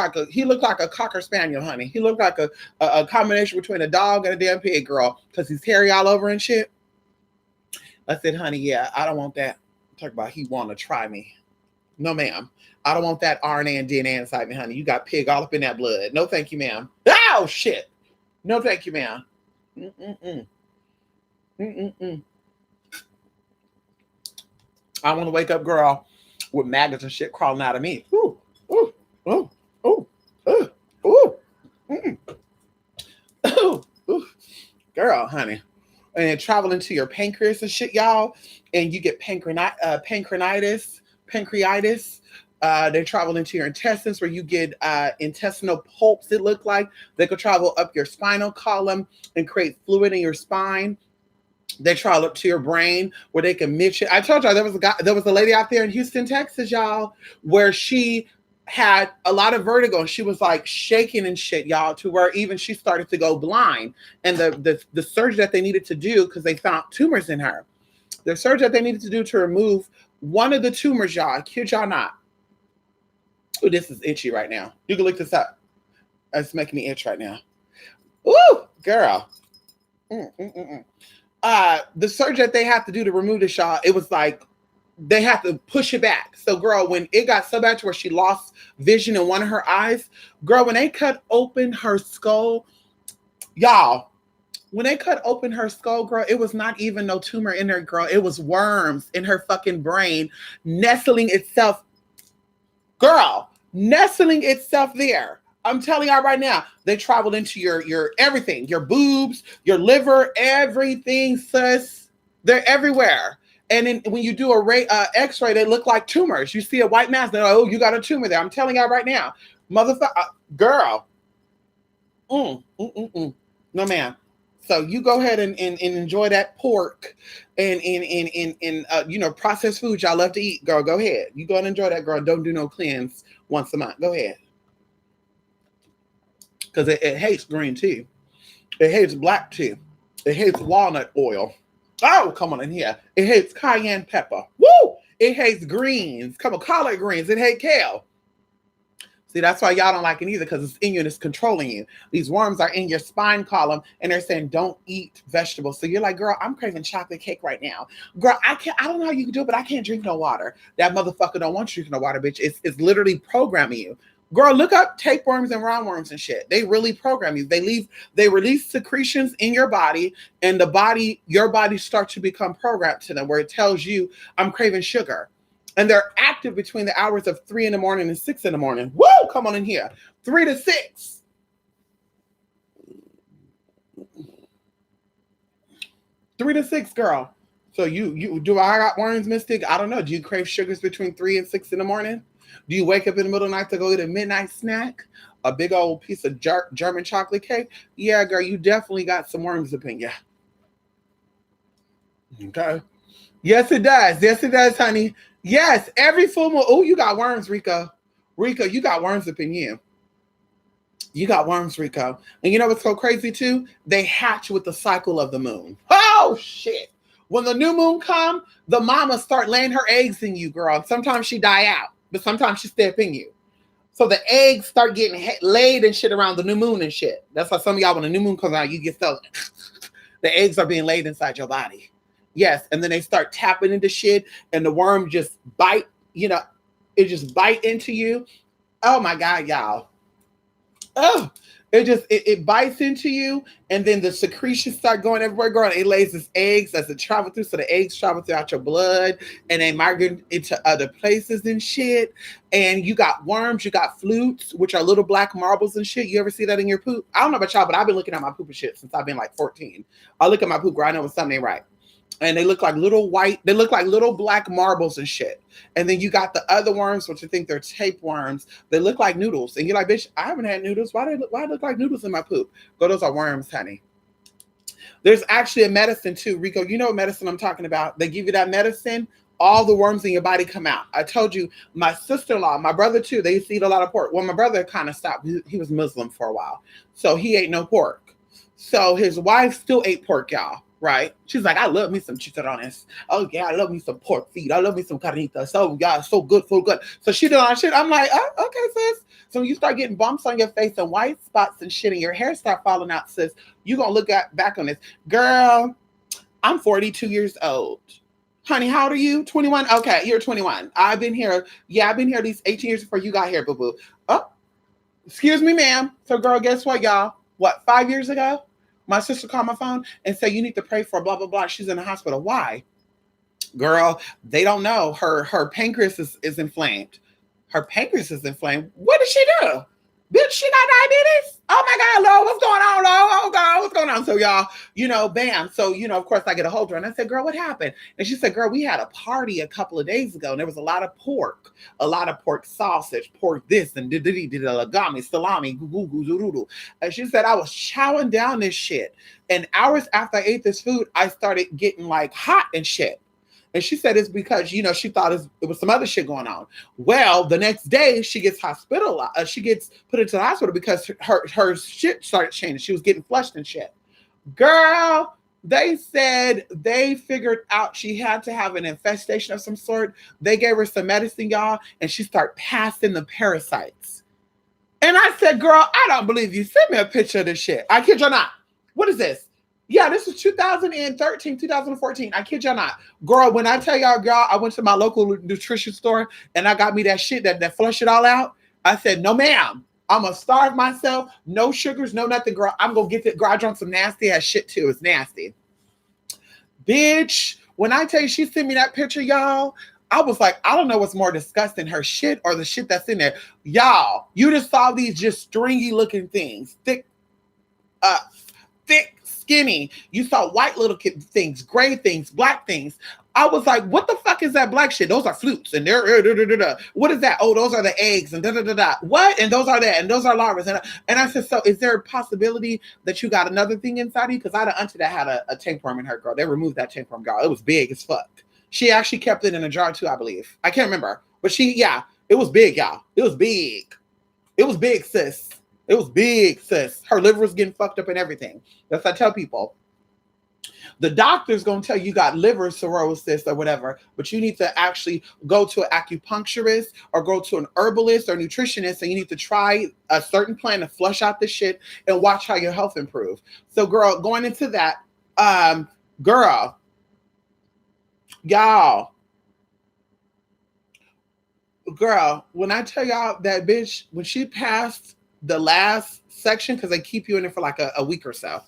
like a Cocker Spaniel, honey. He looked like a combination between a dog and a damn pig, girl, because he's hairy all over and shit. I said, honey, yeah, I don't want that. Talk about he want to try me. No, ma'am. I don't want that RNA and DNA inside me, honey. You got pig all up in that blood. No, thank you, ma'am. Oh, shit. No, thank you, ma'am. I want to wake up, girl, with maggots and shit crawling out of me. Ooh, ooh, ooh, ooh, ooh, ooh, ooh, ooh. Girl, honey. And traveling to your pancreas and shit, y'all, and you get pancreatitis. They travel into your intestines where you get intestinal pulps, it look like. They could travel up your spinal column and create fluid in your spine. They travel up to your brain where they can mix it. I told y'all there was a lady out there in Houston, Texas, y'all, where she had a lot of vertigo and she was like shaking and shit, y'all, to where even she started to go blind. And the surgery that they needed to do, because they found tumors in her, the surgery that they needed to do to remove one of the tumors, y'all, I kid y'all not. Oh, this is itchy right now. You can look this up. It's making me itch right now. Ooh, girl. The surgery that they have to do to remove the shot, it was like they have to push it back. So, girl, when it got so bad to where she lost vision in one of her eyes, girl, when they cut open her skull, y'all, when they cut open her skull, girl, it was not even no tumor in there, girl. It was worms in her fucking brain nestling itself, girl, nestling itself there. I'm telling y'all right now, they traveled into your everything, your boobs, your liver, everything, sis. They're everywhere. And then when you do a X-ray, they look like tumors. You see a white mass, they're like, oh, you got a tumor there. I'm telling y'all right now, motherfucker, girl. No, ma'am. So you go ahead and enjoy that pork and processed food y'all love to eat, girl. Go ahead. You go and enjoy that, girl. Don't do no cleanse once a month. Go ahead. Because it hates green tea. It hates black tea. It hates walnut oil. Oh, come on in here. It hates cayenne pepper. Woo! It hates greens. Come on, collard greens. It hates kale. See, that's why y'all don't like it either, because it's in you and it's controlling you. These worms are in your spine column and they're saying, don't eat vegetables. So you're like, girl, I'm craving chocolate cake right now. Girl, I don't know how you can do it, but I can't drink no water. That motherfucker don't want you to drink no water, bitch. It's literally programming you. Girl, look up tapeworms and roundworms and shit. They really program you. They release secretions in your body, and your body starts to become programmed to them, where it tells you, I'm craving sugar. And they're active between the hours of 3 in the morning and 6 in the morning. Woo! Come on in here. 3 to 6. 3 to 6, girl. So you do I got worms, Mystic? I don't know. Do you crave sugars between 3 and 6 in the morning? Do you wake up in the middle of the night to go get a midnight snack? A big old piece of German chocolate cake? Yeah, girl, you definitely got some worms up in you. Okay. Yes, it does. Yes, it does, honey. Yes, every full moon. Oh, you got worms, Rico. Rico, you got worms up in you. You got worms, Rico. And you know what's so crazy, too? They hatch with the cycle of the moon. Oh, shit. When the new moon comes, the mama start laying her eggs in you, girl. Sometimes she die out, but sometimes she step in you. So the eggs start getting laid and shit around the new moon and shit. That's why some of y'all, when the new moon comes out, you get so the eggs are being laid inside your body. Yes, and then they start tapping into shit, and the worm just bite, it just bite into you. Oh my God, y'all. Oh, it bites into you, and then the secretions start going everywhere, girl. It lays its eggs as it travel through, so the eggs travel throughout your blood, and they migrate into other places and shit. And you got worms, you got flutes, which are little black marbles and shit. You ever see that in your poop? I don't know about y'all, but I've been looking at my poop and shit since I've been like 14. I look at my poop, girl, I know when something ain't right. And they look like little black marbles and shit. And then you got the other worms, which you think they're tapeworms. They look like noodles. And you're like, bitch, I haven't had noodles. Why do I look like noodles in my poop? Go, those are worms, honey. There's actually a medicine too, Rico. You know what medicine I'm talking about. They give you that medicine, all the worms in your body come out. I told you, my sister-in-law, my brother too, they used to eat a lot of pork. Well, my brother kind of stopped. He was Muslim for a while. So he ate no pork. So his wife still ate pork, y'all. Right? She's like, I love me some chicharrones. Oh yeah, I love me some pork feet. I love me some carnitas. So yeah, so good, so good. So she did all that shit. I'm like, oh, okay, sis. So when you start getting bumps on your face and white spots and shit, and your hair start falling out, sis, you gonna look back on this. Girl, I'm 42 years old. Honey, how old are you? 21? Okay, you're 21. I've been here these 18 years before you got here, boo-boo. Oh, excuse me, ma'am. So girl, guess what, y'all? 5 years ago? My sister called my phone and said, you need to pray for blah, blah, blah. She's in the hospital. Why? Girl, they don't know. Her pancreas is inflamed. Her pancreas is inflamed. What did she do? Bitch, she got diabetes? Oh my God, Lord, what's going on, Lord? Oh God, what's going on? So y'all, bam. So, of course I get a hold of her and I said, girl, what happened? And she said, girl, we had a party a couple of days ago and there was a lot of pork sausage, pork this and lagami, salami, and she said, I was chowing down this shit. And hours after I ate this food, I started getting like hot and shit. And she said it's because, she thought it was some other shit going on. Well, the next day she gets hospitalized. She gets put into the hospital because her shit started changing. She was getting flushed and shit. Girl, they said they figured out she had to have an infestation of some sort. They gave her some medicine, y'all, and she started passing the parasites. And I said, girl, I don't believe you. Send me a picture of this shit. I kid you not. What is this? Yeah, this was 2013, 2014. I kid y'all not. Girl, when I tell y'all, girl, I went to my local nutrition store and I got me that shit that flush it all out. I said, no, ma'am. I'm going to starve myself. No sugars, no nothing, girl. I'm going to get that. Girl, I drunk some nasty ass shit too. It's nasty. Bitch, when I tell you she sent me that picture, y'all, I was like, I don't know what's more disgusting, her shit or the shit that's in there. Y'all, you just saw these just stringy looking things. Thick, skinny. You saw white little things, gray things, black things. I was like, what the fuck is that black shit? Those are flutes. And they're, what is that? Oh, those are the eggs and What? And those are that. And those are larvae. And I said, so is there a possibility that you got another thing inside of you? Because I had an auntie that had a tapeworm in her, girl. They removed that tapeworm, girl. It was big as fuck. She actually kept it in a jar too, I believe. I can't remember. But it was big, y'all. It was big. It was big, sis. It was big, sis. Her liver was getting fucked up and everything. That's what I tell people. The doctor's going to tell you got liver cirrhosis or whatever, but you need to actually go to an acupuncturist or go to an herbalist or nutritionist, and you need to try a certain plan to flush out this shit and watch how your health improve. So, girl, going into that, girl, y'all, girl, when I tell y'all that bitch, when she passed the last section, because they keep you in there for like a week or so.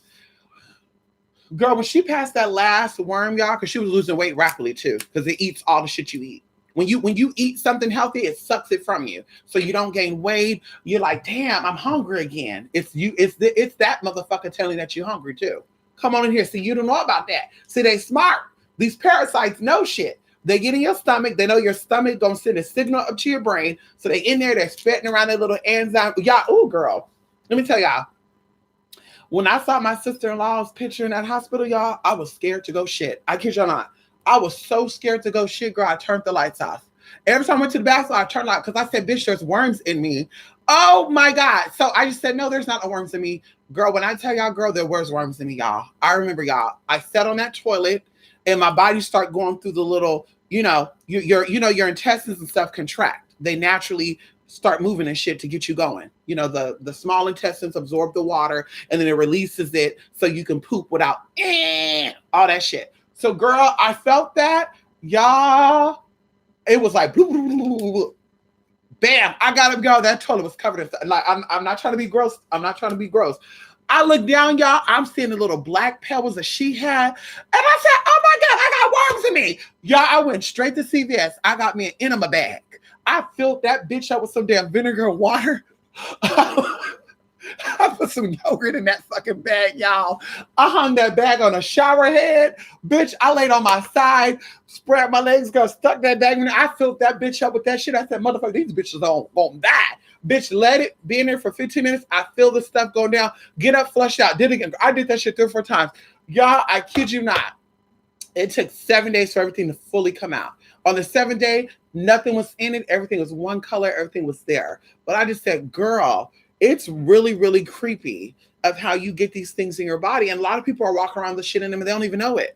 Girl, when she passed that last worm, y'all, because she was losing weight rapidly too, because it eats all the shit you eat. When you eat something healthy, it sucks it from you, so you don't gain weight. You're like, damn, I'm hungry again. It's that motherfucker telling you that you're hungry too. Come on in here. See, you don't know about that. See, they smart. These parasites know shit. They get in your stomach. They know your stomach gonna send a signal up to your brain. So they in there, they're spitting around their little enzyme. Y'all, ooh, girl. Let me tell y'all. When I saw my sister-in-law's picture in that hospital, y'all, I was scared to go shit. I kid y'all not. I was so scared to go shit, girl. I turned the lights off. Every time I went to the bathroom, I turned out because I said, bitch, there's worms in me. Oh my God. So I just said, no, there's not no worms in me. Girl, when I tell y'all, girl, there was worms in me, y'all. I remember, y'all, I sat on that toilet and my body started going through the little, your intestines and stuff contract. They naturally start moving and shit to get you going. The small intestines absorb the water and then it releases it so you can poop without all that shit. So, girl, I felt that, y'all. It was like, bam, I got to go. That toilet was covered in stuff. Like, I'm not trying to be gross. I looked down, y'all. I'm seeing the little black pebbles that she had. And I said, oh my God, I got worms in me. Y'all, I went straight to CVS. I got me an enema bag. I filled that bitch up with some damn vinegar and water. I put some yogurt in that fucking bag, y'all. I hung that bag on a shower head. Bitch, I laid on my side, spread my legs, girl, stuck that bag in there. I filled that bitch up with that shit. I said, motherfucker, these bitches gonna die. Bitch, let it be in there for 15 minutes. I feel the stuff go down. Get up, flush out. Did it again. I did that shit 3 or 4 times. Y'all, I kid you not. It took 7 days for everything to fully come out. On the 7th day, nothing was in it. Everything was one color. Everything was there. But I just said, girl, it's really, really creepy of how you get these things in your body. And a lot of people are walking around with shit in them and they don't even know it.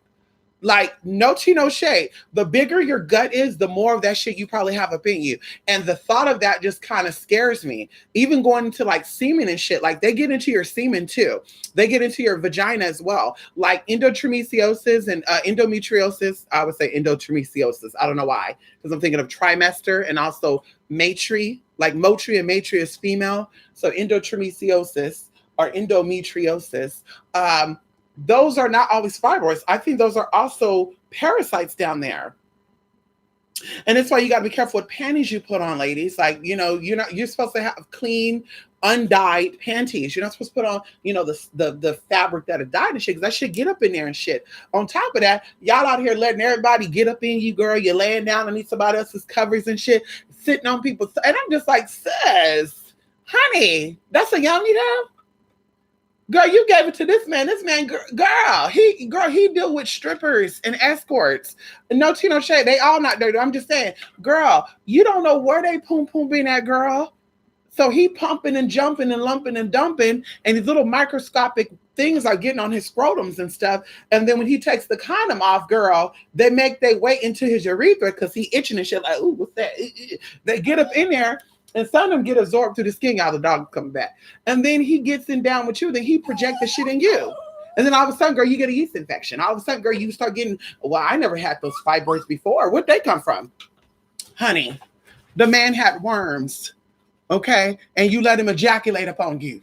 Like, no tea, no shade. The bigger your gut is, the more of that shit you probably have up in you. And the thought of that just kind of scares me. Even going into like semen and shit, like they get into your semen too. They get into your vagina as well. Like endometriosis and endometriosis. I would say endometriosis. I don't know why. Because I'm thinking of trimester and also matri. Like motri and matri is female. So endometriosis or endometriosis. Those are not always fibroids. I think those are also parasites down there. And that's why you got to be careful what panties you put on, ladies. Like, you're supposed to have clean, undyed panties. You're not supposed to put on, the fabric that are dyed and shit, because that shit get up in there and shit. On top of that, y'all out here letting everybody get up in you, girl. You're laying down underneath somebody else's covers and shit, sitting on people's. And I'm just like, sis, honey, that's a yummy though. Girl, you gave it to this man. This man, girl, he deal with strippers and escorts. No tea, no shade. They all not dirty. I'm just saying, girl, you don't know where they poom being at, girl. So he pumping and jumping and lumping and dumping, and these little microscopic things are getting on his scrotums and stuff. And then when he takes the condom off, girl, they make their way into his urethra because he itching and shit like, ooh, what's that? They get up in there. And some of them get absorbed through the skin, y'all, the dog coming back. And then he gets in down with you, then he projects the shit in you. And then all of a sudden, girl, you get a yeast infection. All of a sudden, girl, you start getting, well, I never had those fibroids before. Where'd they come from? Honey, the man had worms, okay? And you let him ejaculate upon you.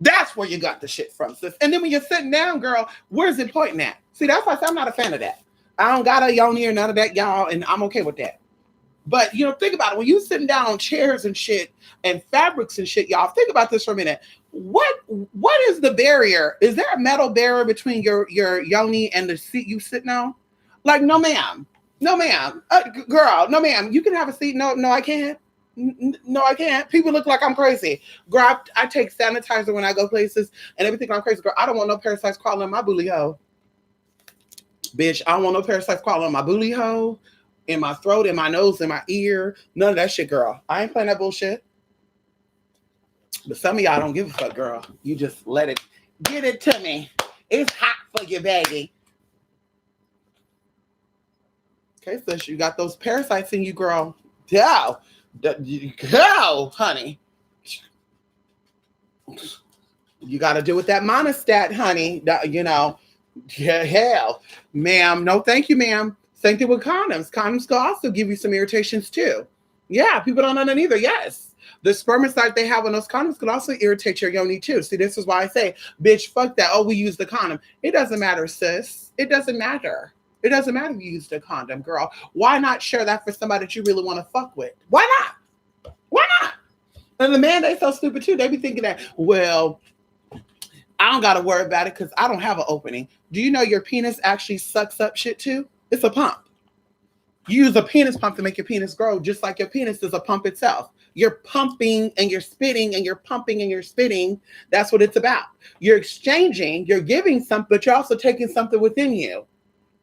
That's where you got the shit from, sis. And then when you're sitting down, girl, where's it pointing at? See, that's why I say I'm not a fan of that. I don't got a yoni or none of that, y'all, and I'm okay with that. But, think about it. When you sitting down on chairs and shit and fabrics and shit, y'all, think about this for a minute. What is the barrier? Is there a metal barrier between your yoni and the seat you sitting on? Like, no, ma'am. No, ma'am. Girl, no, ma'am. You can have a seat. No, I can't. No, I can't. People look like I'm crazy. Girl, I take sanitizer when I go places and everything. I'm crazy. Girl, I don't want no parasites crawling on my booty hole. Bitch, I don't want no parasites crawling on my booty hole, in my throat, in my nose, in my ear. None of that shit, girl. I ain't playing that bullshit. But some of y'all don't give a fuck, girl. You just let it. Get it to me. It's hot for you, baby. Okay, so you got those parasites in you, girl. Go, honey. You got to deal with that monostat, honey. Yeah, hell. Ma'am, no thank you, ma'am. Same thing with condoms. Condoms can also give you some irritations too. Yeah, people don't know that either. Yes. The spermicide they have on those condoms can also irritate your yoni too. See, this is why I say, bitch, fuck that. Oh, we use the condom. It doesn't matter, sis. It doesn't matter. It doesn't matter if you used a condom, girl. Why not share that for somebody that you really want to fuck with? Why not? Why not? And the man, they so stupid too. They be thinking that, well, I don't got to worry about it because I don't have an opening. Do you know your penis actually sucks up shit too? It's a pump. You use a penis pump to make your penis grow, just like your penis is a pump itself. You're pumping and you're spitting and you're pumping and you're spitting. That's what it's about. You're exchanging, you're giving something, but you're also taking something within you.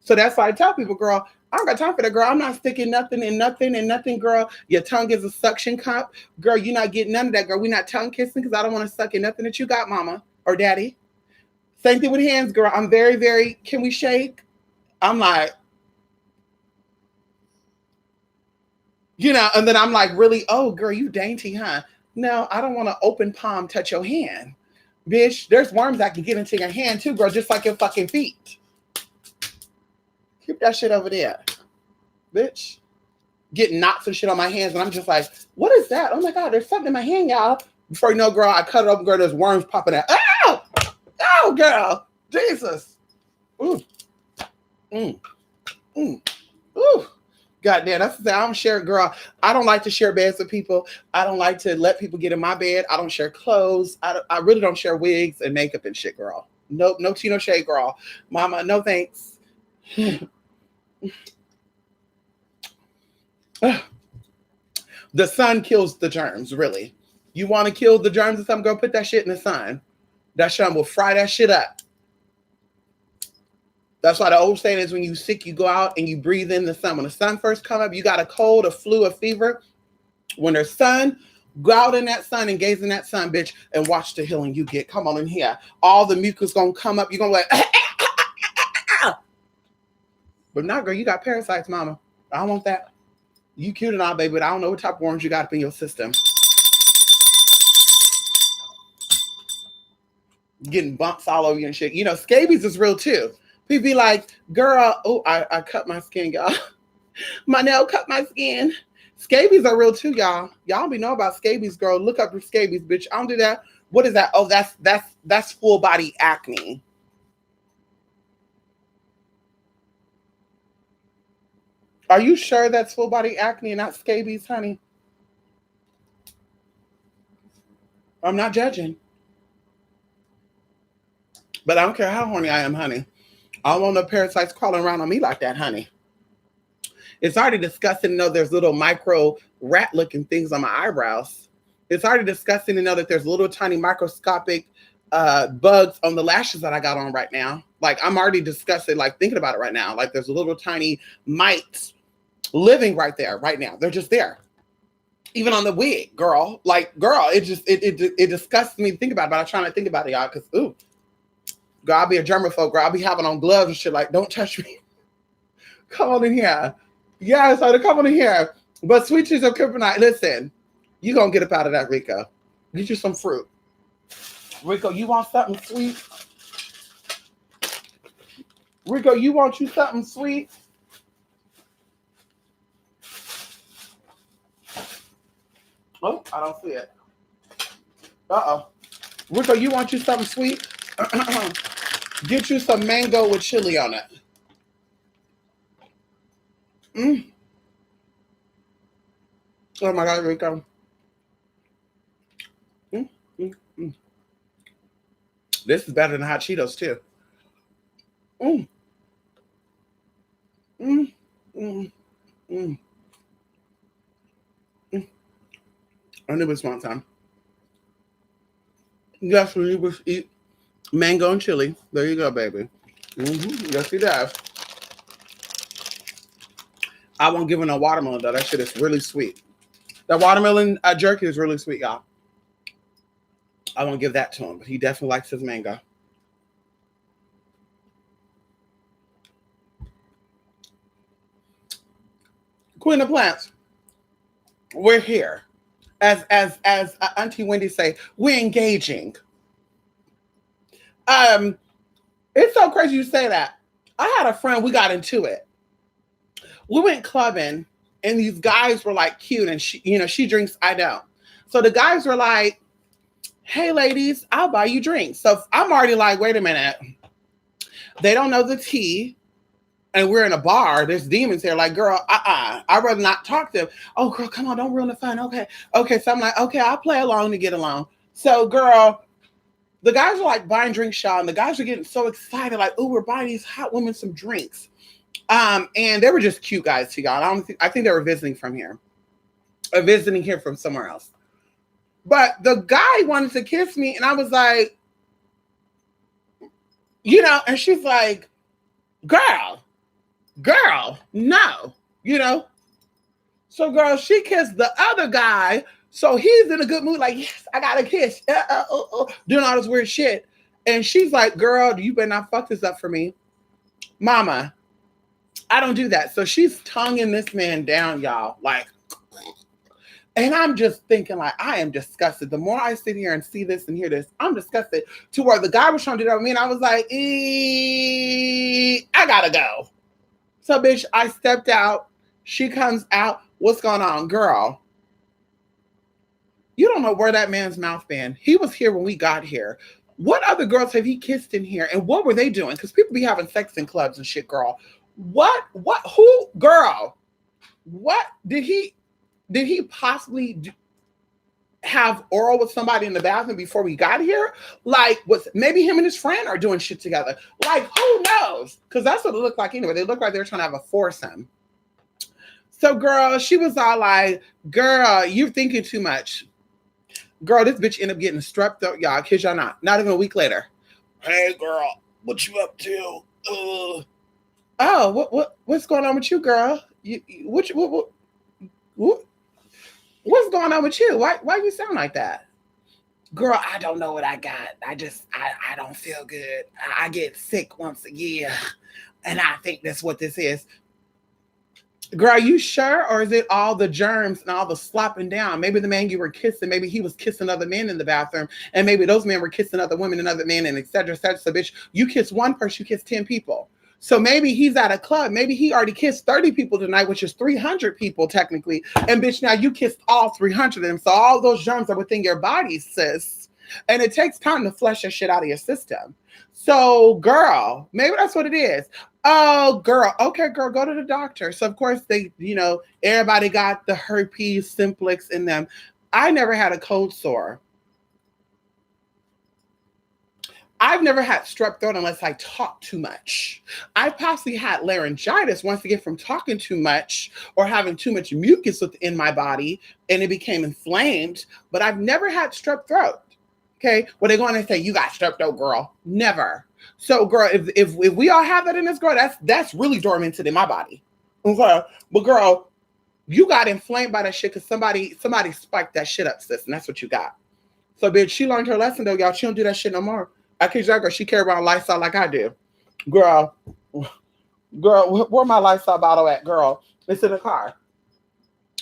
So that's why I tell people, girl, I don't got time for that, girl. I'm not sticking nothing in nothing, girl. Your tongue is a suction cup. Girl, you're not getting none of that, girl. We're not tongue kissing because I don't want to suck in nothing that you got, mama or daddy. Same thing with hands, girl. I'm very, very, can we shake? I'm like, and then I'm like, really? Oh, girl, you dainty, huh? No, I don't want to open palm touch your hand. Bitch, there's worms that can get into your hand too, girl, just like your fucking feet. Keep that shit over there. Bitch. Getting knots and shit on my hands, and I'm just like, what is that? Oh my God, there's something in my hand, y'all. Before you know, girl, I cut it open, girl, there's worms popping out. Oh! Oh, girl. Jesus. Ooh. Ooh. Goddamn, that's the thing. I don't share, girl. I don't like to share beds with people. I don't like to let people get in my bed. I don't share clothes. I really don't share wigs and makeup and shit, girl. No tea, no shade, girl. Mama, no thanks. The sun kills the germs, really. You want to kill the germs or something, girl, put that shit in the sun. That sun will fry that shit up. That's why the old saying is when you sick, you go out and you breathe in the sun. When the sun first come up, you got a cold, a flu, a fever. When there's sun, go out in that sun and gaze in that sun, bitch, and watch the healing you get. Come on in here. All the mucus gonna come up. You're gonna be like, but not, girl, you got parasites, mama. I don't want that. You cute and all, baby, but I don't know what type of worms you got up in your system. Getting bumps all over you and shit. Scabies is real too. People be like, girl, oh, I cut my skin, y'all. My nail cut my skin. Scabies are real too, y'all. Y'all be know about scabies, girl. Look up your scabies, bitch. I don't do that. What is that? Oh, that's full body acne. Are you sure that's full body acne and not scabies, honey? I'm not judging. But I don't care how horny I am, honey. I don't want no parasites crawling around on me like that, honey. It's already disgusting to know there's little micro rat-looking things on my eyebrows. It's already disgusting to know that there's little tiny microscopic bugs on the lashes that I got on right now. Like, I'm already disgusted, like, thinking about it right now. Like, there's little tiny mites living right there, right now. They're just there. Even on the wig, girl. Like, girl, it disgusts me to think about it, but I'm trying to think about it, y'all, because, ooh, girl, I'll be a germaphobe, girl. I'll be having on gloves and shit, like, don't touch me. Come on in here. Yeah, so to come on in here. But sweet cheese of kryptonite, listen, you gonna get up out of that, Rico. Get you some fruit. Rico, you want something sweet? Rico, you want you something sweet? Oh, I don't see it. Uh-oh. Rico, you want you something sweet? Get you some mango with chili on it. Oh my God, Rico. This is better than hot Cheetos too. I knew it was one time. Yes, we would eat mango and chili. There you go, baby. Yes, he does. I won't give him a watermelon though. That shit is really sweet. That watermelon jerky is really sweet, y'all. I won't give that to him, but he definitely likes his mango. Queen of Plants, we're here. As Auntie Wendy say, we're engaging. It's so crazy you say that. I had a friend, we got into it. We went clubbing and these guys were like cute and she drinks, I don't. So the guys were like, hey ladies, I'll buy you drinks. So I'm already like, wait a minute. They don't know the tea. And we're in a bar, there's demons here. Like, girl, I'd rather not talk to them. Oh, girl, come on, don't ruin the fun. Okay. So I'm like, okay, I'll play along to get along. So, girl, the guys are like buying drinks, y'all, and the guys are getting so excited, like, oh, we're buying these hot women some drinks. And they were just cute guys to y'all. I think they were visiting from here, or visiting here from somewhere else. But the guy wanted to kiss me, and I was like, and she's like, girl, no, So, girl, she kissed the other guy. So he's in a good mood, like, yes, I got a kiss. Doing all this weird shit. And she's like, girl, you better not fuck this up for me. Mama, I don't do that. So she's tonguing this man down, y'all. Like, and I'm just thinking, like, I am disgusted. The more I sit here and see this and hear this, I'm disgusted. To where the guy was trying to do that with me, and I was like, I gotta go. So, bitch, I stepped out. She comes out. What's going on? Girl, you don't know where that man's mouth been. He was here when we got here. What other girls have he kissed in here? And what were they doing? Because people be having sex in clubs and shit, girl. Who, girl? What did he possibly have oral with somebody in the bathroom before we got here? Like, maybe him and his friend are doing shit together. Like, who knows? Because that's what it looked like anyway. They looked like they were trying to have a foursome. So, girl, she was all like, girl, you're thinking too much. Girl, this bitch ended up getting strep throat, y'all. Kid y'all not. Not even a week later. Hey, girl, what you up to? Oh, what's going on with you, girl? What's going on with you? Why you sound like that? Girl, I don't know what I got. I don't feel good. I get sick once a year. And I think that's what this is. Girl, are you sure? Or is it all the germs and all the slopping down? Maybe the man you were kissing, maybe he was kissing other men in the bathroom. And maybe those men were kissing other women and other men and et cetera, et cetera. So, bitch, you kiss one person, you kiss 10 people. So maybe he's at a club. Maybe he already kissed 30 people tonight, which is 300 people technically. And bitch, now you kissed all 300 of them. So all those germs are within your body, sis. And it takes time to flush that shit out of your system. So, girl, maybe that's what it is. Oh, girl. Okay, girl, go to the doctor. So, of course, everybody got the herpes simplex in them. I never had a cold sore. I've never had strep throat unless I talk too much. I've possibly had laryngitis once again from talking too much or having too much mucus within my body and it became inflamed, but I've never had strep throat. Okay. Well, they're going to say, you got strep throat, girl. Never. So, girl, if we all have that in this, girl, that's really dormanted in my body. Okay. But girl, you got inflamed by that shit because somebody spiked that shit up, sis, and that's what you got. So, bitch, she learned her lesson though, y'all. She don't do that shit no more. I kid you, girl. She carry around Lysol like I do. Girl, where my Lysol bottle at, girl? It's in the car.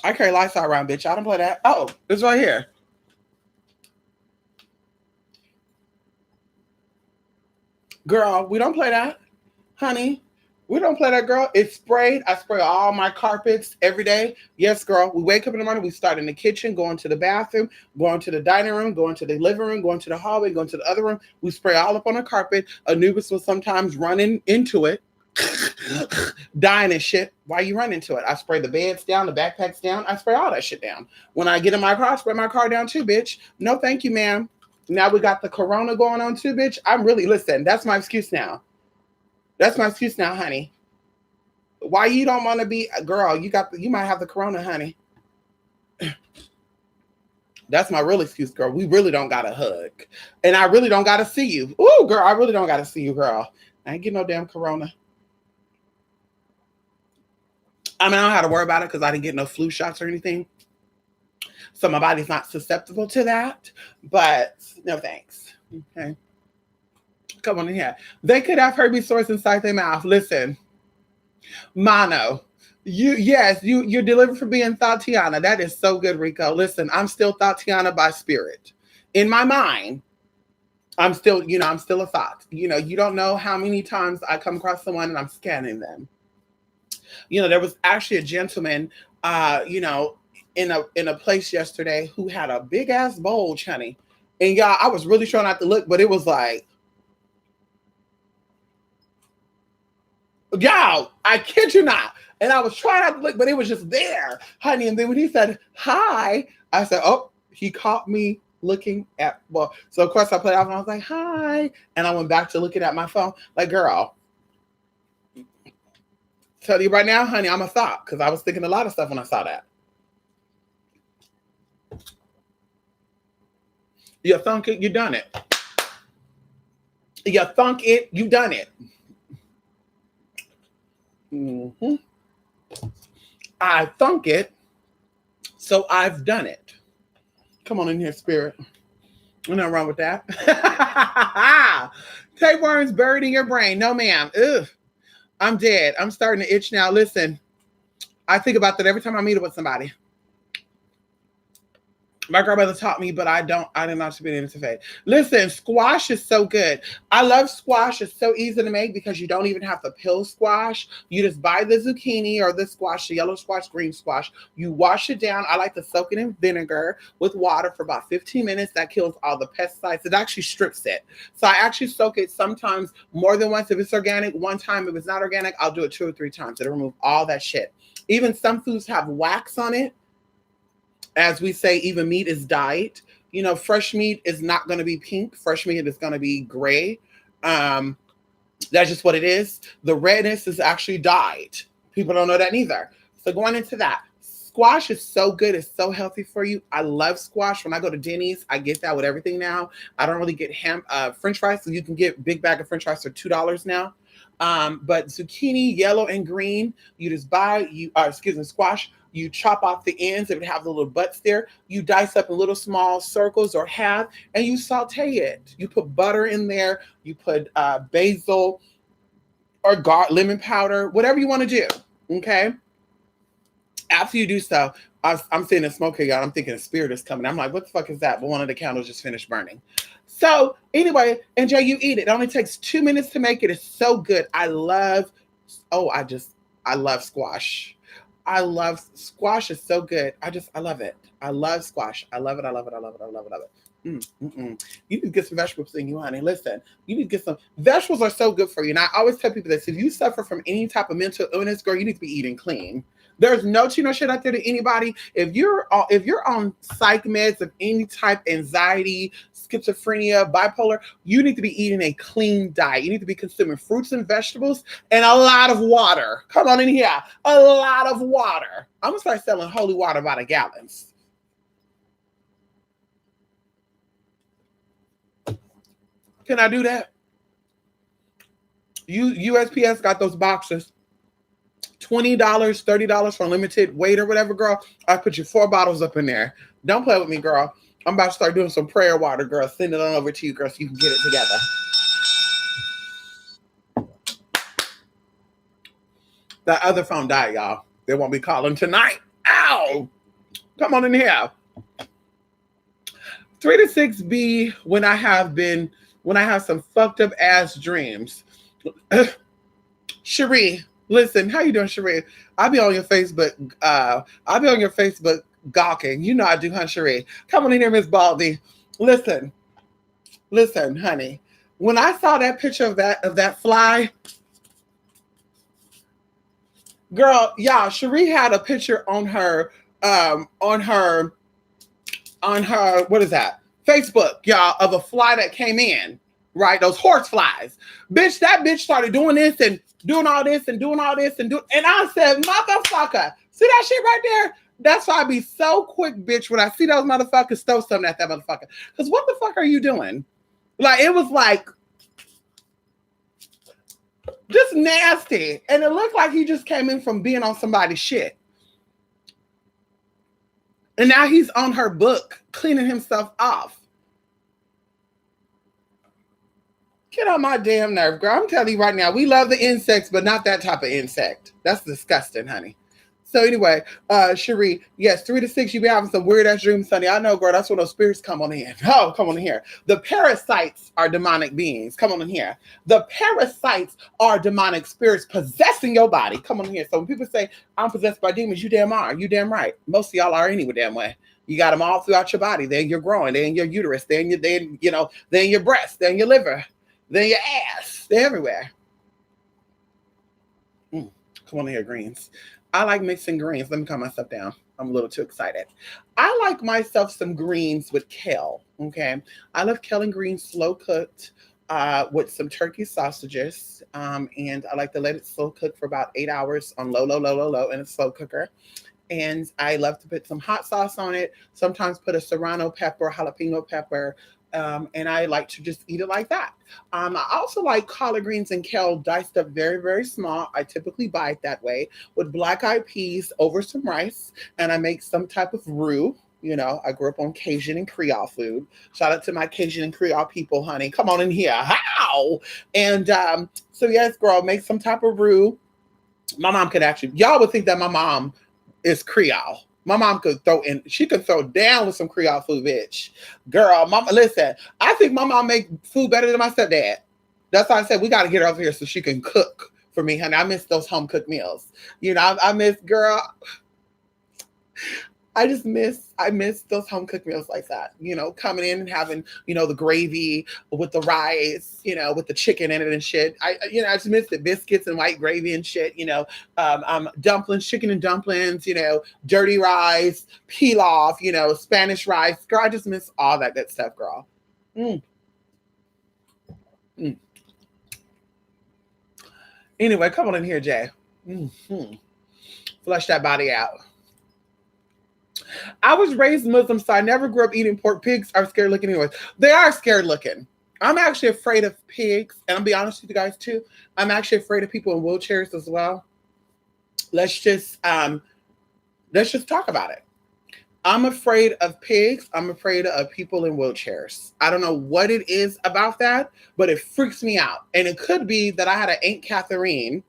I carry Lysol around, bitch. I don't play that. Oh, it's right here. Girl, we don't play that, honey. We don't play that, girl. It's sprayed. I spray all my carpets every day. Yes, girl. We wake up in the morning. We start in the kitchen, going to the bathroom, going to the dining room, going to the living room, going to the hallway, going to the other room. We spray all up on the carpet. Anubis will sometimes run into it, dying and shit. Why you run into it? I spray the beds down, the backpacks down. I spray all that shit down. When I get in my car, I spray my car down too, bitch. No, thank you, ma'am. Now we got the corona going on too, bitch. Listen, that's my excuse now. That's my excuse now, honey. Why you don't want to be a girl? You might have the corona, honey. That's my real excuse, girl. We really don't got to hug. And I really don't got to see you. Ooh, girl, I really don't got to see you, girl. I ain't getting no damn corona. I mean, I don't have to worry about it because I didn't get no flu shots or anything. So my body's not susceptible to that. But no thanks. Okay. Come on in here. They could have herpes sores inside their mouth. Listen, mono. You're delivered from being Tatiana. That is so good, Rico. Listen, I'm still Tatiana by spirit. In my mind, I'm still a thought. You don't know how many times I come across someone and I'm scanning them. There was actually a gentleman, in a place yesterday who had a big ass bulge, honey. And y'all, I was really trying not to look, but it was like, y'all, I kid you not. And I was trying not to look, but it was just there, honey. And then when he said hi, I said, oh, he caught me looking at, so of course I put it off and I was like, hi. And I went back to looking at my phone. Like, girl, tell you right now, honey, I'm a thought because I was thinking a lot of stuff when I saw that. You thunk it, you done it. You thunk it, you done it. Mm-hmm. I thunk it, so I've done it. Come on in here, spirit. Nothing wrong with that. Tapeworms buried in your brain. No, ma'am. Ugh. I'm dead. I'm starting to itch now. Listen, I think about that every time I meet up with somebody. My grandmother taught me, but I did not to be able to fade. Listen, squash is so good. I love squash. It's so easy to make because you don't even have to peel squash. You just buy the zucchini or the squash, the yellow squash, green squash. You wash it down. I like to soak it in vinegar with water for about 15 minutes. That kills all the pesticides. It actually strips it. So I actually soak it sometimes more than once if it's organic. One time if it's not organic, I'll do it 2 or 3 times. It'll remove all that shit. Even some foods have wax on it. As we say, even meat is dyed. Fresh meat is not going to be pink. Fresh meat is going to be gray. That's just what it is. The redness is actually dyed. People don't know that neither. So going into that, squash is so good. It's so healthy for you. I love squash. When I go to Denny's, I get that with everything now. I don't really get French fries. So you can get big bag of French fries for $2 now. But zucchini, yellow and green, you just buy, squash. You chop off the ends. It would have the little butts there. You dice up in little small circles or half, and you saute it. You put butter in there. You put basil or lemon powder, whatever you want to do. Okay. After you do so, I'm sitting and smoking, y'all. I'm thinking a spirit is coming. I'm like, what the fuck is that? But one of the candles just finished burning. So anyway, NJ, you eat it. It only takes 2 minutes to make it. It's so good. I love squash. I love squash. Is so good. I love it. I love squash. I love it. I love it. I love it. I love it. I love it. You need to get some vegetables in you, honey. Listen, you need to get some vegetables are so good for you. And I always tell people this: if you suffer from any type of mental illness, girl, you need to be eating clean. There's no chino shit out there to anybody. If you're on psych meds of any type, anxiety, schizophrenia, bipolar, you need to be eating a clean diet. You need to be consuming fruits and vegetables and a lot of water. Come on in here, a lot of water. I'm gonna start selling holy water by the gallons. Can I do that? USPS got those boxes. $20, $30 for limited weight or whatever, girl. I put you 4 bottles up in there. Don't play with me, girl. I'm about to start doing some prayer water, girl. Send it on over to you, girl, so you can get it together. That other phone died, y'all. They won't be calling tonight. Ow! Come on in here. 3 to 6B when I have some fucked up ass dreams. Cherie, listen, how you doing, Cherie? I'll be on your Facebook. Gawking. You know I do, huh, Cherie? Come on in here, Miss Baldy. Listen, honey. When I saw that picture of that fly, girl, y'all, Cherie had a picture on her what is that? Facebook, y'all, of a fly that came in, right? Those horse flies. Bitch, that bitch started doing this and doing all this and doing all this and I said, motherfucker, see that shit right there? That's why I be so quick, bitch, when I see those motherfuckers throw something at that motherfucker. Because what the fuck are you doing? Like, it was like, just nasty. And it looked like he just came in from being on somebody's shit. And now he's on her book, cleaning himself off. Get on my damn nerve, girl. I'm telling you right now, we love the insects, but not that type of insect. That's disgusting, honey. So anyway, Cherie, yes, 3 to 6, you be having some weird ass dreams, honey. I know, girl. That's when those spirits come on in. Oh, come on in here. The parasites are demonic beings. Come on in here. The parasites are demonic spirits possessing your body. Come on in here. So when people say, I'm possessed by demons, you damn are. You damn right. Most of y'all are anyway, damn way. You got them all throughout your body. They're in your groin. They're in your uterus. They're in your breast. They're in your liver. They're in your ass. They're everywhere. Come on in here, greens. I like mixing greens. Let me calm myself down. I'm a little too excited. I like myself some greens with kale, okay? I love kale and greens slow cooked with some turkey sausages. And I like to let it slow cook for about 8 hours on low in a slow cooker. And I love to put some hot sauce on it. Sometimes put a serrano pepper, jalapeno pepper. And I like to just eat it like that. I also like collard greens and kale diced up very, very small. I typically buy it that way with black-eyed peas over some rice. And I make some type of roux. You know, I grew up on Cajun and Creole food. Shout out to my Cajun and Creole people, honey. Come on in here. How? And so yes, girl, make some type of roux. My mom could actually, y'all would think that my mom is Creole. My mom she could throw down with some Creole food, bitch. Girl, mama, listen, I think my mom make food better than my stepdad. That's why I said we got to get her over here so she can cook for me, honey. I miss those home cooked meals. You know, I miss, girl, I miss those home cooked meals like that. You know, coming in and having, you know, the gravy with the rice, you know, with the chicken in it and shit. I just miss the biscuits and white gravy and shit. You know, dumplings, chicken and dumplings. You know, dirty rice, pilaf. You know, Spanish rice. Girl, I just miss all that good stuff, girl. Anyway, come on in here, Jay. Flush that body out. I was raised Muslim, so I never grew up eating pork. Pigs are scary looking anyways. They are scary looking. I'm actually afraid of pigs, and I'll be honest with you guys too. I'm actually afraid of people in wheelchairs as well. Let's just talk about it. I'm afraid of pigs. I'm afraid of people in wheelchairs. I don't know what it is about that, but it freaks me out. And it could be that I had an Aunt Catherine,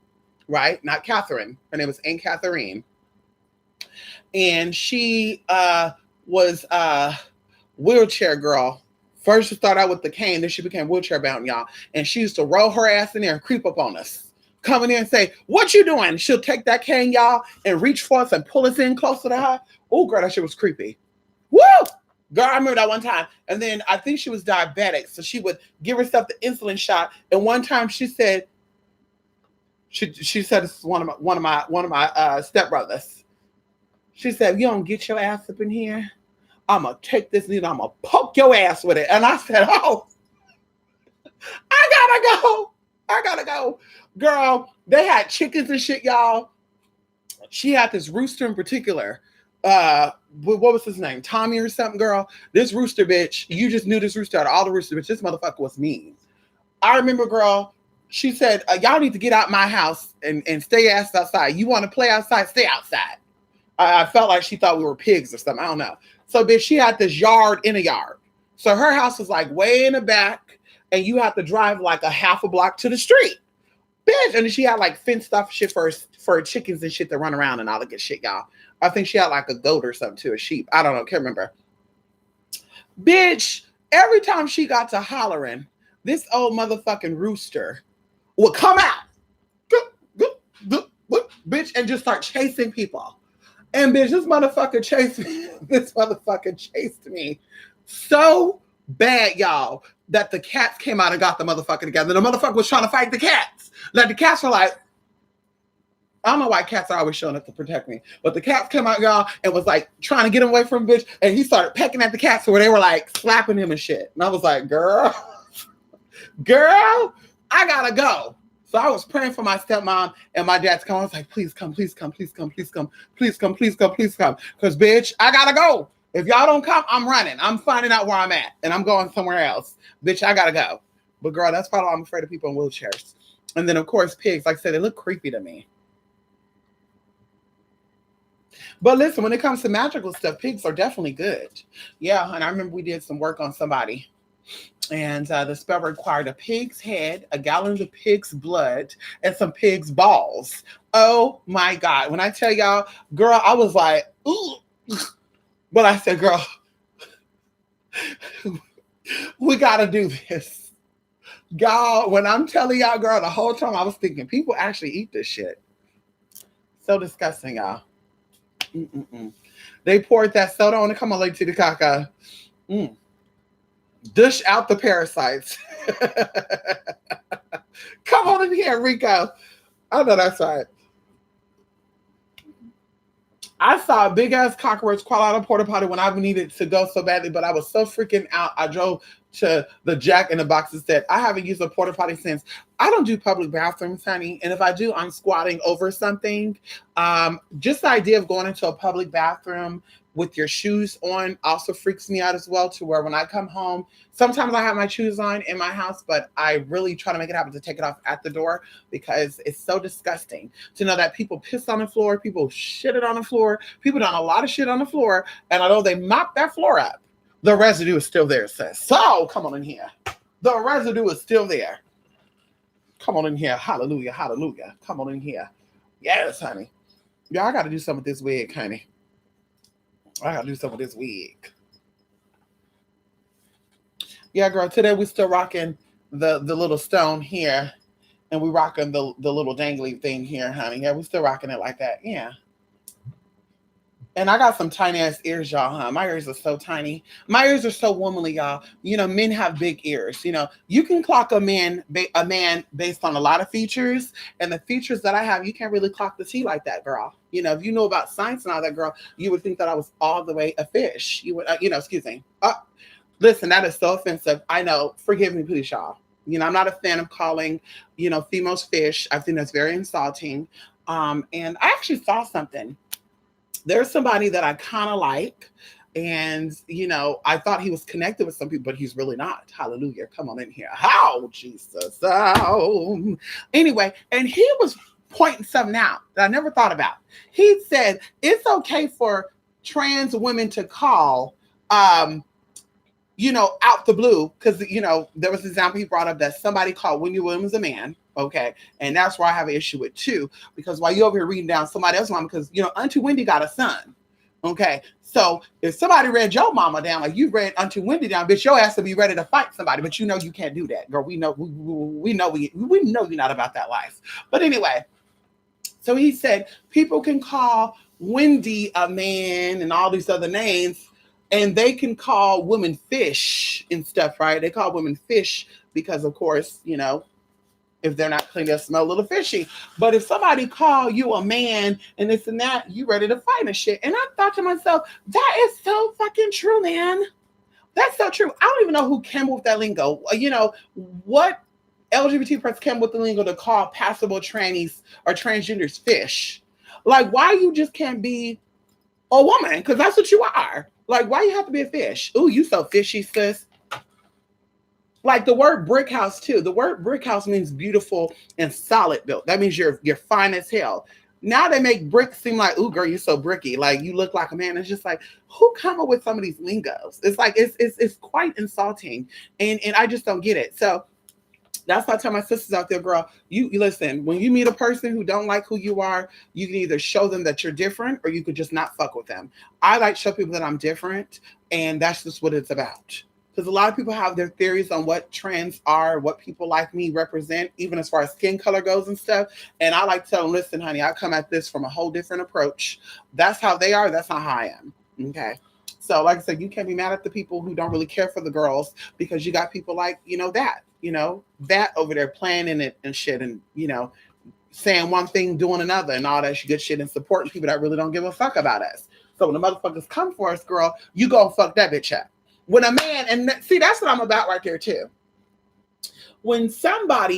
right? Not Catherine. Her name was Aunt Catherine. And she was a wheelchair girl. First she started out with the cane, then she became wheelchair bound, y'all. And she used to roll her ass in there and creep up on us. Coming in and say, what you doing? She'll take that cane, y'all, and reach for us and pull us in closer to her. Oh, girl, that shit was creepy. Woo! Girl, I remember that one time. And then I think she was diabetic. So she would give herself the insulin shot. And one time she said, she said, this is one of my stepbrothers. She said, you don't get your ass up in here, I'm gonna take this needle, I'm gonna poke your ass with it. And I said, oh, I gotta go. Girl, they had chickens and shit, y'all. She had this rooster in particular. What was his name? Tommy or something, girl. This rooster bitch, you just knew this rooster out of all the rooster bitch. This motherfucker was mean. I remember, girl, she said, y'all need to get out my house and stay ass outside. You want to play outside? Stay outside. I felt like she thought we were pigs or something. I don't know. So, bitch, she had this yard in a yard. So her house was like way in the back, and you have to drive like a half a block to the street. Bitch. And then she had like fenced off shit for chickens and shit to run around and all that good shit, y'all. I think she had like a goat or something too, a sheep. I don't know. Can't remember. Bitch, every time she got to hollering, this old motherfucking rooster would come out. Bitch, and just start chasing people. And bitch, this motherfucker chased me so bad, y'all, that the cats came out and got the motherfucker together. The motherfucker was trying to fight the cats. Like the cats were like, I don't know why cats are always showing up to protect me, but the cats came out, y'all, and was like trying to get him away from bitch, and he started pecking at the cats where they were like slapping him and shit. And I was like, girl, I gotta go. So I was praying for my stepmom and my dad to come. I was like, please come, please come, please come, please come, please come, please come, please come. Because, bitch, I got to go. If y'all don't come, I'm running. I'm finding out where I'm at, and I'm going somewhere else. Bitch, I got to go. But, girl, that's probably why I'm afraid of people in wheelchairs. And then, of course, pigs. Like I said, they look creepy to me. But listen, when it comes to magical stuff, pigs are definitely good. Yeah, and I remember we did some work on somebody. And the spell required a pig's head, a gallon of pig's blood, and some pig's balls. Oh my God. When I tell y'all, girl, I was like, ooh. But I said, girl, we got to do this. Y'all, when I'm telling y'all, girl, the whole time I was thinking, people actually eat this shit. So disgusting, y'all. They poured that soda on it. Come on, lady to the caca. Dish out the parasites. Come on in here, Rico. I know that's right. I saw a big ass cockroach crawl out of porta potty when I needed to go so badly, but I was so freaking out. I drove to the Jack in the Box and said, I haven't used a porta potty since. I don't do public bathrooms, honey. And if I do, I'm squatting over something. Just the idea of going into a public bathroom with your shoes on also freaks me out as well, to where when I come home, sometimes I have my shoes on in my house, but I really try to make it happen to take it off at the door, because it's so disgusting to know that people piss on the floor, people shit it on the floor, people done a lot of shit on the floor, and although they mop that floor up, the residue is still there, sis. So come on in here. The residue is still there. Come on in here. Hallelujah, hallelujah. Come on in here. Yes, honey. Yeah, I got to do something with this wig, honey. I gotta do something with this wig. Yeah, girl, today we still rocking the little stone here, and we rocking the little dangly thing here, honey. Yeah, we still rocking it like that. Yeah. And I got some tiny ass ears, y'all, huh? My ears are so tiny. My ears are so womanly, y'all. You know, men have big ears. You know, you can clock a man based on a lot of features, and the features that I have, you can't really clock the T like that, girl. You know, if you know about science and all that, girl, you would think that I was all the way a fish. You would, excuse me. Listen, that is so offensive. I know. Forgive me, please, y'all. You know, I'm not a fan of calling, females fish. I think that's very insulting. And I actually saw something. There's somebody that I kind of like, and, I thought he was connected with some people, but he's really not. Hallelujah. Come on in here. How, Jesus. Oh. Anyway, and he was pointing something out that I never thought about. He said, it's okay for trans women to call, out the blue, because, there was an example he brought up that somebody called Wendy Williams a man. Okay. And that's where I have an issue with too, because while you're over here reading down somebody else's mama, because, Auntie Wendy got a son. Okay. So if somebody read your mama down, like you read Auntie Wendy down, bitch, your ass to be ready to fight somebody, but you can't do that, girl. We know you're not about that life. But anyway, so he said, people can call Wendy a man and all these other names, And they can call women fish and stuff, right? They call women fish because, of course, if they're not clean, they'll smell a little fishy. But if somebody call you a man and this and that, you ready to fight and shit. And I thought to myself, that is so fucking true, man. That's so true. I don't even know who came up with that lingo. What LGBT person came up with the lingo to call passable trannies or transgenders fish? Like, why you just can't be a woman? Because that's what you are. Like, why you have to be a fish? Ooh, you so fishy, sis. Like the word brick house too. The word brick house means beautiful and solid built. That means you're fine as hell. Now they make bricks seem like, ooh, girl, you're so bricky. Like you look like a man. It's just like, who come up with some of these lingos? It's like it's quite insulting, and I just don't get it. So that's why I tell my sisters out there, girl, you listen. When you meet a person who don't like who you are, you can either show them that you're different, or you could just not fuck with them. I like to show people that I'm different, and that's just what it's about. Because a lot of people have their theories on what trends are, what people like me represent, even as far as skin color goes and stuff. And I like to tell them, listen, honey, I come at this from a whole different approach. That's how they are. That's not how I am. Okay. So like I said, you can't be mad at the people who don't really care for the girls, because you got people like, that over there planning it and shit, and, saying one thing, doing another, and all that good shit, and supporting people that really don't give a fuck about us. So when the motherfuckers come for us, girl, you go fuck that bitch up. When a man, and see, that's what I'm about right there too. When someone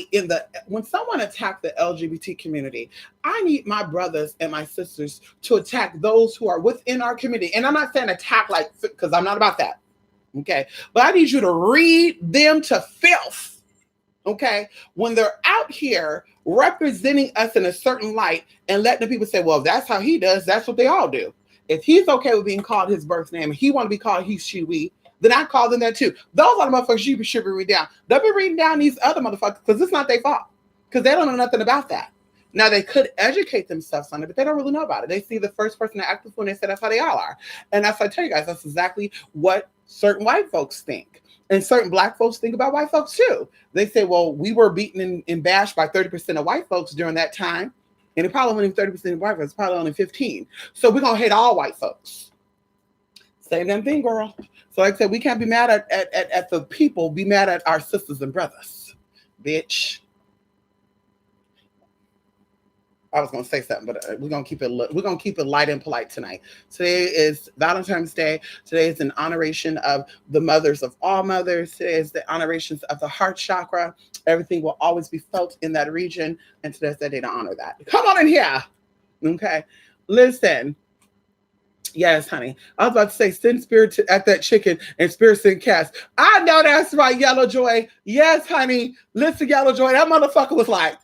attacked the LGBT community, I need my brothers and my sisters to attack those who are within our community. And I'm not saying attack like, because I'm not about that. Okay. But I need you to read them to filth. Okay. When they're out here representing us in a certain light and letting the people say, well, that's how he does. That's what they all do. If he's okay with being called his birth name and he want to be called he, she, we, then I call them that too. Those are the motherfuckers you should be reading down. They'll be reading down these other motherfuckers because it's not their fault. Because they don't know nothing about that. Now, they could educate themselves on it, but they don't really know about it. They see the first person to act when they say that's how they all are. And that's what I tell you guys, that's exactly what certain white folks think. And certain black folks think about white folks too. They say, well, we were beaten and bashed by 30% of white folks during that time. And it probably wasn't even 30% of white folks, probably only 15. So we're going to hate all white folks. Same damn thing, girl. So like I said, we can't be mad at the people, be mad at our sisters and brothers. Bitch. I was gonna say something, but we're gonna keep it light and polite tonight. Today is Valentine's Day. Today is an honoration of the mothers of all mothers. Today is the honorations of the heart chakra. Everything will always be felt in that region, and today's that day to honor that. Come on in here. Okay. Listen. Yes, honey. I was about to say, send spirit at that chicken and spirit send cats. I know that's right, Yellow Joy. Yes, honey. Listen, Yellow Joy. That motherfucker was like,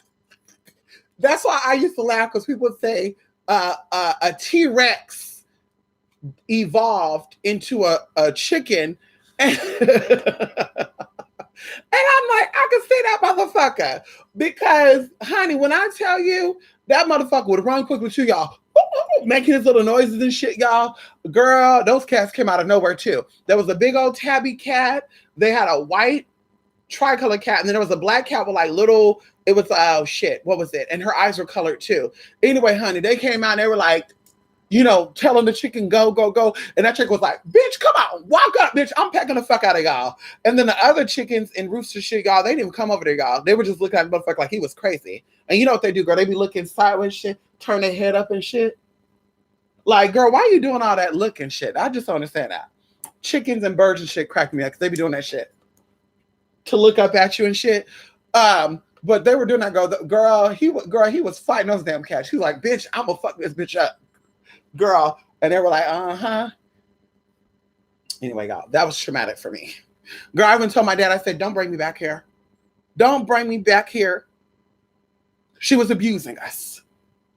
that's why I used to laugh, because people would say a T-Rex evolved into a chicken. And I'm like, I can see that motherfucker. Because, honey, when I tell you, that motherfucker would run quickly to y'all, making his little noises and shit, y'all. Girl, those cats came out of nowhere too. There was a big old tabby cat. They had a white tricolor cat, and then there was a black cat with like little, it was, oh shit, what was it? And her eyes were colored too. Anyway, honey, they came out and they were like, telling the chicken, go, go, go. And that chicken was like, bitch, come on, walk up, bitch. I'm pecking the fuck out of y'all. And then the other chickens and rooster shit, y'all, they didn't even come over there, y'all. They were just looking at the motherfucker like he was crazy. And you know what they do, girl? They be looking sideways shit, turn their head up and shit. Like, girl, why are you doing all that looking shit? I just don't understand that. Chickens and birds and shit crack me up because they be doing that shit to look up at you and shit. But they were doing that, girl. He was fighting those damn cats. He was like, bitch, I'm gonna fuck this bitch up, girl. And they were like, Anyway, y'all, that was traumatic for me. Girl, I even told my dad, I said, don't bring me back here. Don't bring me back here. She was abusing us.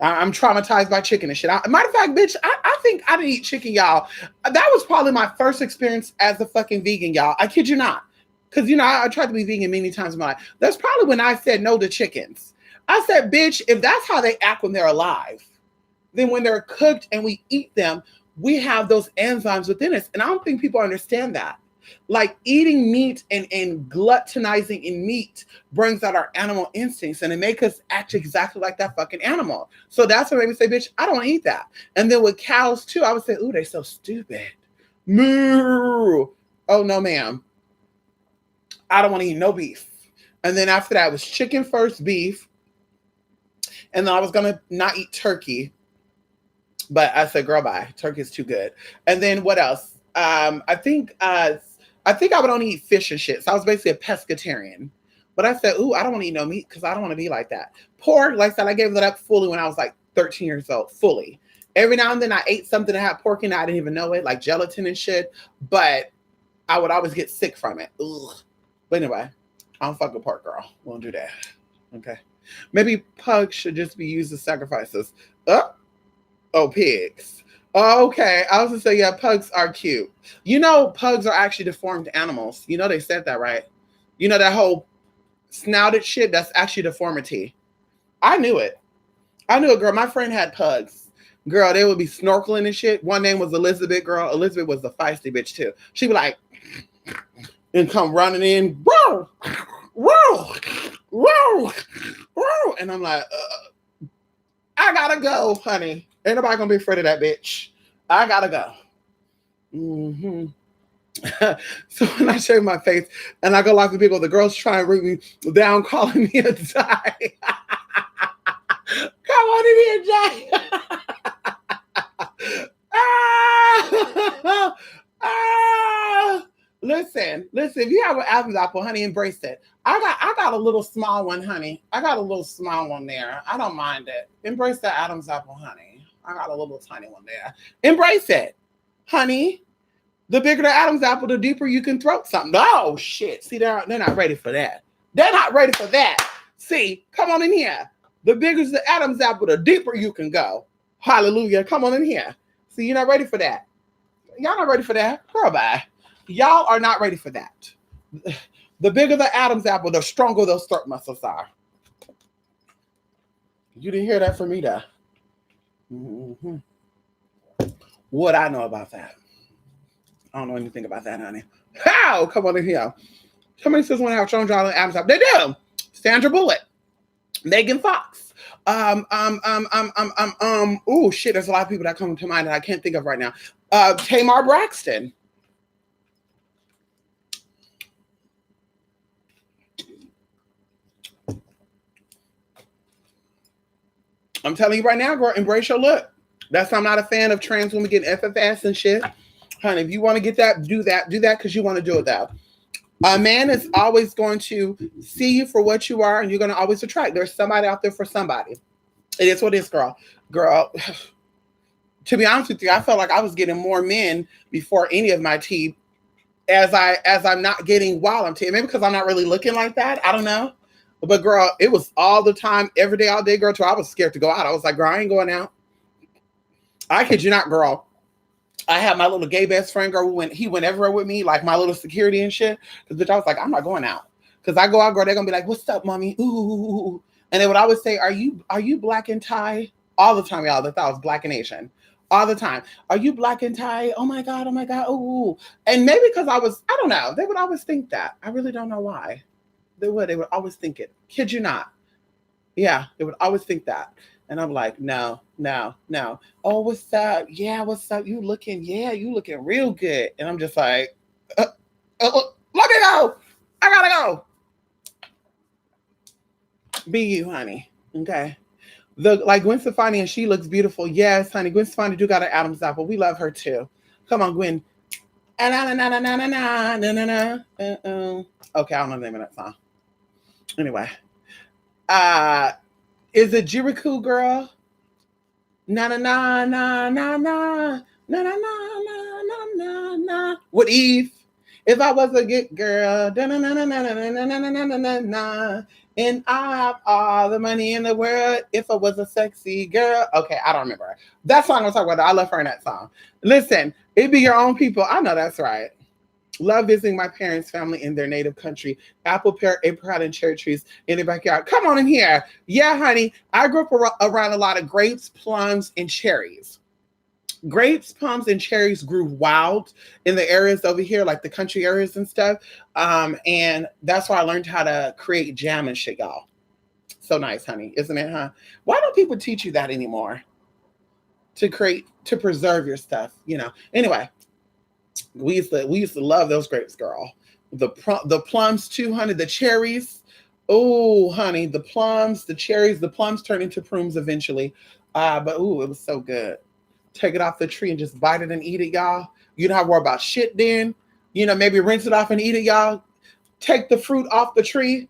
I'm traumatized by chicken and shit. Matter of fact, bitch, I think I didn't eat chicken, y'all. That was probably my first experience as a fucking vegan, y'all. I kid you not. Because, I tried to be vegan many times in my life. That's probably when I said no to chickens. I said, bitch, if that's how they act when they're alive, then when they're cooked and we eat them, we have those enzymes within us. And I don't think people understand that. Like eating meat and gluttonizing in meat brings out our animal instincts and it makes us act exactly like that fucking animal. So that's what made me say, bitch, I don't eat that. And then with cows too, I would say, ooh, they're so stupid. Moo. Oh no, ma'am. I don't want to eat no beef. And then after that was chicken first, beef, and then I was gonna not eat turkey, but I said, "Girl, bye. Turkey is too good." And then what else? I think I would only eat fish and shit. So I was basically a pescatarian. But I said, "Ooh, I don't want to eat no meat because I don't want to be like that." Pork, like I said, I gave that up fully when I was like 13 years old, fully. Every now and then I ate something that had pork in it. I didn't even know it, like gelatin and shit. But I would always get sick from it. Ugh. But anyway, I don't fuck with pork, girl. Won't do that. Okay. Maybe pugs should just be used as sacrifices. Oh, pigs. Oh, okay. I was gonna say, yeah, pugs are cute. You know, pugs are actually deformed animals. You know, they said that, right? You know, that whole snouted shit, that's actually deformity. I knew it. I knew it, girl. My friend had pugs. Girl, they would be snorkeling and shit. One name was Elizabeth, girl. Elizabeth was the feisty bitch, too. She'd be like, and come running in, whoa, whoa, whoa, whoa. And I'm like, I gotta go, honey. Ain't nobody gonna be afraid of that bitch. I gotta go. Mm-hmm. So when I shave my face and I go like the people, the girls try and bring me down, calling me a die. Come on in here, Jay. Listen. If you have an Adam's apple, honey, embrace it. I got a little small one, honey. I got a little small one there. I don't mind it. Embrace the Adam's apple, honey. I got a little tiny one there. Embrace it, honey. The bigger the Adam's apple, the deeper you can throat something. Oh shit! See, they're not ready for that. They're not ready for that. See, come on in here. The bigger the Adam's apple, the deeper you can go. Hallelujah! Come on in here. See, you're not ready for that. Y'all not ready for that. Girl, bye. Y'all are not ready for that. The bigger the Adam's apple, the stronger those throat muscles are. You didn't hear that from me, though. Mm-hmm. What I know about that? I don't know anything about that, honey. How? Come on in here. Somebody says when I have shown y'all an Adam's apple. They do. Sandra Bullock, Megan Fox. Oh shit, there's a lot of people that come to mind that I can't think of right now. Tamar Braxton. I'm telling you right now, girl, embrace your look. That's why I'm not a fan of trans women getting FFS and shit. Honey, if you want to get that, do that because you want to do it though. A man is always going to see you for what you are, and you're going to always attract. There's somebody out there for somebody. It is what it is, girl. Girl, to be honest with you, I felt like I was getting more men before any of my tea as I'm not getting while I'm tea. Maybe because I'm not really looking like that. I don't know. But girl, it was all the time, every day, all day, girl, till I was scared to go out. I was like, girl, I ain't going out. I kid you not, girl. I had my little gay best friend, girl, he went everywhere with me, like my little security and shit. Because bitch, I was like, I'm not going out. Because I go out, girl, they're gonna be like, what's up, mommy? Ooh. And they would always say, Are you black and Thai? All the time, y'all. They thought I was black and Asian. All the time. Are you black and Thai? Oh my God. Ooh. And maybe because I don't know. They would always think that. I really don't know why. They would always think it. Kid you not. Yeah, they would always think that. And I'm like, no. Oh, what's up? Yeah, what's up? You looking real good. And I'm just like, let me go. I gotta go. Be you, honey. Okay. Like Gwen Stefani, and she looks beautiful. Yes, honey. Gwen Stefani do got an Adam's apple. We love her too. Come on, Gwen. Okay, I don't know the name of that song. Anyway. Is it Jericho, girl? Na na na na na na na na na na na na. With Eve, if I was a good girl, na na na na na na na na na na na, and I have all the money in the world. If I was a sexy girl, okay, I don't remember that song. I'm talking about. I love her in that song. Listen, it be your own people. I know that's right. Love visiting my parents' family in their native country. Apple, pear, apricot, and cherry trees in their backyard. Come on in here. Yeah, honey. I grew up around a lot of grapes, plums, and cherries. Grapes, plums, and cherries grew wild in the areas over here, like the country areas and stuff. And that's why I learned how to create jam and shit, y'all. So nice, honey. Isn't it, huh? Why don't people teach you that anymore? To preserve your stuff, you know. Anyway. We used to love those grapes, girl. The plums too, honey. The cherries. Oh, honey, the plums, the cherries, the plums turn into prunes eventually. But ooh, it was so good. Take it off the tree and just bite it and eat it, y'all. You don't have to worry about shit then. Maybe rinse it off and eat it, y'all. Take the fruit off the tree.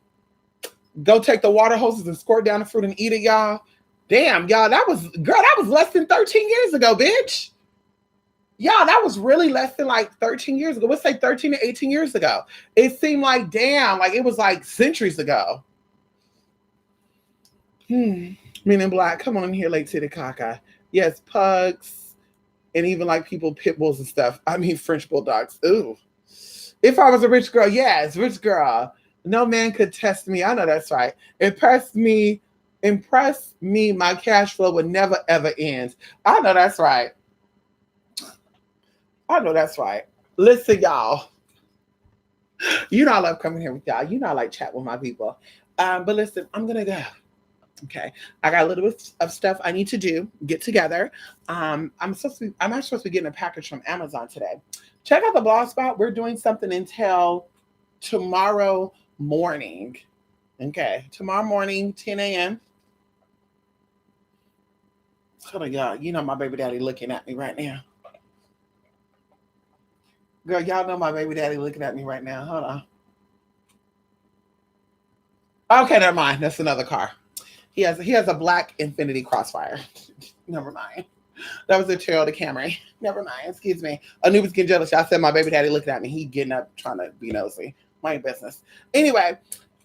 Go take the water hoses and squirt down the fruit and eat it, y'all. Damn, y'all, that was less than 13 years ago, bitch. Yeah, that was really less than like 13 years ago. Let's say 13 to 18 years ago. It seemed like, damn, like it was like centuries ago. Men in Black, come on in here, late city caca. Yes, pugs, and even like people, pit bulls and stuff. I mean, French bulldogs. Ooh. If I was a rich girl, yes, rich girl. No man could test me. I know that's right. Impress me. My cash flow would never, ever end. I know that's right. I know that's right. Listen, y'all. I love coming here with y'all. I like chat with my people. But listen, I'm gonna go. Okay, I got a little bit of stuff I need to do. Get together. I'm actually supposed to be getting a package from Amazon today. Check out the blog spot. We're doing something until tomorrow morning. Okay, tomorrow morning, 10 a.m. Hold on, y'all. My baby daddy looking at me right now. Girl, y'all know my baby daddy looking at me right now. Hold on. Okay, never mind. That's another car. He has a black Infiniti Crossfire. Never mind. That was a Toyota Camry. Never mind. Excuse me. Anubis getting jealous. I said my baby daddy looking at me. He getting up trying to be nosy. My business. Anyway,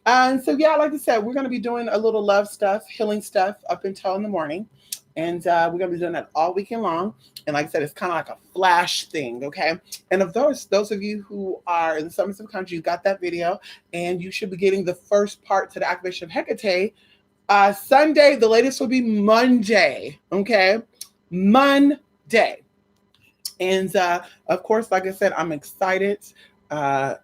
so yeah, like I said, we're going to be doing a little love stuff, healing stuff up until in the morning. And we're going to be doing that all weekend long. And like I said, it's kind of like a flash thing, okay? And of those of you who are in the summits of country, you got that video. And you should be getting the first part to the activation of Hecate. Sunday, the latest will be Monday, okay? Monday. And of course, like I said, I'm excited to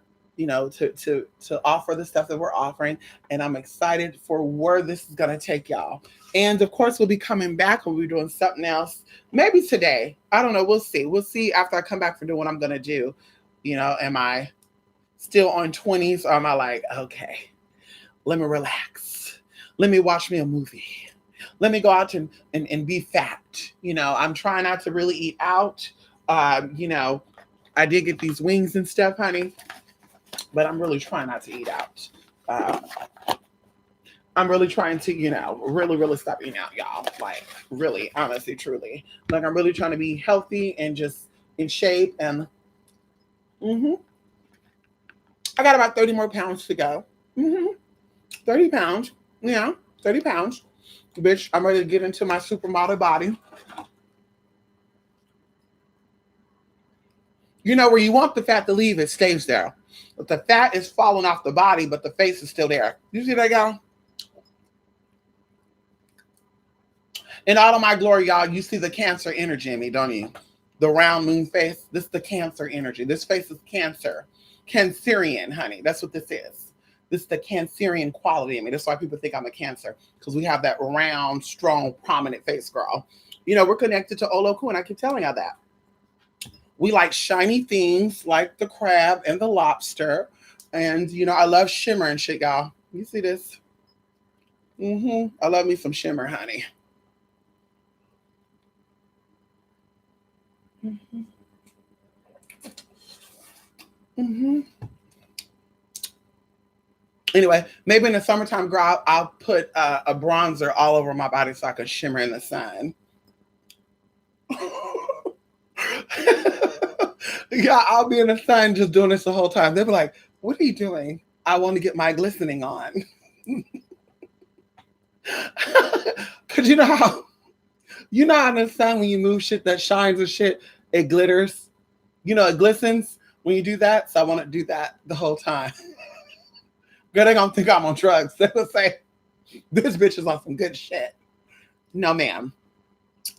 offer the stuff that we're offering. And I'm excited for where this is going to take y'all. And of course, we'll be coming back. We'll be doing something else. Maybe today. I don't know. We'll see. We'll see after I come back for doing what I'm going to do. Am I still on 20s or am I like, okay, let me relax. Let me watch me a movie. Let me go out and be fat. I'm trying not to really eat out. I did get these wings and stuff, honey. But I'm really trying not to eat out. I'm really trying to, really, really stop eating out, y'all. Like, really, honestly, truly. Like, I'm really trying to be healthy and just in shape. And I got about 30 more pounds to go. 30 pounds. Yeah, 30 pounds. Bitch, I'm ready to get into my supermodel body. Where you want the fat to leave, it stays there. But the fat is falling off the body, but the face is still there. You see that, y'all? In all of my glory, y'all, you see the Cancer energy in me, don't you? The round moon face. This is the Cancer energy. This face is Cancer. Cancerian, honey. That's what this is. This is the Cancerian quality in me. That's why people think I'm a Cancer. Because we have that round, strong, prominent face, girl. We're connected to Oloku, and I keep telling y'all that. We like shiny things like the crab and the lobster. And, I love shimmer and shit, y'all. You see this? I love me some shimmer, honey. Anyway, maybe in the summertime, girl, I'll put a bronzer all over my body so I can shimmer in the sun. Yeah, I'll be in the sun just doing this the whole time. They'll be like, what are you doing? I want to get my glistening on. Because you know how in the sun when you move shit that shines and shit, it glitters. It glistens when you do that. So I want to do that the whole time. Girl, they gonna think I'm on drugs. They're gonna say, this bitch is on some good shit. No, ma'am.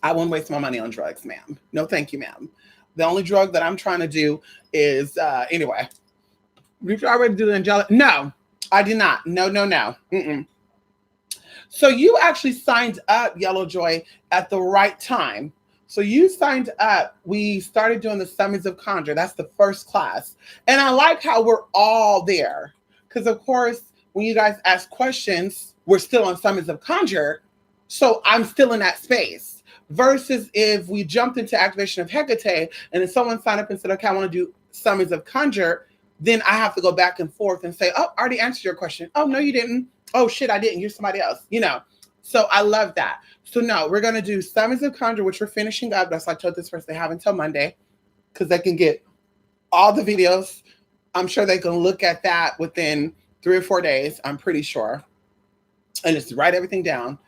I won't waste my money on drugs, ma'am. No, thank you, ma'am. The only drug that I'm trying to do is, anyway. Did you already do the angelic? No, I did not. No. So you actually signed up, Yellow Joy, at the right time So you signed up. We started doing the Summons of Conjure. That's the first class. And I like how we're all there. Because, of course, when you guys ask questions, we're still on Summons of Conjure. So I'm still in that space. Versus if we jumped into Activation of Hecate and if someone signed up and said, okay, I want to do Summons of Conjure, then I have to go back and forth and say, oh, I already answered your question. Oh, no, you didn't. Oh, shit, I didn't. You're somebody else, you know. So I love that. So no, we're going to do Summons of Conjure, which we're finishing up. That's why I told this person they have until Monday because they can get all the videos. I'm sure they can look at that within 3 or 4 days. I'm pretty sure. And just write everything down.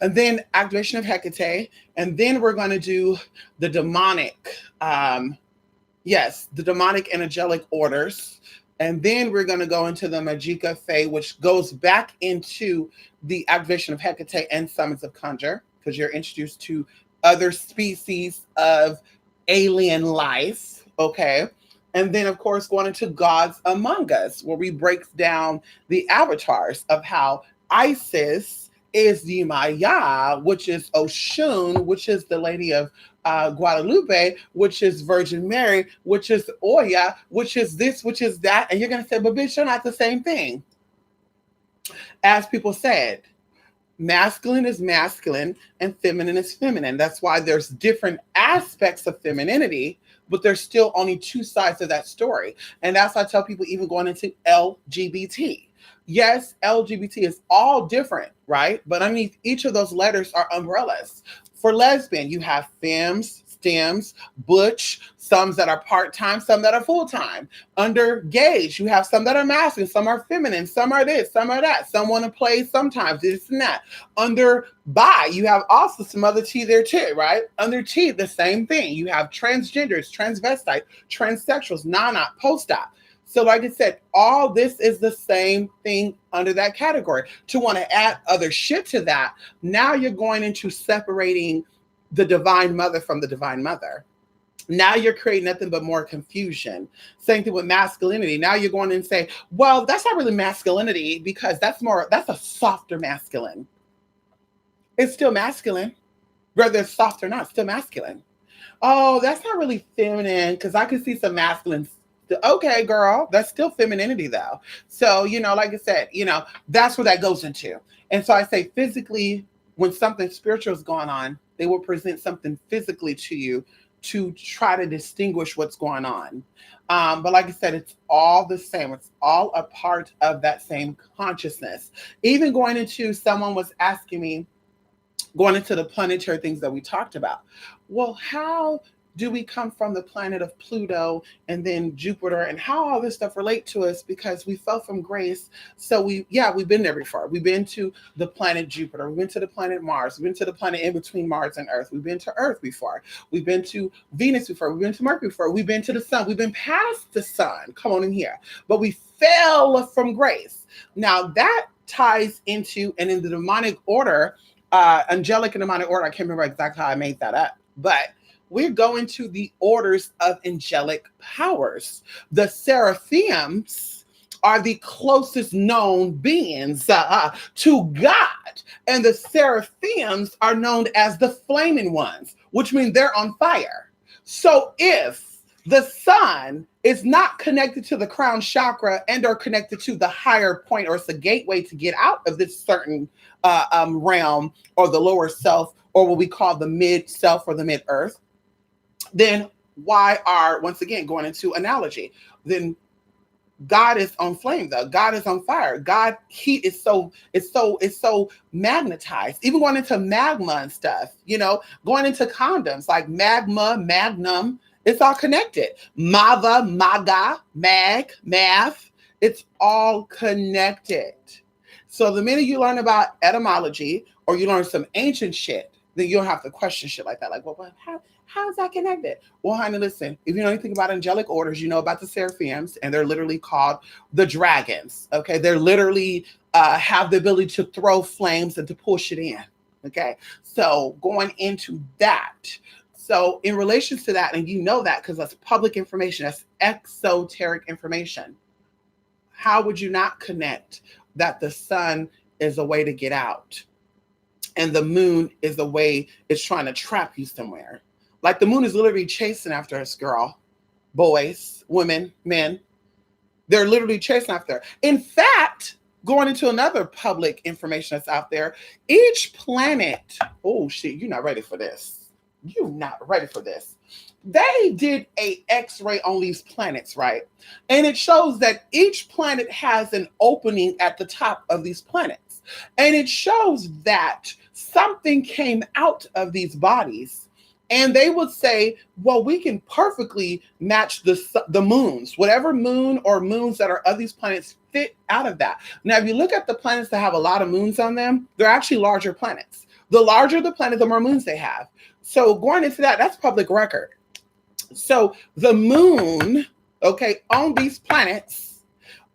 And then Activation of Hecate. And then we're going to do the demonic, the demonic and angelic orders. And then we're going to go into the Magica Fae, which goes back into the Activation of Hecate and Summons of Conjure, because you're introduced to other species of alien life, okay? And then, of course, going into Gods Among Us, where we break down the avatars of how Isis is the Maya, which is Oshun, which is the Lady of Guadalupe, which is Virgin Mary, which is Oya, which is this, which is that. And you're going to say, but bitch, you're not the same thing. As people said, masculine is masculine and feminine is feminine. That's why there's different aspects of femininity, but there's still only two sides of that story. And that's why I tell people, even going into LGBT. Yes, LGBT is all different, right? But underneath each of those letters are umbrellas. For lesbian, you have femmes, stems, butch, some that are part-time, some that are full-time. Under gays, you have some that are masculine, some are feminine, some are this, some are that. Some want to play sometimes, this and that. Under bi, you have also some other T there too, right? Under T, the same thing. You have transgenders, transvestite, transsexuals, non-op, post-op. So like I said, all this is the same thing under that category. To want to add other shit to that, now you're going into separating the divine mother from the divine mother. Now you're creating nothing but more confusion. Same thing with masculinity. Now you're going and say, well, that's not really masculinity because that's a softer masculine. It's still masculine. Whether it's soft or not, it's still masculine. Oh, that's not really feminine because I can see some masculine. Okay, girl, that's still femininity though. So, like I said, that's where that goes into. And so I say physically, when something spiritual is going on, they will present something physically to you to try to distinguish what's going on. But like I said, it's all the same. It's all a part of that same consciousness. Even going into, someone was asking me, going into the planetary things that we talked about. Well, how do we come from the planet of Pluto and then Jupiter, and how all this stuff relate to us? Because we fell from grace. So we've been there before. We've been to the planet Jupiter. We've been to the planet Mars. We've been to the planet in between Mars and Earth. We've been to Earth before. We've been to Venus before. We've been to Mercury before. We've been to the sun. We've been past the sun. Come on in here. But we fell from grace. Now that ties into, and in the demonic order, angelic and demonic order, I can't remember exactly how I made that up, but we're going to the orders of angelic powers. The seraphims are the closest known beings to God. And the seraphims are known as the flaming ones, which means they're on fire. So if the sun is not connected to the crown chakra and or connected to the higher point, or it's a gateway to get out of this certain realm, or the lower self, or what we call the mid self or the mid earth, then why are, once again, going into analogy, then God is on flame though. God is on fire. God heat is so magnetized. Even going into magma and stuff, going into condoms like magma, magnum, it's all connected. Mava, maga, mag, math, it's all connected. So the minute you learn about etymology or you learn some ancient shit, then you don't have to question shit like that. Like, well, how is that connected? Well, honey, listen, if you know anything about angelic orders, you know about the seraphims, and they're literally called the dragons. Okay. They're literally have the ability to throw flames and to push it in. Okay. So going into that. So in relation to that, and you know that because that's public information, that's exoteric information. How would you not connect that the sun is a way to get out and the moon is a way it's trying to trap you somewhere? Like the moon is literally chasing after us, girl. Boys, women, men. They're literally chasing after her. In fact, going into another public information that's out there, each planet, oh shit, you're not ready for this. You're not ready for this. They did a X-ray on these planets, right? And it shows that each planet has an opening at the top of these planets. And it shows that something came out of these bodies. And they would say, well, we can perfectly match the moons, whatever moon or moons that are of these planets fit out of that. Now, if you look at the planets that have a lot of moons on them, they're actually larger planets. The larger the planet, the more moons they have. So going into that, that's public record. So the moon, okay, on these planets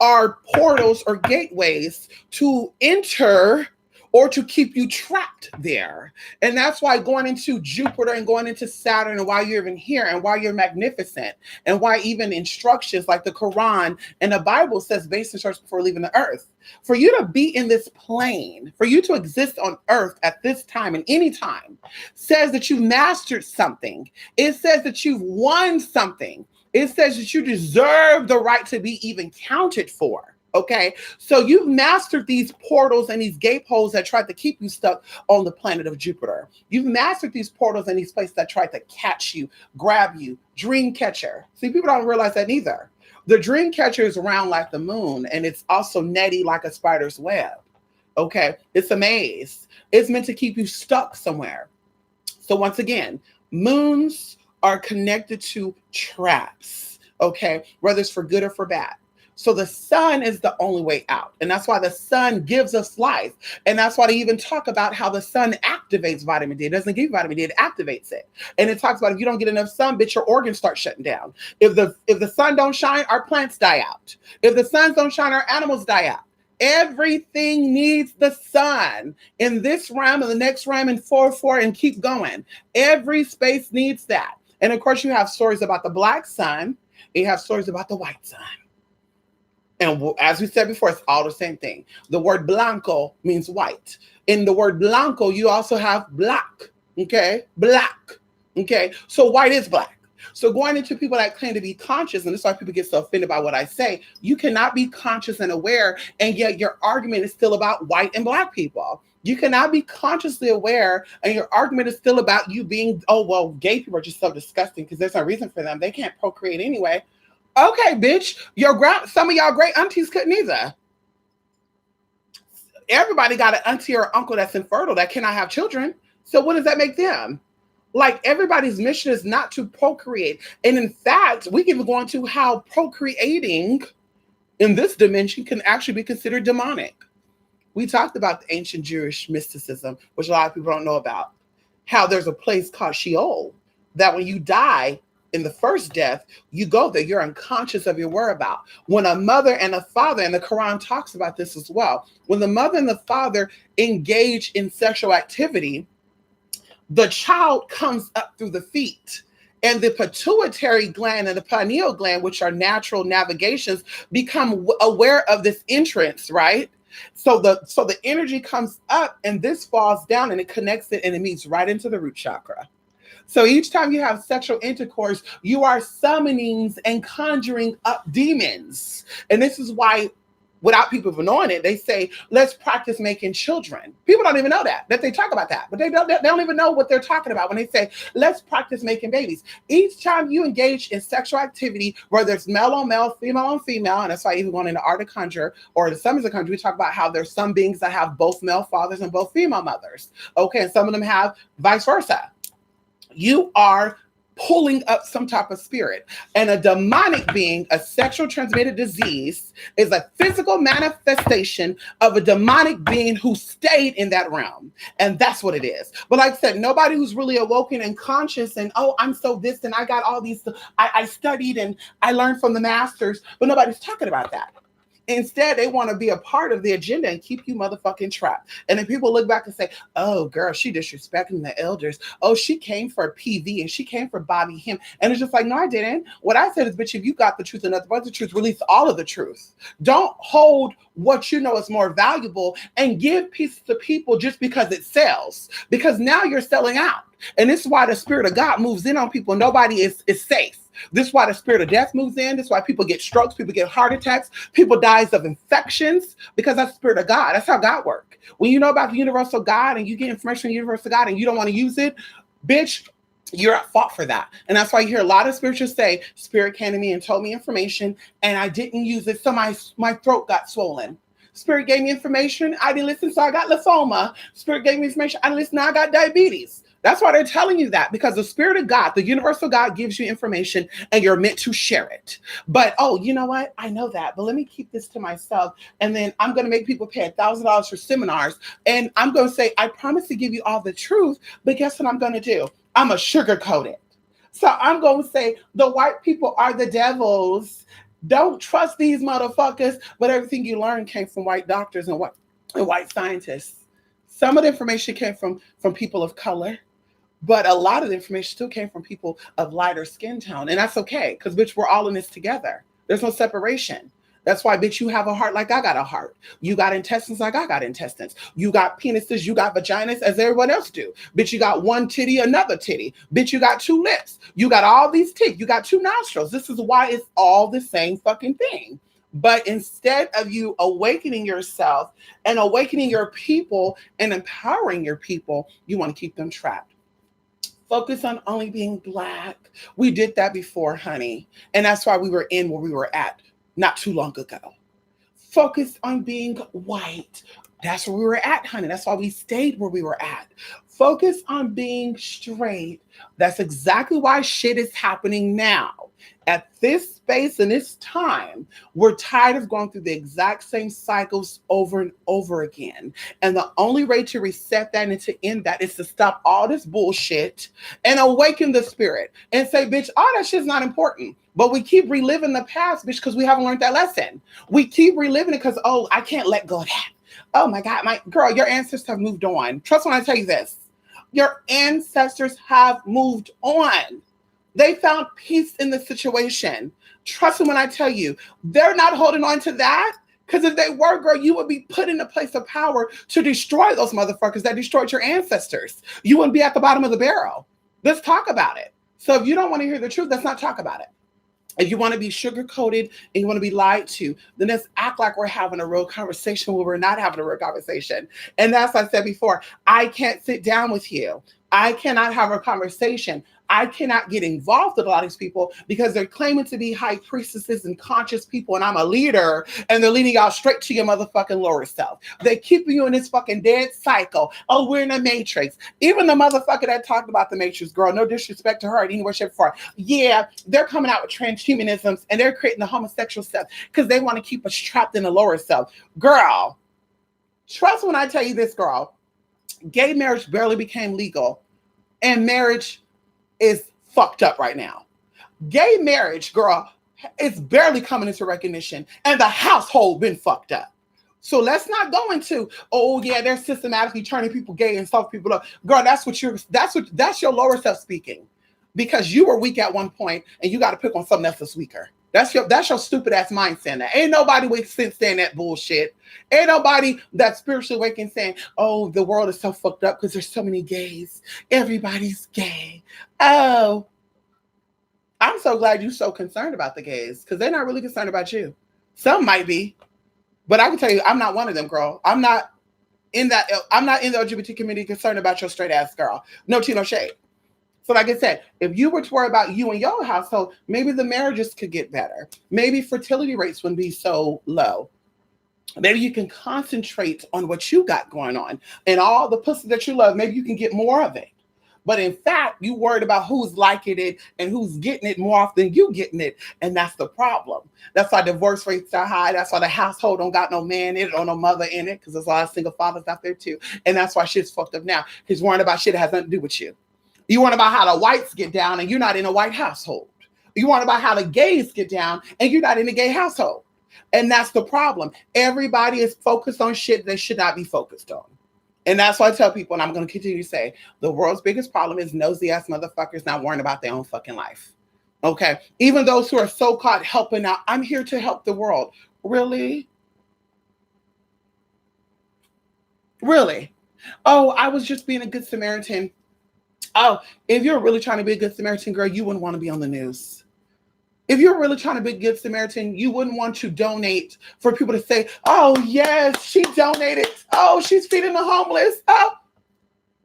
are portals or gateways to enter or to keep you trapped there. And that's why going into Jupiter and going into Saturn and why you're even here and why you're magnificent and why even instructions like the Quran and the Bible says base instructions before leaving the earth. For you to be in this plane, for you to exist on earth at this time and any time, says that you've mastered something. It says that you've won something. It says that you deserve the right to be even counted for. Okay, so you've mastered these portals and these gateholes that tried to keep you stuck on the planet of Jupiter. You've mastered these portals and these places that tried to catch you, grab you, dream catcher. See, people don't realize that neither. The dream catcher is round like the moon, and it's also netty like a spider's web. Okay, it's a maze. It's meant to keep you stuck somewhere. So once again, moons are connected to traps, okay, whether it's for good or for bad. So the sun is the only way out. And that's why the sun gives us life. And that's why they even talk about how the sun activates vitamin D. It doesn't give you vitamin D, it activates it. And it talks about if you don't get enough sun, bitch, your organs start shutting down. If the sun don't shine, our plants die out. If the sun don't shine, our animals die out. Everything needs the sun in this realm and the next realm and 4 and keep going. Every space needs that. And of course, you have stories about the black sun. You have stories about the white sun. And as we said before, it's all the same thing. The word blanco means white. In the word blanco, you also have black, okay? Black, okay? So white is black. So going into people that claim to be conscious, and this is why people get so offended by what I say, you cannot be conscious and aware, and yet your argument is still about white and black people. You cannot be consciously aware, and your argument is still about you being, oh, well, gay people are just so disgusting because there's no reason for them. They can't procreate anyway. Okay, bitch, some of y'all great aunties couldn't either. Everybody got an auntie or uncle that's infertile that cannot have children. So what does that make them? Like everybody's mission is not to procreate. And in fact, we can go into how procreating in this dimension can actually be considered demonic. We talked about the ancient Jewish mysticism, which a lot of people don't know about. How there's a place called Sheol, that when you die, in the first death, you go there, you're unconscious of your whereabouts. When a mother and a father, and the Quran talks about this as well, when the mother and the father engage in sexual activity, the child comes up through the feet. And the pituitary gland and the pineal gland, which are natural navigations, become aware of this entrance, right? So the energy comes up and this falls down and it connects it and it meets right into the root chakra. So each time you have sexual intercourse, you are summoning and conjuring up demons. And this is why, without people even knowing it, they say, let's practice making children. People don't even know that they talk about that, but they don't even know what they're talking about when they say, let's practice making babies. Each time you engage in sexual activity, whether it's male on male, female on female, and that's why even going into Art of Conjure or the Summons of Conjure, we talk about how there's some beings that have both male fathers and both female mothers. Okay, and some of them have vice versa. You are pulling up some type of spirit. And a demonic being, a sexual transmitted disease, is a physical manifestation of a demonic being who stayed in that realm. And that's what it is. But like I said, nobody who's really awoken and conscious and, oh, I'm so this and I got all these, I studied and I learned from the masters, but nobody's talking about that. Instead, they want to be a part of the agenda and keep you motherfucking trapped. And then people look back and say, oh, girl, she disrespecting the elders. Oh, she came for PV and she came for Bobby him. And it's just like, no, I didn't. What I said is, bitch, if you got the truth and nothing but the truth, release all of the truth. Don't hold what you know is more valuable and give pieces to people just because it sells. Because now you're selling out. And this is why the Spirit of God moves in on people. Nobody is safe. This is why the spirit of death moves in. This is why people get strokes, people get heart attacks, people dies of infections, because that's the Spirit of God. That's how God works. When you know about the universal God and you get information from the universal God and you don't want to use it, bitch, you're at fault for that. And that's why you hear a lot of spirituals say, Spirit came to me and told me information and I didn't use it, so my throat got swollen. Spirit gave me information, I didn't listen, so I got lymphoma. Spirit gave me information, I didn't listen, now I got diabetes. That's why they're telling you that, because the Spirit of God, the universal God, gives you information and you're meant to share it. But, oh, you know what? I know that, but let me keep this to myself. And then I'm going to make people pay $1,000 for seminars. And I'm going to say, I promise to give you all the truth, but guess what I'm going to do? I'm going to sugarcoat it. So I'm going to say the white people are the devils. Don't trust these motherfuckers. But everything you learned came from white doctors and white scientists. Some of the information came from people of color. But a lot of the information still came from people of lighter skin tone. And that's okay, because, bitch, we're all in this together. There's no separation. That's why, bitch, you have a heart like I got a heart. You got intestines like I got intestines. You got penises, you got vaginas as everyone else do. Bitch, you got one titty, another titty. Bitch, you got two lips. You got all these teeth. You got two nostrils. This is why it's all the same fucking thing. But instead of you awakening yourself and awakening your people and empowering your people, you want to keep them trapped. Focus on only being Black. We did that before, honey. And that's why we were in where we were at not too long ago. Focus on being white. That's where we were at, honey. That's why we stayed where we were at. Focus on being straight. That's exactly why shit is happening now. At this space and this time, we're tired of going through the exact same cycles over and over again. And the only way to reset that and to end that is to stop all this bullshit and awaken the spirit and say, bitch, all that shit's not important. But we keep reliving the past, bitch, because we haven't learned that lesson. We keep reliving it because, oh, I can't let go of that. Oh my God, my girl, your ancestors have moved on. Trust when I tell you this. Your ancestors have moved on. They found peace in the situation. Trust me when I tell you, they're not holding on to that, because if they were, girl, you would be put in a place of power to destroy those motherfuckers that destroyed your ancestors. You wouldn't be at the bottom of the barrel. Let's talk about it. So if you don't want to hear the truth, let's not talk about it. If you want to be sugar-coated and you want to be lied to, then let's act like we're having a real conversation when we're not having a real conversation. And as I said before, I can't sit down with you. I cannot have a conversation. I cannot get involved with a lot of these people because they're claiming to be high priestesses and conscious people, and I'm a leader, and they're leading y'all straight to your motherfucking lower self. They're keeping you in this fucking dead cycle. Oh, we're in a matrix. Even the motherfucker that talked about the matrix, girl, no disrespect to her in any way, shape, or form. Yeah, they're coming out with transhumanisms, and they're creating the homosexual stuff because they want to keep us trapped in the lower self. Girl, trust when I tell you this, girl. Gay marriage barely became legal, and marriage is fucked up right now. Gay marriage, girl, it's barely coming into recognition, and the household been fucked up. So let's not go into, oh yeah, they're systematically turning people gay and stuff people up. Girl, that's your lower self speaking, because you were weak at one point, and you got to pick on something else that's weaker. That's your stupid ass mind saying that. Ain't nobody with sense saying that bullshit. Ain't nobody that's spiritually waking saying, oh, the world is so fucked up because there's so many gays. Everybody's gay. Oh, I'm so glad you're so concerned about the gays, because they're not really concerned about you. Some might be, but I can tell you, I'm not one of them, girl. I'm not in the LGBT community concerned about your straight ass girl. No tea, no shade. So like I said, if you were to worry about you and your household, maybe the marriages could get better. Maybe fertility rates wouldn't be so low. Maybe you can concentrate on what you got going on and all the pussy that you love. Maybe you can get more of it. But in fact, you worried about who's liking it and who's getting it more often than you getting it. And that's the problem. That's why divorce rates are high. That's why the household don't got no man in it or no mother in it, because there's a lot of single fathers out there too. And that's why shit's fucked up now. Because worrying about shit that has nothing to do with you. You want about how the whites get down and you're not in a white household. You want about how the gays get down and you're not in a gay household. And that's the problem. Everybody is focused on shit they should not be focused on. And that's why I tell people, and I'm going to continue to say, the world's biggest problem is nosy ass motherfuckers not worrying about their own fucking life. Okay? Even those who are so-called helping out, I'm here to help the world. Really? Really? Oh, I was just being a good Samaritan. Oh, if you're really trying to be a good Samaritan, girl, you wouldn't want to be on the news. If you're really trying to be a good Samaritan, you wouldn't want to donate for people to say, oh, yes, she donated. Oh, she's feeding the homeless. Oh,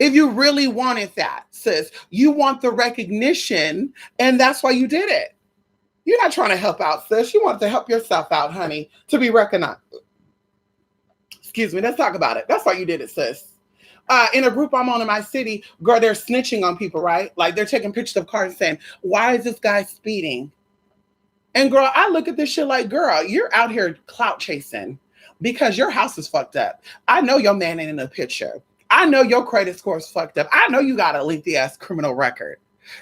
if you really wanted that, sis, you want the recognition, and that's why you did it. You're not trying to help out, sis. You want to help yourself out, honey, to be recognized. Excuse me, let's talk about it. That's why you did it, sis. In a group I'm on in my city, girl, they're snitching on people, right? Like they're taking pictures of cars saying, why is this guy speeding? And girl, I look at this shit like, girl, you're out here clout chasing because your house is fucked up. I know your man ain't in the picture. I know your credit score is fucked up. I know you got a lengthy ass criminal record.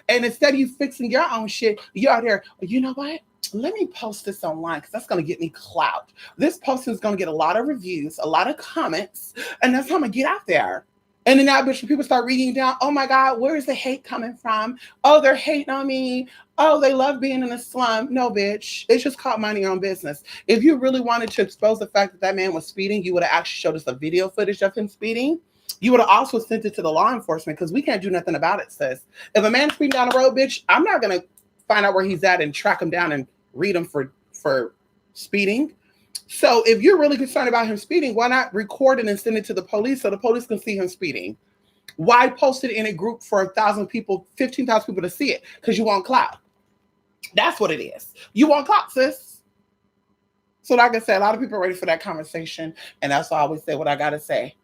And instead of you fixing your own shit, you're out here, you know what? Let me post this online because that's going to get me clout. This post is going to get a lot of reviews, a lot of comments, and that's how I'm going to get out there. And then now, bitch, when people start reading down, oh my God, where is the hate coming from? Oh, they're hating on me. Oh, they love being in a slum. No, bitch. It's just called minding your own business. If you really wanted to expose the fact that that man was speeding, you would have actually showed us a video footage of him speeding. You would have also sent it to the law enforcement because we can't do nothing about it, sis. If a man's speeding down the road, bitch, I'm not going to find out where he's at and track him down and read him for speeding. So if you're really concerned about him speeding, why not record it and send it to the police so the police can see him speeding? Why post it in a group for 1,000 people, 15,000 people to see it? Because you want clout. That's what it is. You want clout, sis. So like I said, a lot of people are ready for that conversation. And that's why I always say what I got to say.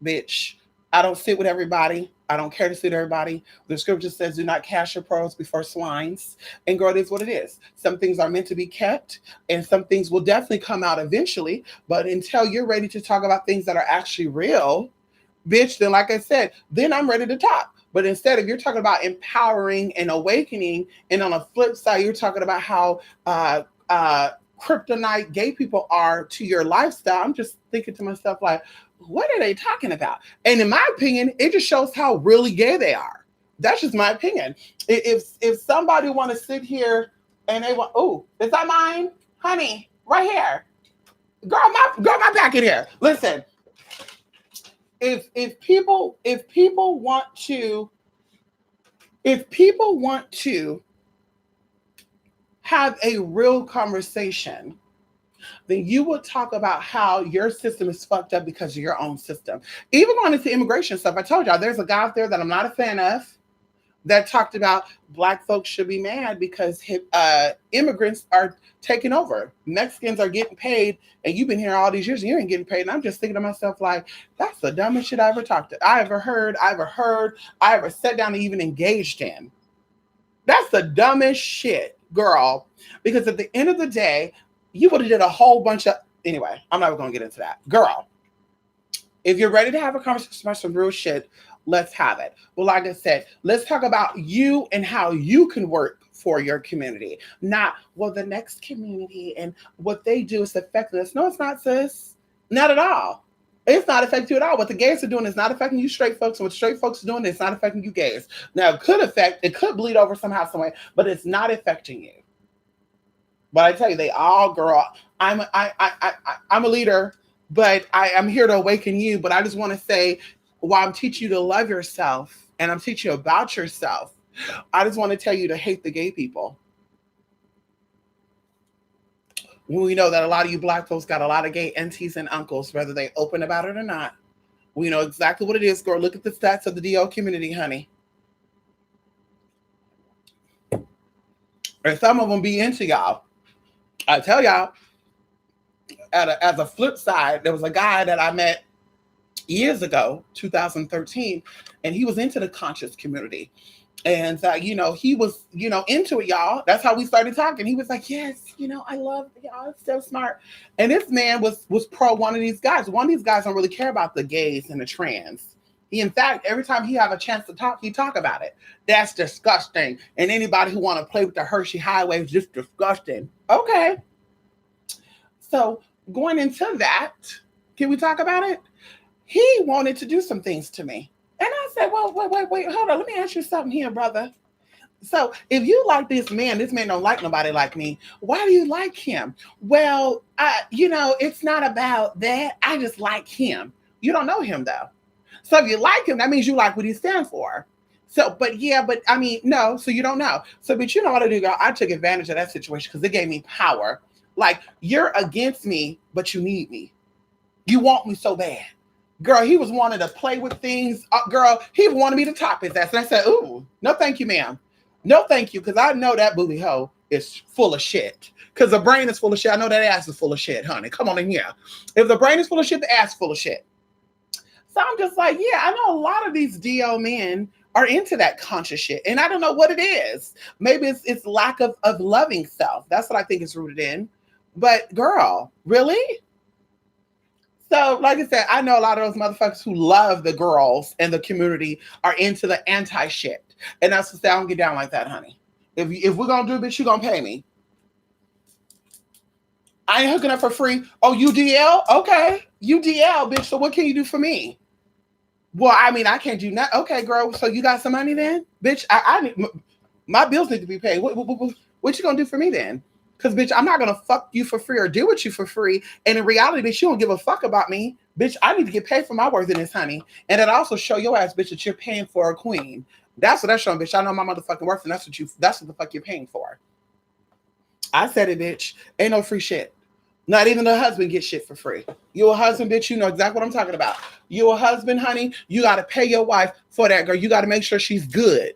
Bitch, I don't sit with everybody. I don't care to sit with everybody. The scripture says, do not cast your pearls before swines. And girl, it is what it is. Some things are meant to be kept, and some things will definitely come out eventually. But until you're ready to talk about things that are actually real, bitch, then like I said, then I'm ready to talk. But instead, if you're talking about empowering and awakening, and on the flip side, you're talking about how kryptonite gay people are to your lifestyle, I'm just thinking to myself like, what are they talking about? And in my opinion, it just shows how really gay they are. That's just my opinion. If somebody want to sit here and they want, oh, is that mine? Honey, right here. Girl, my back in here. Listen, if people want to have a real conversation, then you will talk about how your system is fucked up because of your own system. Even going into immigration stuff, I told y'all there's a guy out there that I'm not a fan of that talked about Black folks should be mad because immigrants are taking over. Mexicans are getting paid, and you've been here all these years and you ain't getting paid. And I'm just thinking to myself, like, that's the dumbest shit I ever heard, I ever sat down and even engaged in. That's the dumbest shit, girl. Because at the end of the day, you would have did a whole bunch of, anyway, I'm not going to get into that. Girl, if you're ready to have a conversation about some real shit, let's have it. Well, like I said, let's talk about you and how you can work for your community. Not, well, the next community and what they do is affecting us. No, it's not, sis. Not at all. It's not affecting you at all. What the gays are doing is not affecting you straight folks. And what straight folks are doing is not affecting you gays. Now, it could bleed over somehow, some way, but it's not affecting you. But I tell you, they all, girl, I'm a leader, but I'm here to awaken you. But I just want to say, while I'm teaching you to love yourself and I'm teaching you about yourself, I just want to tell you to hate the gay people. We know that a lot of you Black folks got a lot of gay aunties and uncles, whether they open about it or not. We know exactly what it is, girl. Look at the stats of the DO community, honey. And some of them be into y'all. I tell y'all, as a flip side, there was a guy that I met years ago, 2013, and he was into the conscious community. And, he was, into it, y'all. That's how we started talking. He was like, yes, I love y'all. It's so smart. And this man was pro one of these guys. One of these guys don't really care about the gays and the trans. In fact, every time he have a chance to talk, he talk about it. That's disgusting. And anybody who want to play with the Hershey Highway is just disgusting. Okay. So going into that, can we talk about it? He wanted to do some things to me. And I said, well, wait, hold on. Let me ask you something here, brother. So if you like this man don't like nobody like me. Why do you like him? Well, it's not about that. I just like him. You don't know him though. So if you like him, that means you like what he stands for. So, no, so you don't know. So, but you know what I do, girl? I took advantage of that situation because it gave me power. Like, you're against me, but you need me. You want me so bad. Girl, he was wanting to play with things. Girl, he wanted me to top his ass. And I said, ooh, no thank you, ma'am. No thank you, because I know that booty hoe is full of shit. Because the brain is full of shit. I know that ass is full of shit, honey. Come on in here. If the brain is full of shit, the ass is full of shit. So I'm just like, yeah, I know a lot of these DO men are into that conscious shit. And I don't know what it is. Maybe it's lack of loving self. That's what I think it's rooted in. But girl, really? So, like I said, I know a lot of those motherfuckers who love the girls and the community are into the anti-shit. And that's to say, I don't get down like that, honey. If we're going to do it, bitch, you're going to pay me. I ain't hooking up for free. Oh, UDL? Okay. UDL, bitch. So what can you do for me? Well, I mean, I can't do nothing. Okay, girl. So you got some money then? Bitch, I need, my bills need to be paid. What you going to do for me then? Because, bitch, I'm not going to fuck you for free or deal with you for free. And in reality, bitch, you don't give a fuck about me. Bitch, I need to get paid for my worthiness, honey. And it also show your ass, bitch, that you're paying for a queen. That's what that's showing, bitch. I know my motherfucking worth, and that's what the fuck you're paying for. I said it, bitch. Ain't no free shit. Not even the husband gets shit for free. You a husband, bitch, you know exactly what I'm talking about. You a husband, honey, you got to pay your wife for that, girl. You got to make sure she's good.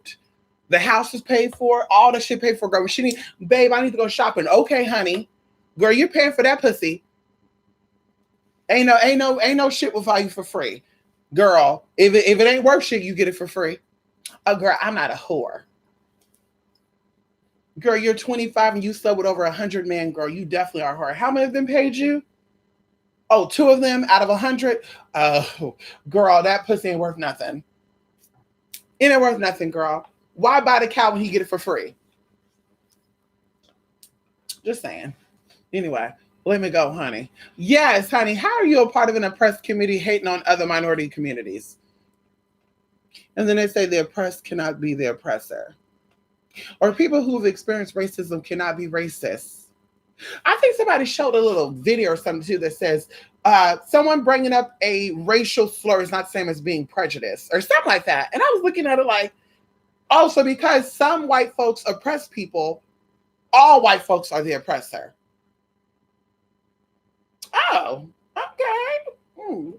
The house is paid for, all the shit paid for, girl. She need, babe, I need to go shopping. Okay, honey. Girl, you're paying for that pussy. Ain't no shit will value for free. Girl, if it ain't worth shit, you get it for free. Oh, girl, I'm not a whore. Girl, you're 25 and you slept with over 100 men, girl. You definitely are a whore. How many of them paid you? Oh, 2 of them out of 100? Oh, girl, that pussy ain't worth nothing. It ain't worth nothing, girl. Why buy the cow when he get it for free? Just saying. Anyway, let me go, honey. Yes, honey. How are you a part of an oppressed community hating on other minority communities? And then they say the oppressed cannot be the oppressor. Or people who've experienced racism cannot be racist. I think somebody showed a little video or something too that says someone bringing up a racial slur is not the same as being prejudiced or something like that. And I was looking at it like, oh, so because some white folks oppress people, all white folks are the oppressor. Oh, okay.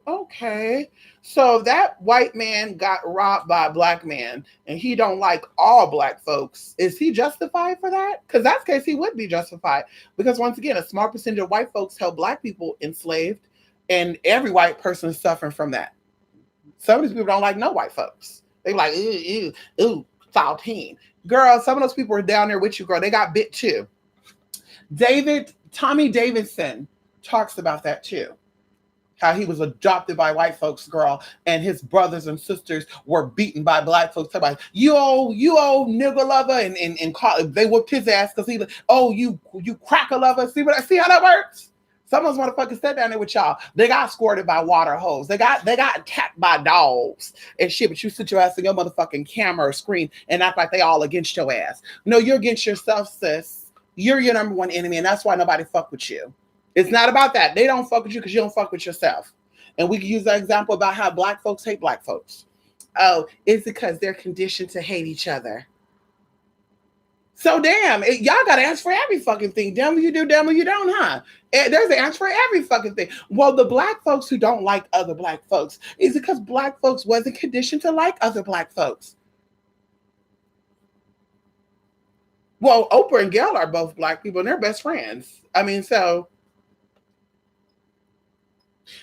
Okay. So that white man got robbed by a black man and he don't like all black folks. Is he justified for that? Because that's the case, he would be justified. Because once again, a small percentage of white folks held black people enslaved and every white person is suffering from that. Some of these people don't like no white folks. They like, ooh, saltine. Girl, some of those people are down there with you, girl. They got bit too. Tommy Davidson talks about that too. How he was adopted by white folks, girl, and his brothers and sisters were beaten by black folks. Like, you old nigger lover, and they whooped his ass because you cracker lover. See how that works? Some of those motherfuckers sat down there with y'all. They got squirted by water hose. They got attacked by dogs and shit. But you sit your ass in your motherfucking camera or screen and act like they all against your ass. No, you're against yourself, sis. You're your number one enemy, and that's why nobody fuck with you. It's not about that. They don't fuck with you because you don't fuck with yourself. And we can use that example about how black folks hate black folks. Oh, it's because they're conditioned to hate each other. So damn, y'all got to answer for every fucking thing. Damn you do, damn you don't, huh? There's an answer for every fucking thing. Well, the black folks who don't like other black folks is because black folks wasn't conditioned to like other black folks. Well, Oprah and Gail are both black people and they're best friends. I mean, so...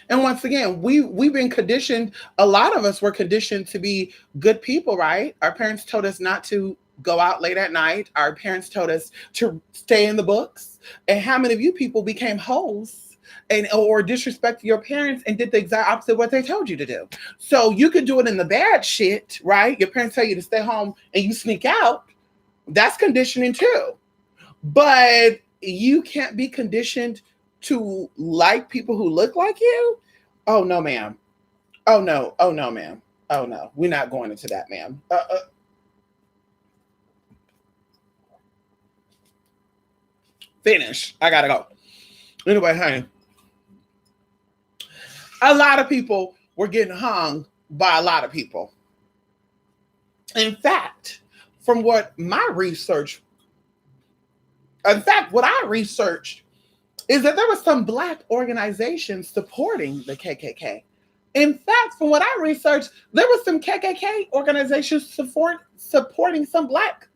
And once again, we've been conditioned, a lot of us were conditioned to be good people, right? Our parents told us not to go out late at night. Our parents told us to stay in the books. And how many of you people became hoes or disrespected your parents and did the exact opposite of what they told you to do? So you could do it in the bad shit, right? Your parents tell you to stay home and you sneak out. That's conditioning too. But you can't be conditioned to like people who look like you? Oh no, ma'am. Oh no. Oh no, ma'am. Oh no. We're not going into that, ma'am. Finish. I gotta go. Anyway, honey, a lot of people were getting hung by a lot of people. In fact, from what what I researched is that there were some Black organizations supporting the KKK. In fact, from what I researched, there were some KKK organizations supporting some Black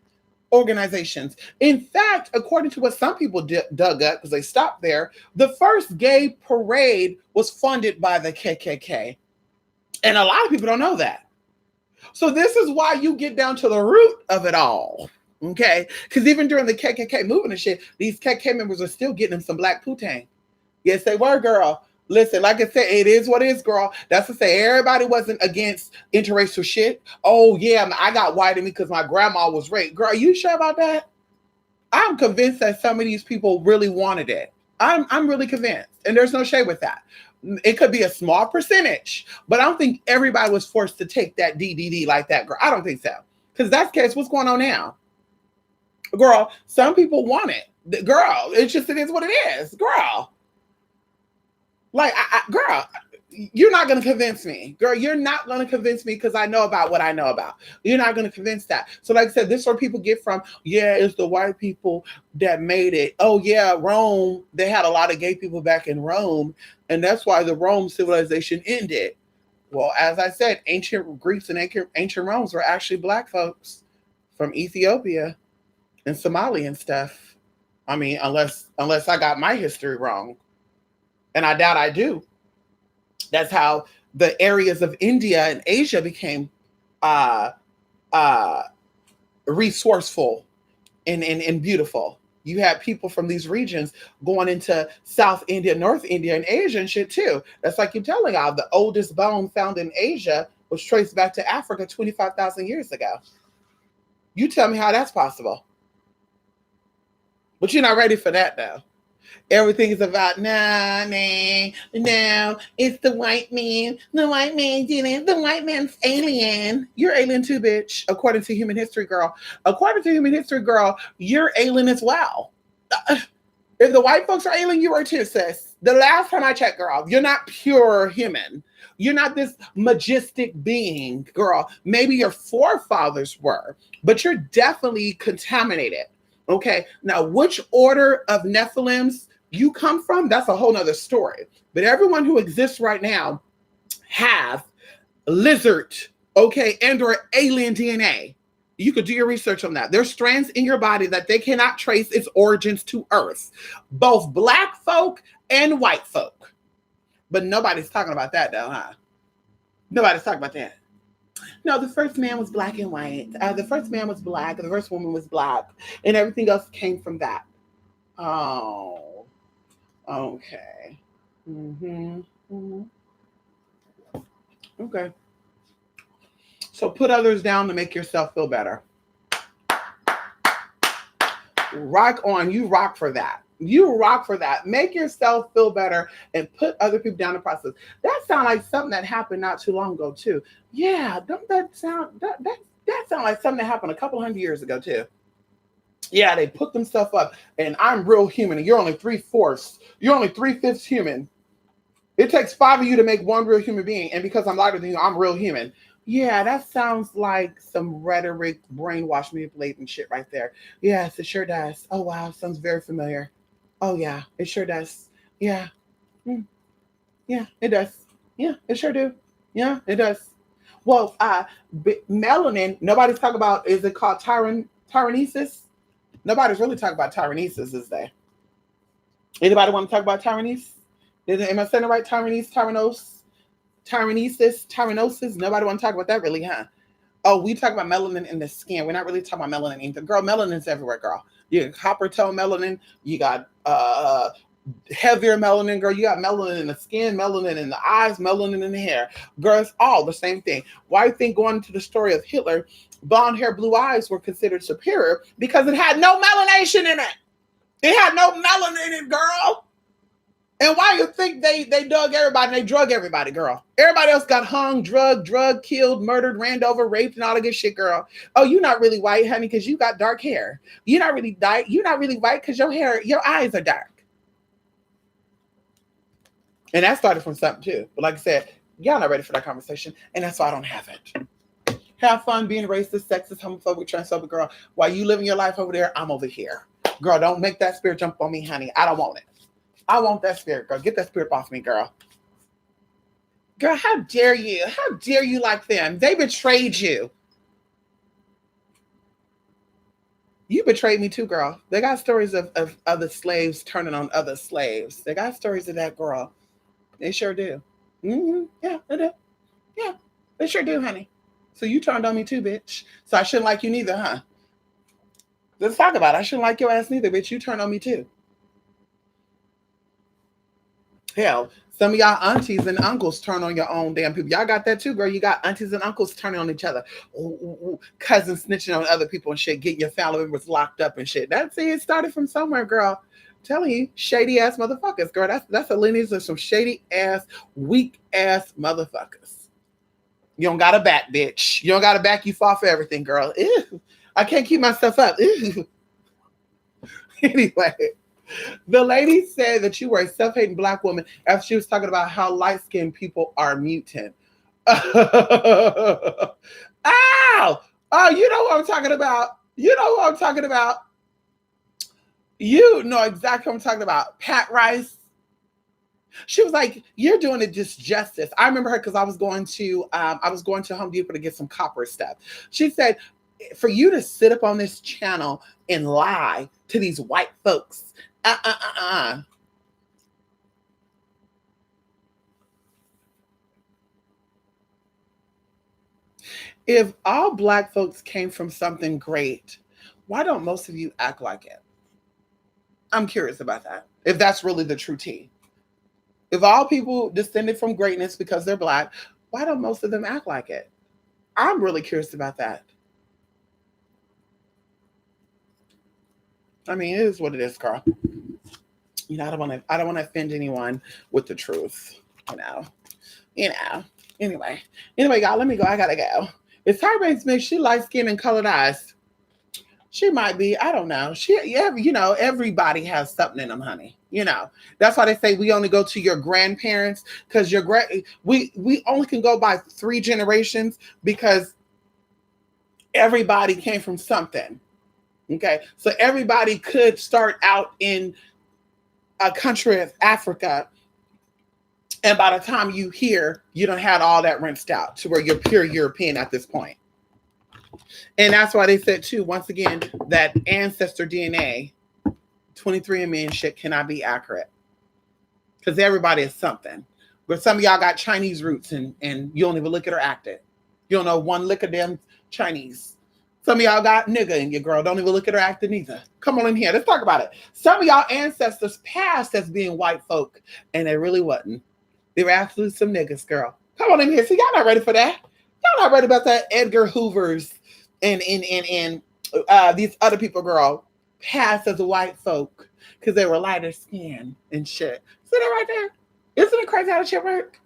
organizations. In fact, according to what some people dug up, because they stopped there, the first gay parade was funded by the KKK. And a lot of people don't know that. So this is why you get down to the root of it all. Okay? Because even during the KKK movement and shit, these KKK members are still getting them some Black Putang. Yes, they were, girl. Listen, like I said, it is what it is, girl. That's to say, everybody wasn't against interracial shit. Oh, yeah, I got white in me because my grandma was raped. Girl, are you sure about that? I'm convinced that some of these people really wanted it. I'm really convinced. And there's no shade with that. It could be a small percentage, but I don't think everybody was forced to take that DDD like that, girl. I don't think so. Because that's the case. What's going on now? Girl, some people want it. Girl, it is what it is. Girl. Like, girl, you're not going to convince me. Girl, you're not going to convince me because I know about what I know about. You're not going to convince that. So like I said, this is where people get from, yeah, it's the white people that made it. Oh, yeah, Rome, they had a lot of gay people back in Rome, and that's why the Rome civilization ended. Well, as I said, ancient Greeks and ancient Romans were actually Black folks from Ethiopia and Somalia and stuff. I mean, unless I got my history wrong. And I doubt I do. That's how the areas of India and Asia became resourceful and beautiful. You had people from these regions going into South India, North India, and Asia and shit too. That's like you're telling y'all, the oldest bone found in Asia was traced back to Africa 25,000 years ago. You tell me how that's possible. But you're not ready for that though. Everything is about no, it's the white man. The white man did it. The white man's alien. You're alien too, bitch. According to Human History Girl. According to Human History Girl, you're alien as well. If the white folks are alien, you are too, sis. The last time I checked, girl, you're not pure human. You're not this majestic being, girl. Maybe your forefathers were, but you're definitely contaminated. Okay, now which order of Nephilims you come from, that's a whole nother story. But everyone who exists right now have lizard, okay, and or alien DNA. You could do your research on that. There's strands in your body that they cannot trace its origins to Earth. Both Black folk and white folk. But nobody's talking about that though, huh? Nobody's talking about that. No, the first man was Black and white. The first man was Black. The first woman was Black. And everything else came from that. Oh, okay. Okay. So put others down to make yourself feel better. Rock on. You rock for that. You rock for that. Make yourself feel better and put other people down in the process. That sounds like something that happened not too long ago too. Yeah, don't that sound that sound like something that happened a couple hundred years ago too. Yeah, they put themselves up, and I'm real human, and you're only 3/4. You're only 3/5 human. It takes 5 of you to make one real human being, and because I'm lighter than you, I'm real human. Yeah, that sounds like some rhetoric, brainwash, manipulating shit right there. Yes, it sure does. Oh wow, sounds very familiar. Oh yeah, it sure does. Yeah. Yeah, it does. Yeah, it sure do. Yeah, it does. Well, melanin, nobody's talking about, is it called tyrannesis? Nobody's really talking about tyrannesis, is they? Anybody want to talk about tyrannesis? Am I saying it right? Tyrannesis? Nobody want to talk about that really, huh? Oh, we talk about melanin in the skin. We're not really talking about melanin either. Girl, melanin's everywhere, girl. You got copper tone melanin. You got heavier melanin, girl. You got melanin in the skin, melanin in the eyes, melanin in the hair. Girl, it's all the same thing. Why do you think, going into the story of Hitler, blonde hair, blue eyes were considered superior? Because it had no melanation in it. It had no melanin in it, girl. And why you think they dug everybody? They drug everybody, girl. Everybody else got hung, drugged, killed, murdered, ran over, raped, and all that good shit, girl. Oh, you're not really white, honey, because you got dark hair. You're not really white. You're not really white because your eyes are dark. And that started from something too. But like I said, y'all not ready for that conversation, and that's why I don't have it. Have fun being racist, sexist, homophobic, transphobic, girl. While you living your life over there, I'm over here. Girl, don't make that spirit jump on me, honey. I don't want it. I want that spirit, girl. Get that spirit off me, girl. Girl, how dare you? How dare you like them? They betrayed you. You betrayed me too, girl. They got stories of other slaves turning on other slaves. They got stories of that, girl. They sure do. Mm-hmm. Yeah, they do. Yeah, they sure do, honey. So you turned on me too, bitch. So I shouldn't like you neither, huh? Let's talk about it. I shouldn't like your ass neither, bitch. You turned on me too. Hell, some of y'all aunties and uncles turn on your own damn people. Y'all got that too, girl. You got aunties and uncles turning on each other. Ooh, cousins snitching on other people and shit. Getting your family members locked up and shit. That's it. It started from somewhere, girl. I'm telling you, shady ass motherfuckers, girl. That's a lineage of some shady ass, weak ass motherfuckers. You don't got a back, bitch. You don't got a back. You fall for everything, girl. Ew. I can't keep myself up. Ew. Anyway. The lady said that you were a self-hating black woman after she was talking about how light-skinned people are mutant. Ow! Oh, you know what I'm talking about. You know what I'm talking about. You know exactly what I'm talking about. Pat Rice. She was like, "You're doing it disjustice." I remember her because I was going to Home Depot to get some copper stuff. She said, "For you to sit up on this channel and lie to these white folks." If all black folks came from something great, why don't most of you act like it? I'm curious about that. If that's really the true tea. If all people descended from greatness because they're black, why don't most of them act like it? I'm really curious about that. I mean, it is what it is, girl. You know, I don't want to offend anyone with the truth. Anyway, y'all, let me go. I gotta go. Is Tyra Smith? She light skinned and colored eyes. She might be. I don't know. Everybody has something in them, honey. That's why they say we only go to your grandparents because we only can go by 3 generations because everybody came from something. Okay, so everybody could start out in a country of Africa, and by the time you hear, you don't have all that rinsed out to where you're pure European at this point. And that's why they said too, once again, that ancestor DNA, 23andMe and shit cannot be accurate because everybody is something. But some of y'all got Chinese roots and you don't even look at or act it. You don't know one lick of them Chinese. Some of y'all got nigga in your girl. Don't even look at her acting either. Come on in here. Let's talk about it. Some of y'all ancestors passed as being white folk, and they really wasn't. They were absolutely some niggas, girl. Come on in here. See, y'all not ready for that. Y'all not ready about that Edgar Hoover's and these other people, girl, passed as white folk because they were lighter skin and shit. See that right there? Isn't it crazy how the shit work?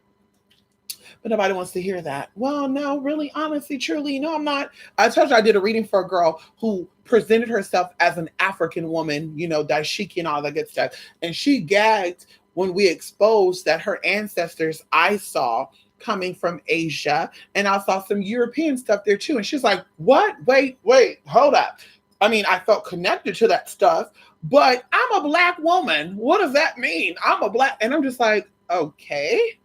But nobody wants to hear that. Well, no, really, honestly, truly, no, I'm not. I told you I did a reading for a girl who presented herself as an African woman, daishiki and all that good stuff. And she gagged when we exposed that her ancestors I saw coming from Asia, and I saw some European stuff there too. And she's like, what? Wait, hold up. I mean, I felt connected to that stuff, but I'm a black woman. What does that mean? I'm a black, and I'm just like, okay.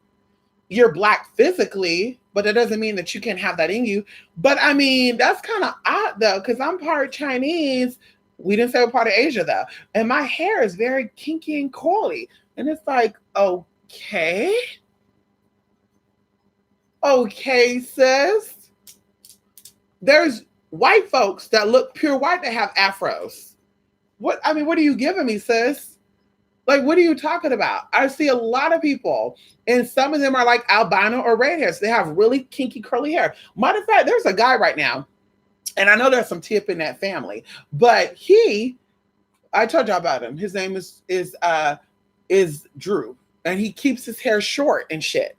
You're black physically, but it doesn't mean that you can have that in you. But I mean, that's kind of odd though, because I'm part Chinese. We didn't say we're part of Asia though. And my hair is very kinky and curly. And it's like, okay. Okay, sis. There's white folks that look pure white that have afros. What are you giving me, sis? Like, what are you talking about? I see a lot of people, and some of them are like albino or red hairs. They have really kinky, curly hair. Matter of fact, there's a guy right now, and I know there's some tip in that family, but I told y'all about him. His name is Drew. and he keeps his hair short and shit.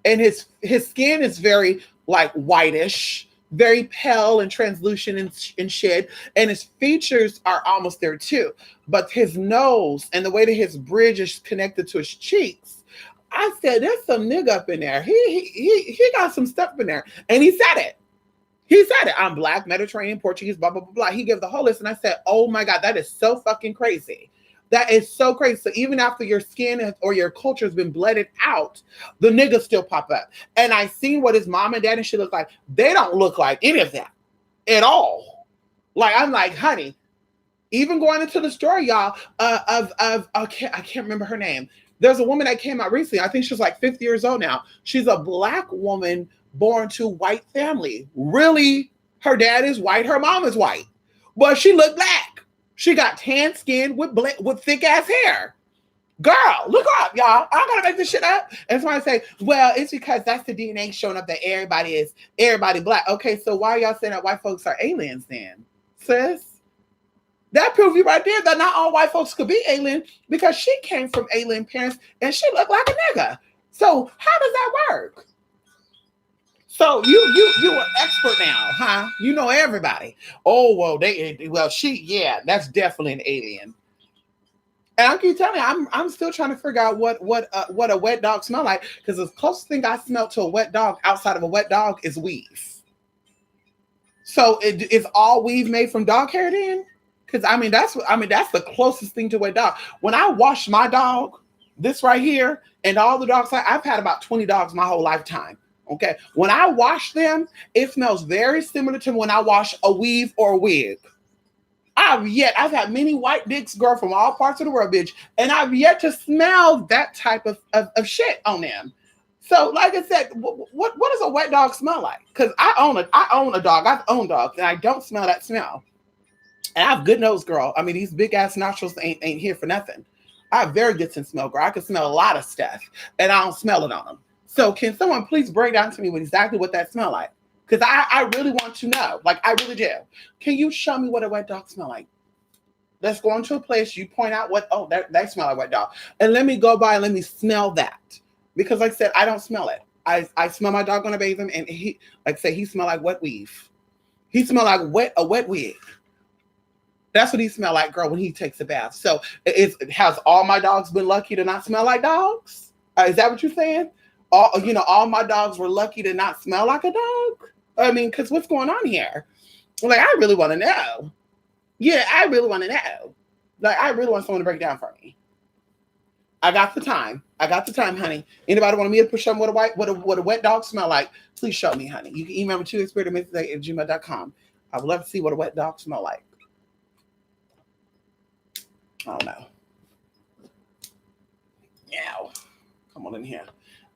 And his skin is very like whitish, very pale and translucent and shit. And his features are almost there too. But his nose and the way that his bridge is connected to his cheeks, I said, there's some nigga up in there. He got some stuff in there. And he said it. He said it. I'm Black, Mediterranean, Portuguese, blah, blah, blah, blah. He gave the whole list. And I said, oh my God, that is so fucking crazy. That is so crazy. So even after your skin or your culture has been blended out, the niggas still pop up. And I seen what his mom and dad and shit look like. They don't look like any of that at all. Like, I'm like, honey, even going into the story, y'all, I can't remember her name. There's a woman that came out recently. I think she's like 50 years old now. She's a Black woman born to white family. Really, her dad is white, her mom is white, but she looked Black. She got tan skin with thick ass hair. Girl, look up, y'all. I'm gonna make this shit up. And somebody say, well, it's because that's the DNA showing up that everybody Black. Okay, so why are y'all saying that white folks are aliens then, sis? That proves you right there that not all white folks could be alien, because she came from alien parents and she looked like a nigga. So how does that work? So you an expert now, huh? You know everybody. Oh well, that's definitely an alien. And I keep telling you, I'm still trying to figure out what a wet dog smell like, because the closest thing I smell to a wet dog outside of a wet dog is weave. So is all weave made from dog hair then? Because that's the closest thing to a wet dog. When I wash my dog, this right here, and all the dogs I've had about 20 dogs my whole lifetime. Okay, when I wash them, it smells very similar to when I wash a weave or a wig. I've had many white dicks, girl, from all parts of the world, bitch, and I've yet to smell that type of shit on them. So, like I said, what does a wet dog smell like? Because I own a dog. I've owned dogs, and I don't smell that smell. And I have good nose, girl. I mean, these big ass nostrils ain't here for nothing. I have very good sense smell, girl. I can smell a lot of stuff, and I don't smell it on them. So can someone please break down to me exactly what that smell like? Because I really want to know. Like, I really do. Can you show me what a wet dog smell like? Let's go into a place. You point out that smell like wet dog. And let me go by and let me smell that. Because like I said, I don't smell it. I smell my dog when I bathe him, and he smell like wet weave. He smell like a wet wig. That's what he smell like, girl, when he takes a bath. So has all my dogs been lucky to not smell like dogs? Is that what you're saying? All my dogs were lucky to not smell like a dog. I mean, because what's going on here? Like, I really want to know. Yeah, I really want to know. Like, I really want someone to break it down for me. I got the time, honey. Anybody want me to show them what a wet dog smell like? Please show me, honey. You can email me to experimenttoday@gmail.com. I would love to see what a wet dog smell like. I don't know. Yeah. Come on in here.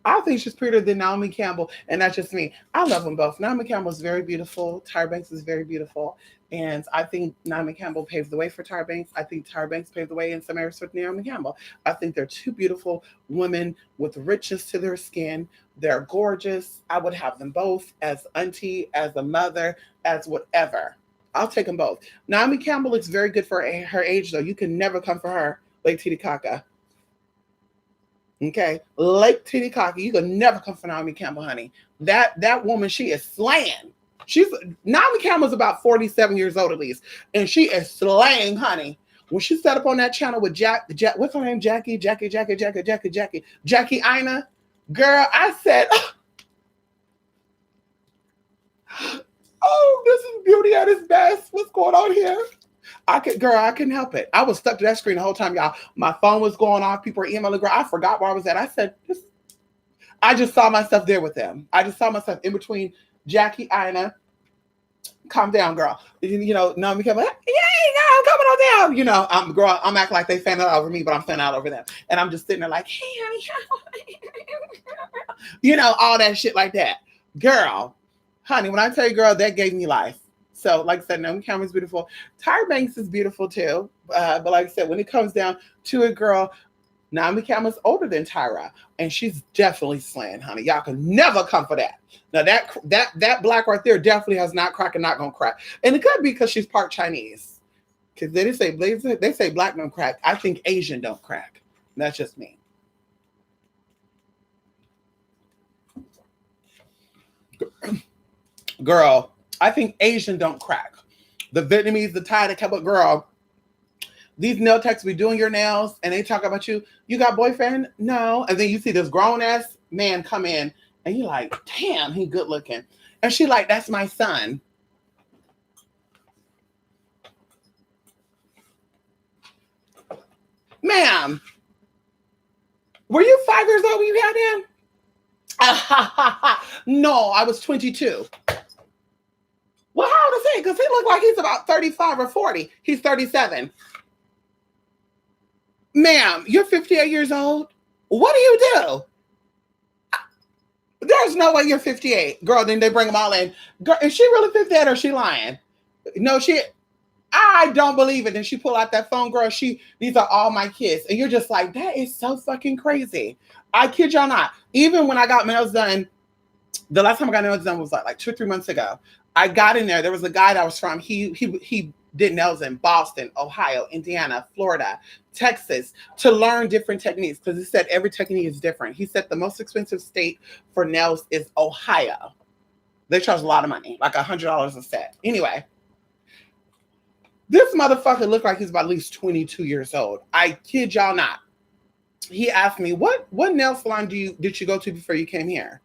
I think she's prettier than Naomi Campbell, and that's just me. I love them both. Naomi Campbell is very beautiful. Tyra Banks is very beautiful, and I think Naomi Campbell paved the way for Tyra Banks. I think Tyra Banks paved the way in some areas for Naomi Campbell. I think they're two beautiful women with richness to their skin. They're gorgeous. I would have them both as auntie, as a mother, as whatever. I'll take them both. Naomi Campbell looks very good for her age, though. You can never come for her, Lake Titicaca. Okay, Lake Titicaca, you could never come for Naomi Campbell, honey. That woman, she is slaying. Naomi Campbell's about 47 years old at least, and she is slaying, honey. When she set up on that channel with what's her name? Jackie Ina. Girl, I said, oh, this is beauty at its best. What's going on here? I couldn't help it. I was stuck to that screen the whole time, y'all. My phone was going off. People were emailing. Girl, I forgot where I was at. I said, I just saw myself there with them. I just saw myself in between Jackie, Ina. Calm down, girl. Naomi Campbell, coming on down. I'm acting like they fan out over me, but I'm fan out over them. And I'm just sitting there like, hey, honey. All that shit like that. Girl, honey, when I tell you, girl, that gave me life. So, like I said, Naomi Campbell is beautiful. Tyra Banks is beautiful too. But like I said, when it comes down to it, girl, Naomi Campbell's older than Tyra, and she's definitely slaying, honey. Y'all can never come for that. Now that black right there definitely has not cracked and not gonna crack. And it could be because she's part Chinese. Because they say black don't crack. I think Asian don't crack. That's just me. Girl, I think Asian don't crack. The Vietnamese, the Thai, the Quebec, girl, these nail techs be doing your nails and they talk about you. You got boyfriend? No. And then you see this grown ass man come in and you're like, damn, he good looking. And she like, that's my son. Ma'am, were you 5 years old when you had him? No, I was 22. Well, how old is he? Because he looked like he's about 35 or 40. He's 37. Ma'am, you're 58 years old. What do you do? There's no way you're 58. Girl, then they bring them all in. Girl, is she really 58 or is she lying? No, I don't believe it. And she pull out that phone, girl. These are all my kids. And you're just like, that is so fucking crazy. I kid y'all not. Even when I got nails done, the last time I got nails done was like 2 or 3 months ago. I got in there. There was a guy that was from, he did nails in Boston, Ohio, Indiana, Florida, Texas, to learn different techniques. Because he said every technique is different. He said the most expensive state for nails is Ohio. They charge a lot of money, like $100 a set. Anyway. This motherfucker looked like he's about at least 22 years old. I kid y'all not. He asked me, what nail salon did you go to before you came here?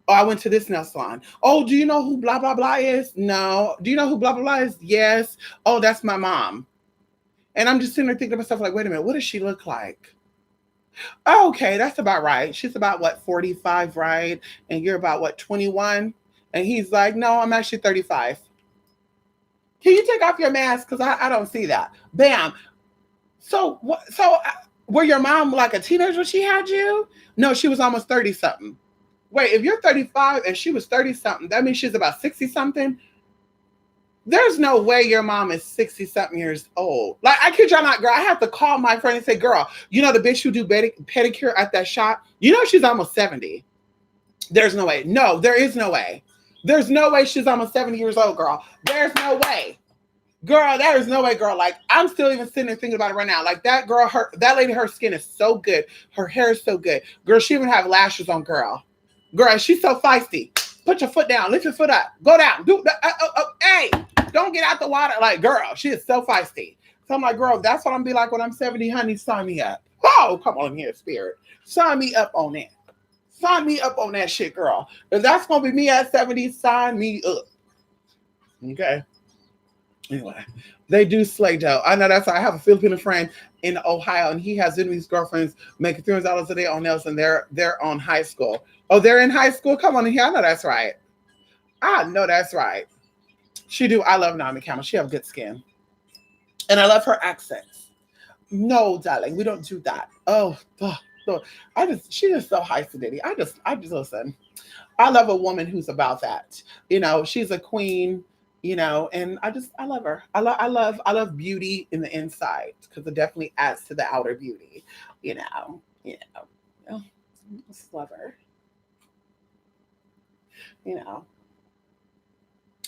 Oh, I went to this nail salon. Oh, do you know who blah, blah, blah is? No. Do you know who blah, blah, blah is? Yes. Oh, that's my mom. And I'm just sitting there thinking to myself, like, wait a minute, what does she look like? Oh, okay, that's about right. She's about, what, 45, right? And you're about, what, 21? And he's like, no, I'm actually 35. Can you take off your mask? Because I don't see that. Bam. So were your mom like a teenager when she had you? No, she was almost 30-something. Wait, if you're 35 and she was 30-something, that means she's about 60-something? There's no way your mom is 60-something years old. Like, I kid y'all not, girl. I have to call my friend and say, girl, you know the bitch who do pedicure at that shop? You know she's almost 70. There's no way. No, there is no way. There's no way she's almost 70 years old, girl. There's no way. Girl, there is no way, girl. Like, I'm still even sitting there thinking about it right now. Like, that girl, that lady, her skin is so good. Her hair is so good. Girl, she even have lashes on, girl. Girl, she's so feisty. Put your foot down. Lift your foot up. Go down. Hey, don't get out the water. Like, girl, she is so feisty. So I'm like, girl, that's what I'm be like when I'm 70, honey. Sign me up. Oh, come on here, spirit. Sign me up on that. Sign me up on that shit, girl. If that's going to be me at 70, sign me up. Okay. Anyway, they do slay dough. I know that's why I have a Filipino friend in Ohio, and he has Vietnamese girlfriends making $300 a day on nails, and they're on high school. Oh, they're in high school? Come on in here. I know that's right. I know that's right. She do. I love Naomi Campbell. She have good skin. And I love her accents. No, darling, we don't do that. Oh, she's just so high fidelity. I just listen. I love a woman who's about that. You know, she's a queen, you know, and I love her. I love beauty in the inside because it definitely adds to the outer beauty, you know. I just love her. You know.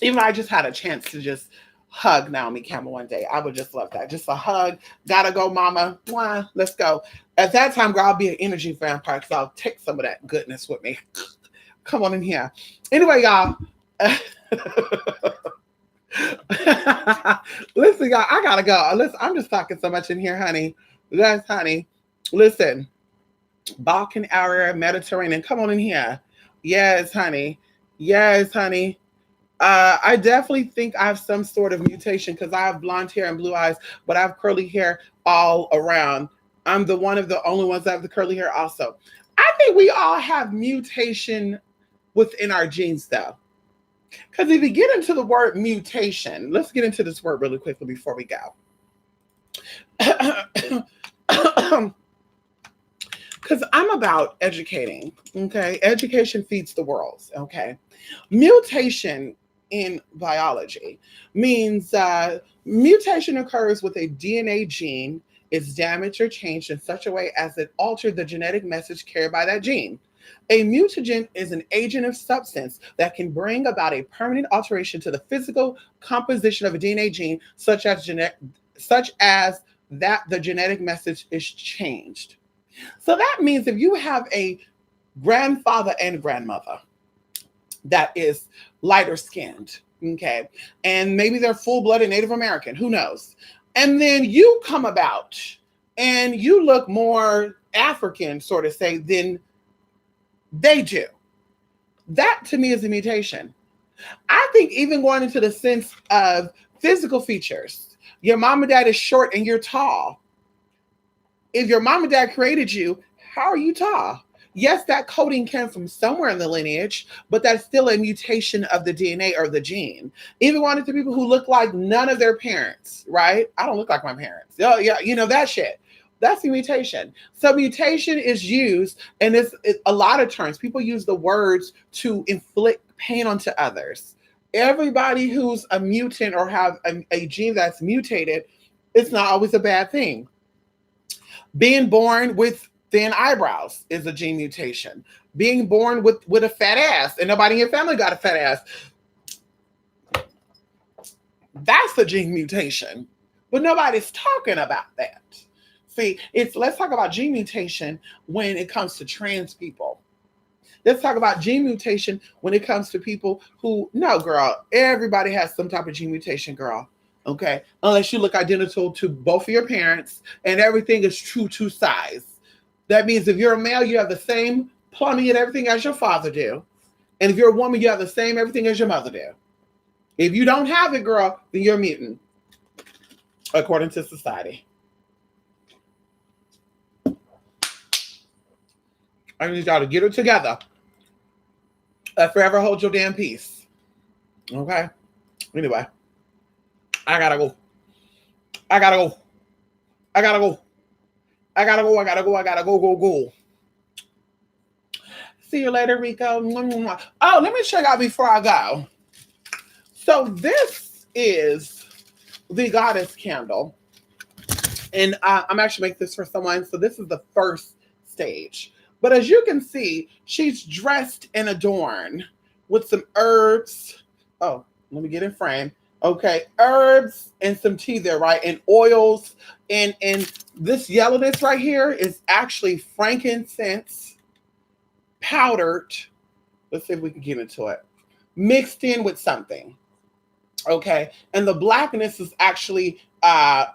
Even I just had a chance to just hug Naomi Campbell one day. I would just love that. Just a hug. Gotta go, mama. Mwah, let's go. At that time, girl, I'll be an energy vampire because I'll take some of that goodness with me. Come on in here. Anyway, y'all. Listen, y'all, I gotta go. Listen, I'm just talking so much in here, honey. Yes, honey. Listen. Balkan area, Mediterranean. Come on in here. Yes, honey. Yes, honey. I definitely think I have some sort of mutation because I have blonde hair and blue eyes, but I have curly hair all around. I'm one of the only ones that have the curly hair also. I think we all have mutation within our genes, though. Because if you get into the word mutation, let's get into this word really quickly before we go. Because I'm about educating, okay? Education feeds the world, okay? Mutation in biology means mutation occurs with a DNA gene is damaged or changed in such a way as it altered the genetic message carried by that gene. A mutagen is an agent of substance that can bring about a permanent alteration to the physical composition of a DNA gene, such as that the genetic message is changed. So that means if you have a grandfather and grandmother that is lighter skinned. Okay. And maybe they're full-blooded Native American. Who knows? And then you come about and you look more African, sort of say, than they do. That to me is a mutation. I think even going into the sense of physical features, your mom and dad is short and you're tall. If your mom and dad created you, how are you tall? Yes, that coding came from somewhere in the lineage, but that's still a mutation of the DNA or the gene. Even going into people who look like none of their parents, right? I don't look like my parents. Oh, yeah, you know that shit. That's a mutation. So mutation is used, and it's a lot of terms. People use the words to inflict pain onto others. Everybody who's a mutant or have a gene that's mutated, it's not always a bad thing. Being born with thin eyebrows is a gene mutation. Being born with a fat ass, and nobody in your family got a fat ass, that's a gene mutation. But nobody's talking about that. See, let's talk about gene mutation when it comes to trans people. Let's talk about gene mutation when it comes to people who, no, girl, everybody has some type of gene mutation, girl. Okay, unless you look identical to both of your parents and everything is true to size. That means if you're a male, you have the same plumbing and everything as your father do. And if you're a woman, you have the same everything as your mother do. If you don't have it, girl, then you're a mutant, according to society. I need y'all to get it together. Forever hold your damn peace. Okay? Anyway. I gotta go. I gotta go. I gotta go. I gotta go. I gotta go. I gotta go. See you later, Rico. Oh, let me check out before I go. So this is the goddess candle. And I'm actually making this for someone. So this is the first stage. But as you can see, she's dressed and adorned with some herbs. Oh, let me get in frame. Okay, herbs and some tea there, right? And oils. And this yellowness right here is actually frankincense powdered. Let's see if we can get into it. Mixed in with something. Okay, and the blackness is actually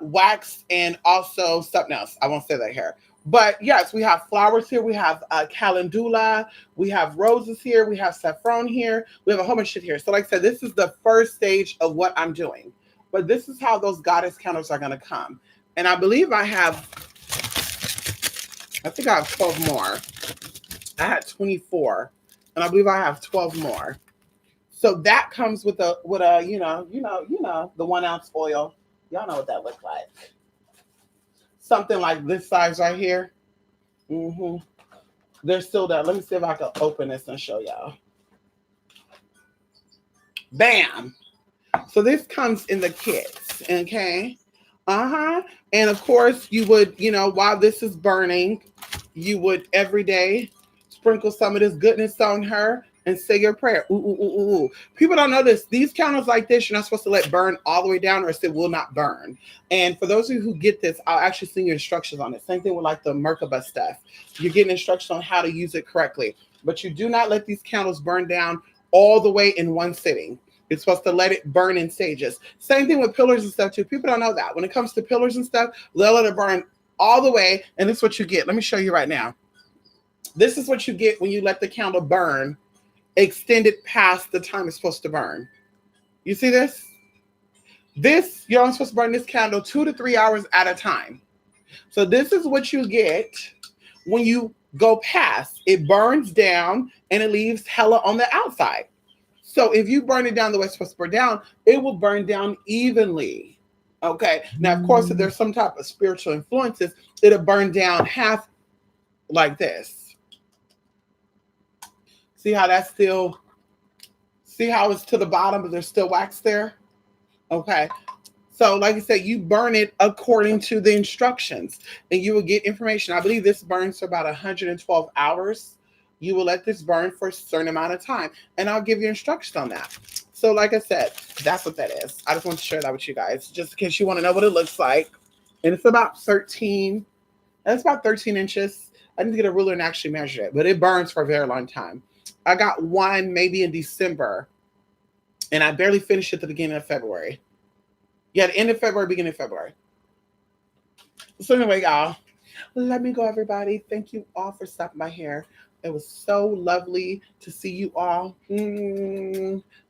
wax and also something else. I won't say that here. But yes, we have flowers here. We have calendula. We have roses here. We have saffron here. We have a whole bunch of shit here. So like I said, this is the first stage of what I'm doing. But this is how those goddess candles are going to come. And I believe I have 12 more. I had 24. And I believe I have 12 more. So that comes with a the 1 ounce oil. Y'all know what that looks like. Something like this size right here. There's still that. Let me see if I can open this and show y'all. Bam. So this comes in the kits. Okay. And of course you would, while this is burning, you would every day sprinkle some of this goodness on her and say your prayer. Ooh, ooh, ooh, ooh. People don't know this. These candles like this, you're not supposed to let burn all the way down or it will not burn. And for those of you who get this, I'll actually send you instructions on it. Same thing with like the Merkaba stuff. You're getting instructions on how to use it correctly. But you do not let these candles burn down all the way in one sitting. You're supposed to let it burn in stages. Same thing with pillars and stuff too. People don't know that. When it comes to pillars and stuff, they'll let it burn all the way. And this is what you get. Let me show you right now. This is what you get when you let the candle burn extended past the time it's supposed to burn. You see this? You're only supposed to burn this candle 2 to 3 hours at a time. So this is what you get when you go past. It burns down and it leaves hella on the outside. So if you burn it down the way it's supposed to burn down, it will burn down evenly. Okay. Now, of course, if there's some type of spiritual influences, it'll burn down half like this. See how that's see how it's to the bottom, but there's still wax there? Okay. So like I said, you burn it according to the instructions and you will get information. I believe this burns for about 112 hours. You will let this burn for a certain amount of time and I'll give you instructions on that. So like I said, that's what that is. I just want to share that with you guys, just in case you want to know what it looks like. And it's about 13 inches. I need to get a ruler and actually measure it, but it burns for a very long time. I got one maybe in December And I barely finished at the beginning of February. Yeah, the end of February, beginning of February. So anyway, y'all, let me go, everybody. Thank you all for stopping by here. It was so lovely to see you all.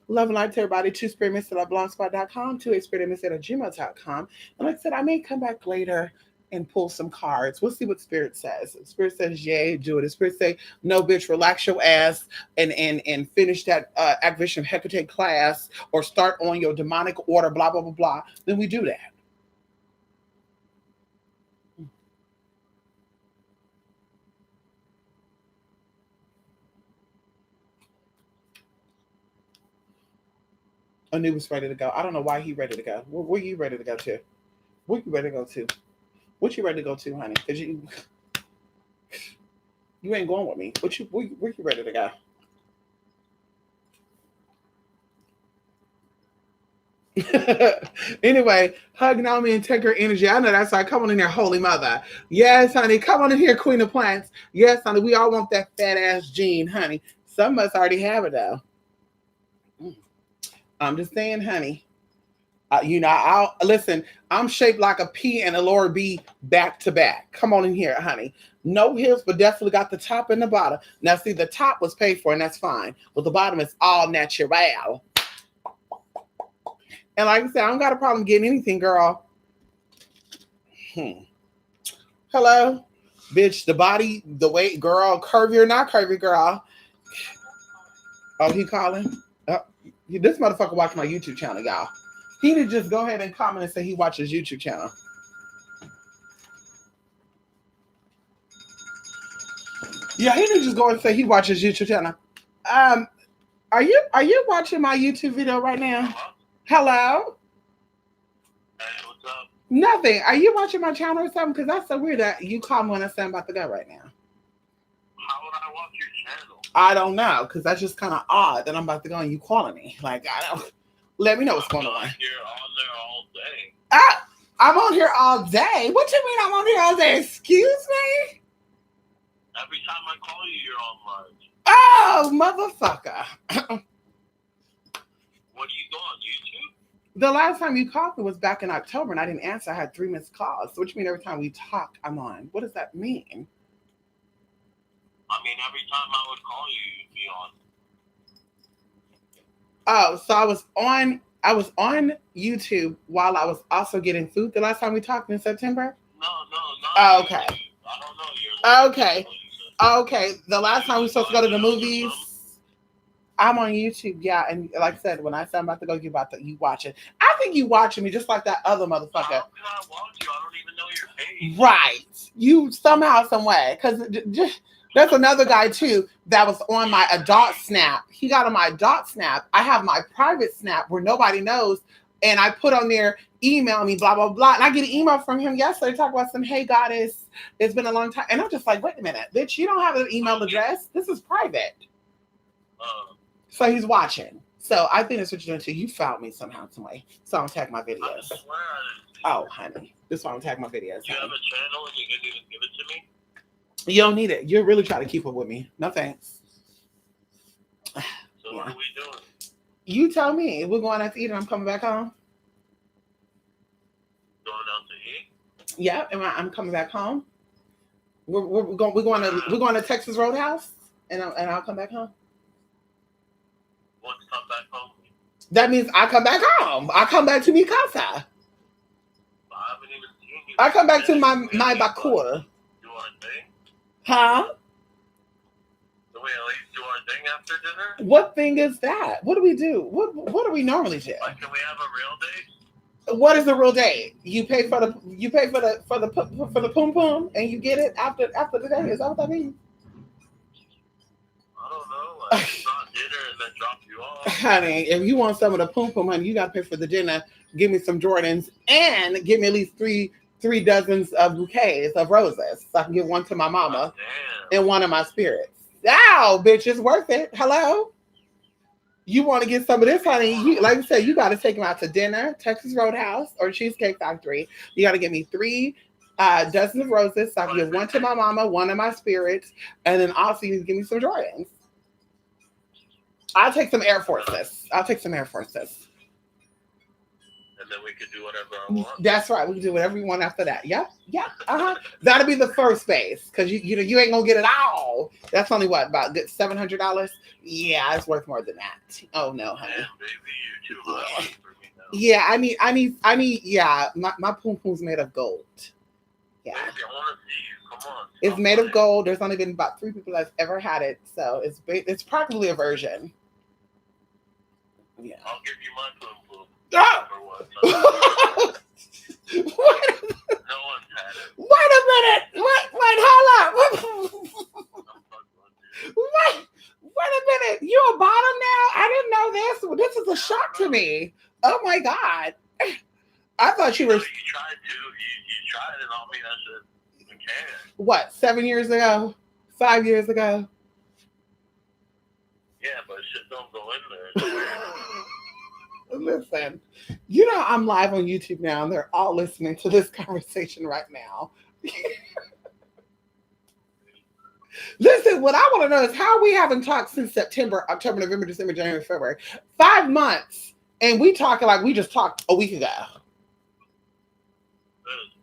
Love and light to everybody. TwoSpiritMisted.blogspot.com, 28spiritmisted@gmail.com. And like I said, I may come back later and pull some cards. We'll see what Spirit says. If Spirit says yay, do it. If Spirit say no, bitch, relax your ass and finish that activation of Hecate class or start on your demonic order, blah, blah, blah, blah, then we do that. Anubis ready to go. I don't know why he ready to go. Where you ready to go to? Where you ready to go to? What you ready to go to, honey? Because you ain't going with me. Where you ready to go? Anyway, hugging on me and take her energy. I know that's right. Come on in here, Holy Mother. Yes, honey. Come on in here, Queen of Plants. Yes, honey. We all want that fat ass gene, honey. Some of us already have it though. I'm just saying, honey. I'll listen. I'm shaped like a P and a lower B back to back. Come on in here, honey. No hips, but definitely got the top and the bottom. Now, see, the top was paid for, and that's fine. But the bottom is all natural. And like I said, I don't got a problem getting anything, girl. Hello, bitch. The body, the weight, girl. Curvy or not curvy, girl. Oh, he calling? This motherfucker watch my YouTube channel, y'all. He did just go ahead and comment and say he watches YouTube channel. Yeah, he did just go and say he watches YouTube channel. Are you watching my YouTube video right now? Hello? Hey, what's up? Nothing. Are you watching my channel or something? Because that's so weird that you call me when I say I'm about to go right now. How would I watch your channel? I don't know, because that's just kind of odd that I'm about to go and you calling me. Like, I don't. Let me know what's going on. You're on there all day. I'm on here all day. What you mean I'm on here all day? Excuse me? Every time I call you, you're online. Oh, motherfucker. What do you go on YouTube? The last time you called me was back in October, and I didn't answer. I had 3 missed calls. So what you mean every time we talk, I'm on? What does that mean? I mean, every time I would call you, you'd be on. Oh, so I was on YouTube while I was also getting food the last time we talked in September? No, not Oh, okay. YouTube. I don't know. Okay. Okay. The last time we were supposed to go to the movies, I'm on YouTube, yeah. And like I said, when I said I'm about to go, you watch it. I think you watching me just like that other motherfucker. How can I watch you? I don't even know your page. Right. You somehow, some way. Because there's another guy too that was on my adult snap. He got on my adult snap. I have my private snap where nobody knows. And I put on there, email me, blah, blah, blah. And I get an email from him yesterday talking about some, hey, goddess, it's been a long time. And I'm just like, wait a minute, bitch, you don't have an email address. This is private. So he's watching. So I think that's what you're doing too. You found me somehow, some way. So I'm tag my videos. I swear Oh, honey. This is why I'm tag my videos. You have a channel and you didn't even give it to me? You don't need it. You're really trying to keep up with me. No thanks. So what are we doing? You tell me. We're going out to eat and I'm coming back home. Going out to eat? Yeah, and I'm coming back home. We're going to Texas Roadhouse and I'll come back home. What's come back home? That means I come back home. I come back to mi casa. I haven't even seen you. I come back to my bakur. Do our thing? Huh? Do we at least do our thing after dinner? What thing is that? What do we do? What do we normally do? Like, can we have a real date? What is the real date? You pay for the poom poom and you get it after the day. Is that what that means? I don't know. Like, it's not dinner and then drop you off. Honey, if you want some of the poom poom, honey, you gotta pay for the dinner. Give me some Jordans and give me at least three dozens of bouquets of roses, so I can give one to my mama and one of my spirits. Wow, bitch, it's worth it. Hello. You want to get some of this, honey? You, like I said, you got to take them out to dinner, Texas Roadhouse or Cheesecake Factory. You got to give me 3 dozens of roses, so I can give one to my mama, one of my spirits, and then also you give me some Jordans. I'll take some Air Forces. I'll take some Air Forces. And then we could do whatever I want. That's right. We can do whatever we want after that. Yep. Yep. Uh-huh. That'll be the first phase. Because you ain't gonna get it all. That's only what, about good $700? Yeah, it's worth more than that. Oh no, honey. Damn, baby, you're too high for me now. Yeah, I need, yeah, my poom poom's made of gold. Yeah. Baby, I want to see you. Come on. It's made of gold. There's only been about 3 people that's ever had it. So it's practically a version. Yeah. I'll give you my poom poom. Ah! Number one. Wait, No one's had it. wait a minute. Wait, hold up. Wait a minute. You a bottom now? I didn't know this. This is a shock to me. Oh my God. I thought you were. You tried to. You tried it on me. I said, you can. What, 7 years ago? 5 years ago? Yeah, but shit don't go in there. Listen, you know I'm live on YouTube now, and they're all listening to this conversation right now. Listen, what I want to know is how we haven't talked since September, October, November, December, January, February. 5 months, and we talking like we just talked a week ago.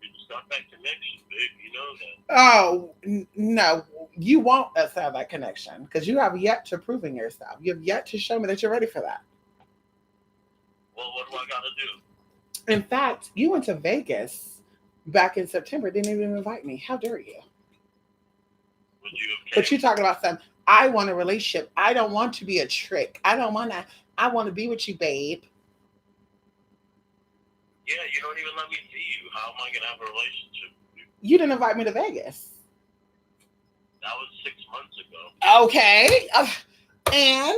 We just got that connection, babe. You know that. Oh, no. You want us to have that connection because you have yet to prove in yourself. You have yet to show me that you're ready for that. Well, what do I got to do? In fact, you went to Vegas back in September, didn't even invite me. How dare you? Would you have But you're talking about something. I want a relationship. I don't want to be a trick. I want to be with you, babe. Yeah, you don't even let me see you. How am I going to have a relationship with you? You didn't invite me to Vegas. That was 6 months ago. Okay. And?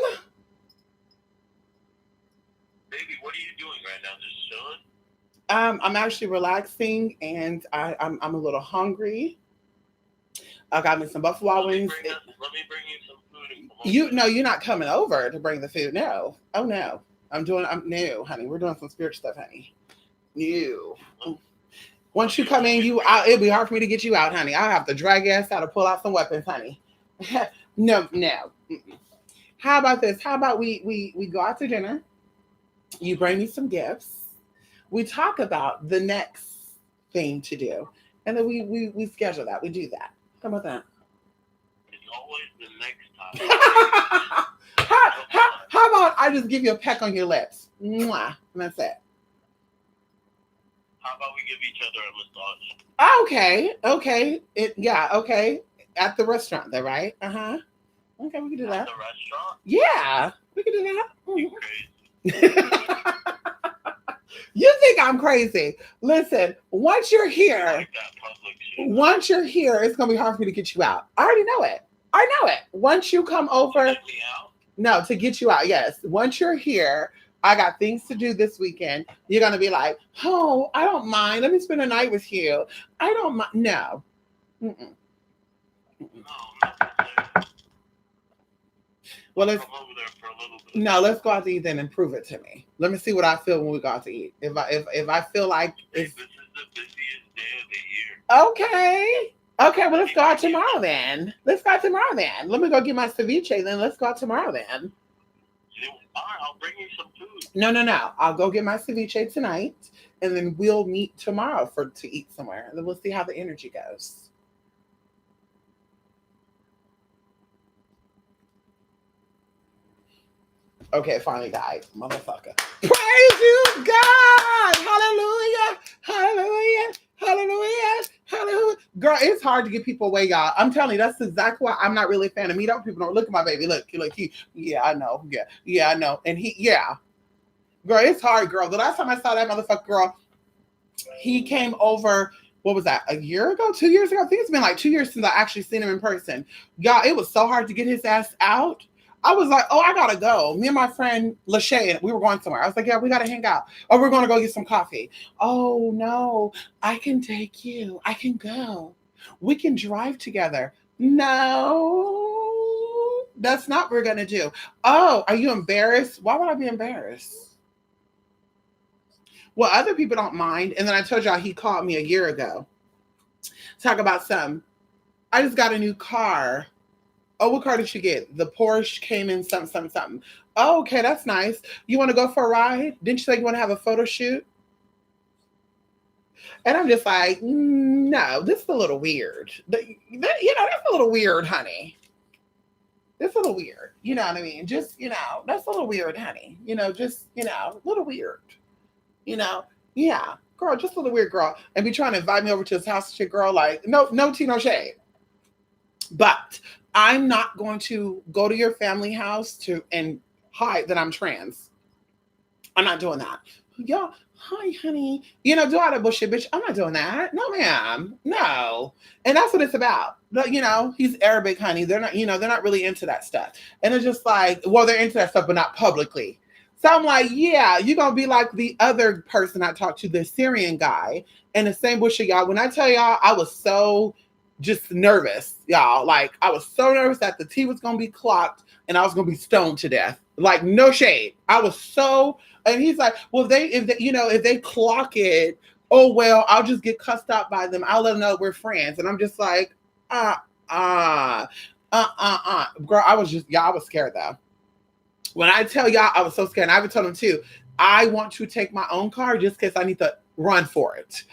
Baby, what are you doing right now? Just chilling? I'm actually relaxing, and I'm a little hungry. I got me some buffalo wings. Let me bring you some food. And You're not coming over to bring the food. No. Oh no. No, honey. We're doing some spiritual stuff, honey. No. Once you come in, it'll be hard for me to get you out, honey. I'll have to drag your ass out to pull out some weapons, honey. No. Mm-mm. How about this? How about we go out to dinner? You bring me some gifts. We talk about the next thing to do. And then we schedule that. We do that. How about that? It's always the next time. how about I just give you a peck on your lips? Mwah. And that's it. How about we give each other a massage? Okay. Okay. At the restaurant, though, right? Uh-huh. Okay, we can do that. At the restaurant? Yeah, we can do that. You crazy. You think I'm crazy? Listen, once you're here, Like that public shit. once you're here, it's gonna be hard for me to get you out. I already know it. I know it. Once you come over, Get me out? no, to get you out. Yes. Once you're here, I got things to do this weekend. You're gonna be like, oh, I don't mind. Let me spend a night with you. I don't mind. No. Mm-mm. No, not necessarily. Well, let's Come over there for a little bit. no, let's go out to eat then and prove it to me. Let me see what I feel when we go out to eat. If I feel like Hey, it's this is the busiest day of the year. okay. Okay, well let's go out tomorrow then. Let me go get my ceviche then. Let's go out tomorrow then. All right, I'll bring you some food. No. I'll go get my ceviche tonight and then we'll meet tomorrow to eat somewhere. And then we'll see how the energy goes. Okay, it finally died, motherfucker. Praise you, God! Hallelujah! Girl, it's hard to get people away, y'all. I'm telling you, that's exactly why I'm not really a fan of meetup. People don't look at my baby. Look, he. Yeah, I know. Yeah, I know. And girl, it's hard, girl. The last time I saw that motherfucker, girl, he came over. What was that? A year ago? 2 years ago? I think it's been like 2 years since I actually seen him in person. Y'all, it was so hard to get his ass out. I was like, oh, I gotta go. Me and my friend Lachey, we were going somewhere. I was like, yeah, we gotta hang out. Oh, we're gonna go get some coffee. Oh no, I can take you. I can go. We can drive together. No, that's not what we're gonna do. Oh, are you embarrassed? Why would I be embarrassed? Well, other people don't mind. And then I told y'all he called me a year ago. Talk about I just got a new car. Oh, what car did you get? The Porsche came in something, something, something. Oh, okay, that's nice. You want to go for a ride? Didn't you say you want to have a photo shoot? And I'm just like, no, this is a little weird. That's a little weird, honey. That's a little weird. You know what I mean? Just, that's a little weird, honey. Just, a little weird. You know, yeah, girl, just a little weird, girl. And be trying to invite me over to his house, shit, girl. Like, no tea, no shade. But I'm not going to go to your family house and hide that I'm trans. I'm not doing that. Yeah, hi, honey. Do all that bullshit, bitch. I'm not doing that. No, ma'am. No. And that's what it's about. But, he's Arabic, honey. They're not really into that stuff. And it's just like, well, they're into that stuff, but not publicly. So I'm like, yeah, you're going to be like the other person I talked to, the Syrian guy, and the same bullshit, y'all. When I tell y'all, I was so just nervous, y'all. Like, I was so nervous that the tea was going to be clocked and I was going to be stoned to death. Like, no shade. I was so, and he's like, well, if they clock it, oh, well, I'll just get cussed out by them. I'll let them know we're friends. And I'm just like, Girl, I was scared though. When I tell y'all, I was so scared. And I even told him too, I want to take my own car just because I need to run for it.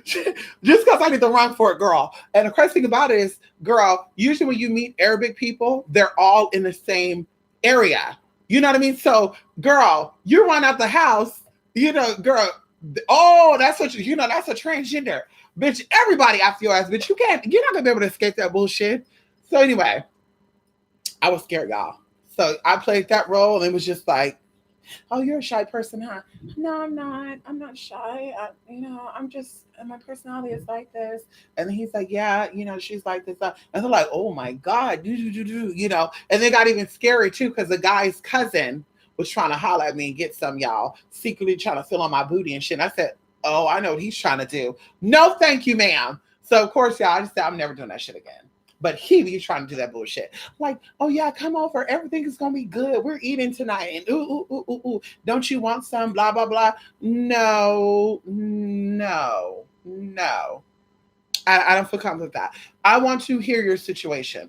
Just because I need to run for it, girl. And the crazy thing about it is, girl, usually when you meet Arabic people, they're all in the same area. You know what I mean? So, girl, you run out the house, girl, oh, that's what that's a transgender. Bitch, everybody after your ass, bitch. You're not gonna be able to escape that bullshit. So anyway, I was scared, y'all. So I played that role and it was just like, oh, you're a shy person, huh? No, I'm not. I'm not shy. I'm just, my personality is like this. And then he's like, yeah, she's like this. And they're like, oh my God, and they got even scary too, because the guy's cousin was trying to holler at me and get some, y'all, secretly trying to fill on my booty and shit. And I said, oh, I know what he's trying to do. No, thank you, ma'am. So of course, y'all, I just said, I'm never doing that shit again. But he was trying to do that bullshit. Like, oh yeah, come over. Everything is gonna be good. We're eating tonight. And ooh. Don't you want some? Blah, blah, blah. No. I don't feel comfortable with that. I want to hear your situation.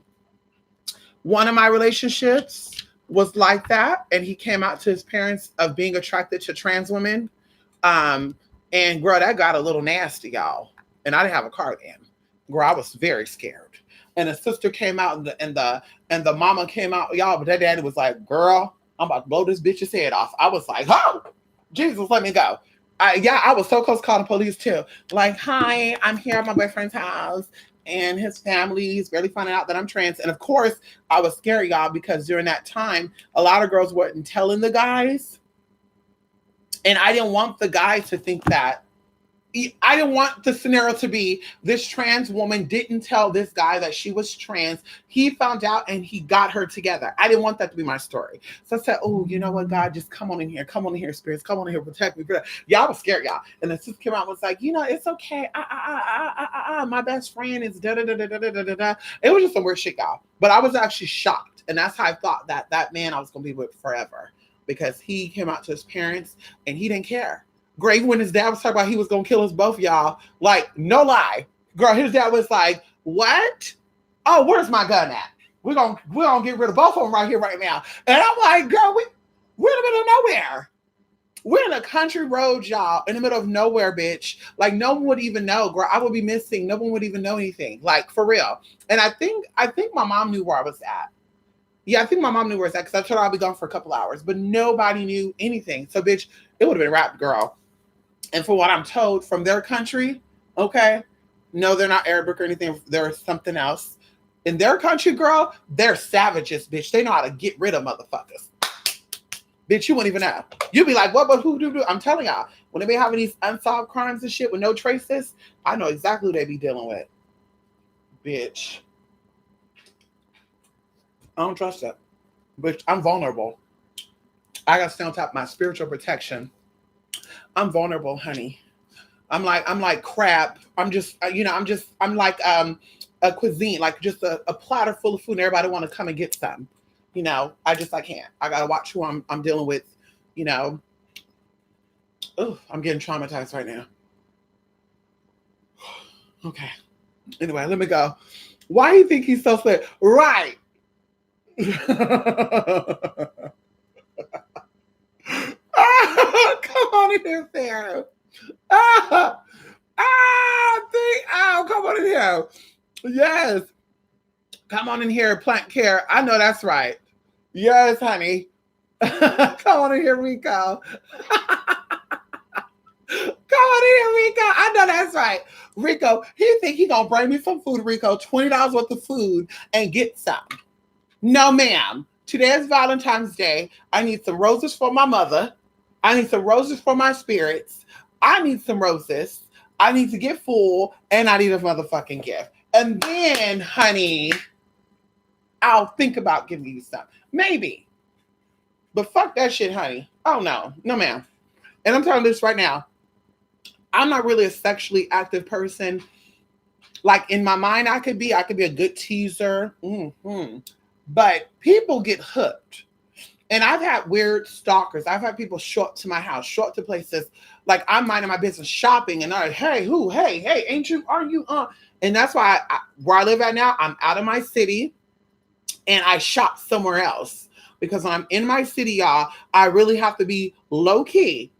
One of my relationships was like that, and he came out to his parents of being attracted to trans women. And girl, that got a little nasty, y'all. And I didn't have a car then. Girl, I was very scared. And the sister came out and the mama came out, y'all, but that daddy was like, girl, I'm about to blow this bitch's head off. I was like, oh, Jesus, let me go. I was so close to calling the police too. Like, hi, I'm here at my boyfriend's house and his family is barely finding out that I'm trans. And of course, I was scared, y'all, because during that time, a lot of girls weren't telling the guys. And I didn't want the guy to think that. I didn't want the scenario to be this trans woman didn't tell this guy that she was trans. He found out and he got her together. I didn't want that to be my story. So I said, oh, you know what, God, just come on in here. Come on in here, spirits. Come on in here, protect me. Y'all was scared, y'all. And the sister came out and was like, it's okay. My best friend is da-da-da-da-da-da-da. It was just some weird shit, y'all. But I was actually shocked. And that's how I thought that man I was going to be with forever. Because he came out to his parents and he didn't care. Great, when his dad was talking about he was gonna kill us both, y'all. Like, no lie. Girl, his dad was like, what? Oh, where's my gun at? We're gonna get rid of both of them right here, right now. And I'm like, girl, we're in the middle of nowhere. We're in a country road, y'all, in the middle of nowhere, bitch. Like, no one would even know, girl. I would be missing. No one would even know anything. Like, for real. And I think my mom knew where I was at. Yeah, I think my mom knew where I was at because I told her I'll be gone for a couple hours, but nobody knew anything. So, bitch, it would have been wrapped, girl. And for what I'm told from their country, okay, no, they're not Arabic or anything. They're something else. In their country, girl, they're savages, bitch. They know how to get rid of motherfuckers. Bitch, you wouldn't even know. You'd be like, what, but who do? I'm telling y'all, when they be having these unsolved crimes and shit with no traces, I know exactly who they be dealing with. Bitch. I don't trust that. Bitch, I'm vulnerable. I got to stay on top of my spiritual protection. I'm vulnerable, honey. I'm like crap. I'm like a cuisine, like just a platter full of food and everybody want to come and get some. I can't. I gotta watch who I'm dealing with, Oh, I'm getting traumatized right now. Okay. Anyway, let me go. Why do you think he's so slick? Right. Come on in here, Sarah. Ah, come on in here. Yes, come on in here, plant care. I know that's right. Yes, honey. Come on in here, Rico. Come on in here, Rico. I know that's right. Rico, he think he gonna bring me some food, Rico. $20 worth of food and get some. No, ma'am. Today is Valentine's Day. I need some roses for my mother. I need some roses for my spirits. I need some roses. I need to get full, and I need a motherfucking gift. And then, honey, I'll think about giving you some. Maybe. But fuck that shit, honey. Oh, no. No, ma'am. And I'm telling you this right now. I'm not really a sexually active person. Like, in my mind, I could be a good teaser. Mm-hmm. But people get hooked. And I've had weird stalkers. I've had people show up to my house, show up to places. Like, I'm minding my business shopping. And they're like, hey, who? Hey, ain't you? Are you? And that's why where I live at now, I'm out of my city. And I shop somewhere else. Because when I'm in my city, y'all, I really have to be low key.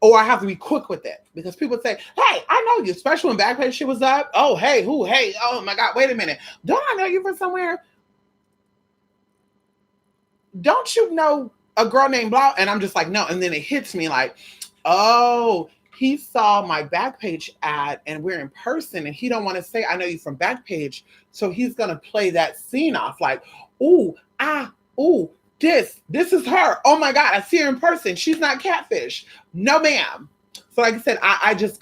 Or I have to be quick with it. Because people say, hey, I know you. Especially when Backpage shit was up. Oh, hey, who? Hey, oh my God, wait a minute. Don't I know you from somewhere? Don't you know a girl named blah? And I'm just like, no. And then it hits me like, oh, he saw my Backpage ad and we're in person and he don't want to say, I know you from Backpage. So he's going to play that scene off like, ooh, this is her. Oh my God, I see her in person. She's not catfish. No, ma'am. So like I said, I just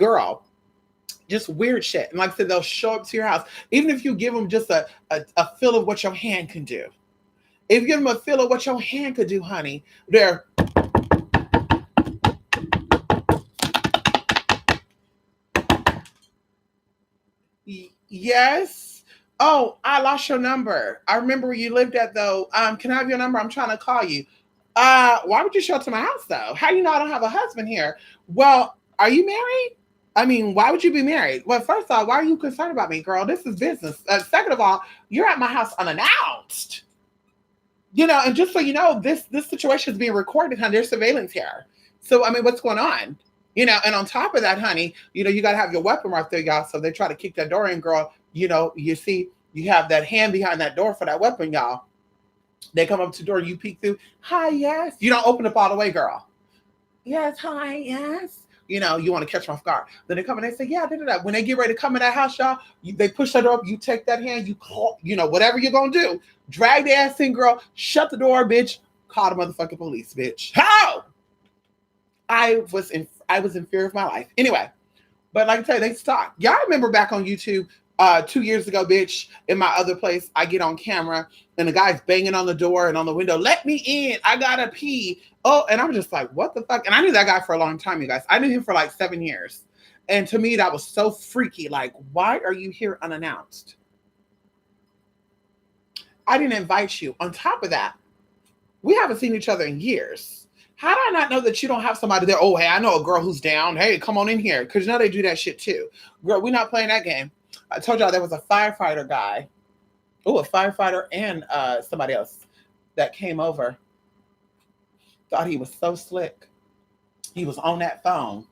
just weird shit. And like I said, they'll show up to your house. Even if you give them just a feel of what your hand can do. If you give them a feel of what your hand could do, honey, they're yes. Oh, I lost your number. I remember where you lived at though. Can I have your number? I'm trying to call you. Why would you show up to my house though? How do you know I don't have a husband here? Well, are you married? I mean, why would you be married? Well, first of all, why are you concerned about me, girl? This is business. Second of all, you're at my house unannounced. You know, and just so you know, this situation is being recorded, honey. There's surveillance here. So, I mean, what's going on? You know, and on top of that, honey, you know, you got to have your weapon right there, y'all. So they try to kick that door in, girl. You know, you see, you have that hand behind that door for that weapon, y'all. They come up to the door, you peek through. Hi, yes. You don't open up all the way, girl. Yes, hi, yes. You know, you want to catch them off guard. Then they come and they say, yeah, da. When they get ready to come in that house, y'all, they push that door up. You take that hand, you call, you know, whatever you're going to do. Drag the ass in, girl. Shut the door, bitch. Call the motherfucking police, bitch. How? I was in fear of my life. Anyway, but like I tell you, they stalk. Y'all remember back on YouTube 2 years ago, bitch, in my other place, I get on camera and the guy's banging on the door and on the window, let me in. I gotta pee. Oh, and I'm just like, what the fuck? And I knew that guy for a long time, you guys. I knew him for like 7 years. And to me, that was so freaky. Like, why are you here unannounced? I didn't invite you. On top of that, we haven't seen each other in years. How do I not know that you don't have somebody there? Oh, hey, I know a girl who's down. Hey, come on in here. Because you know they do that shit too. Girl, we're not playing that game. I told y'all there was a firefighter guy. Oh, a firefighter and somebody else that came over. Thought he was so slick. He was on that phone.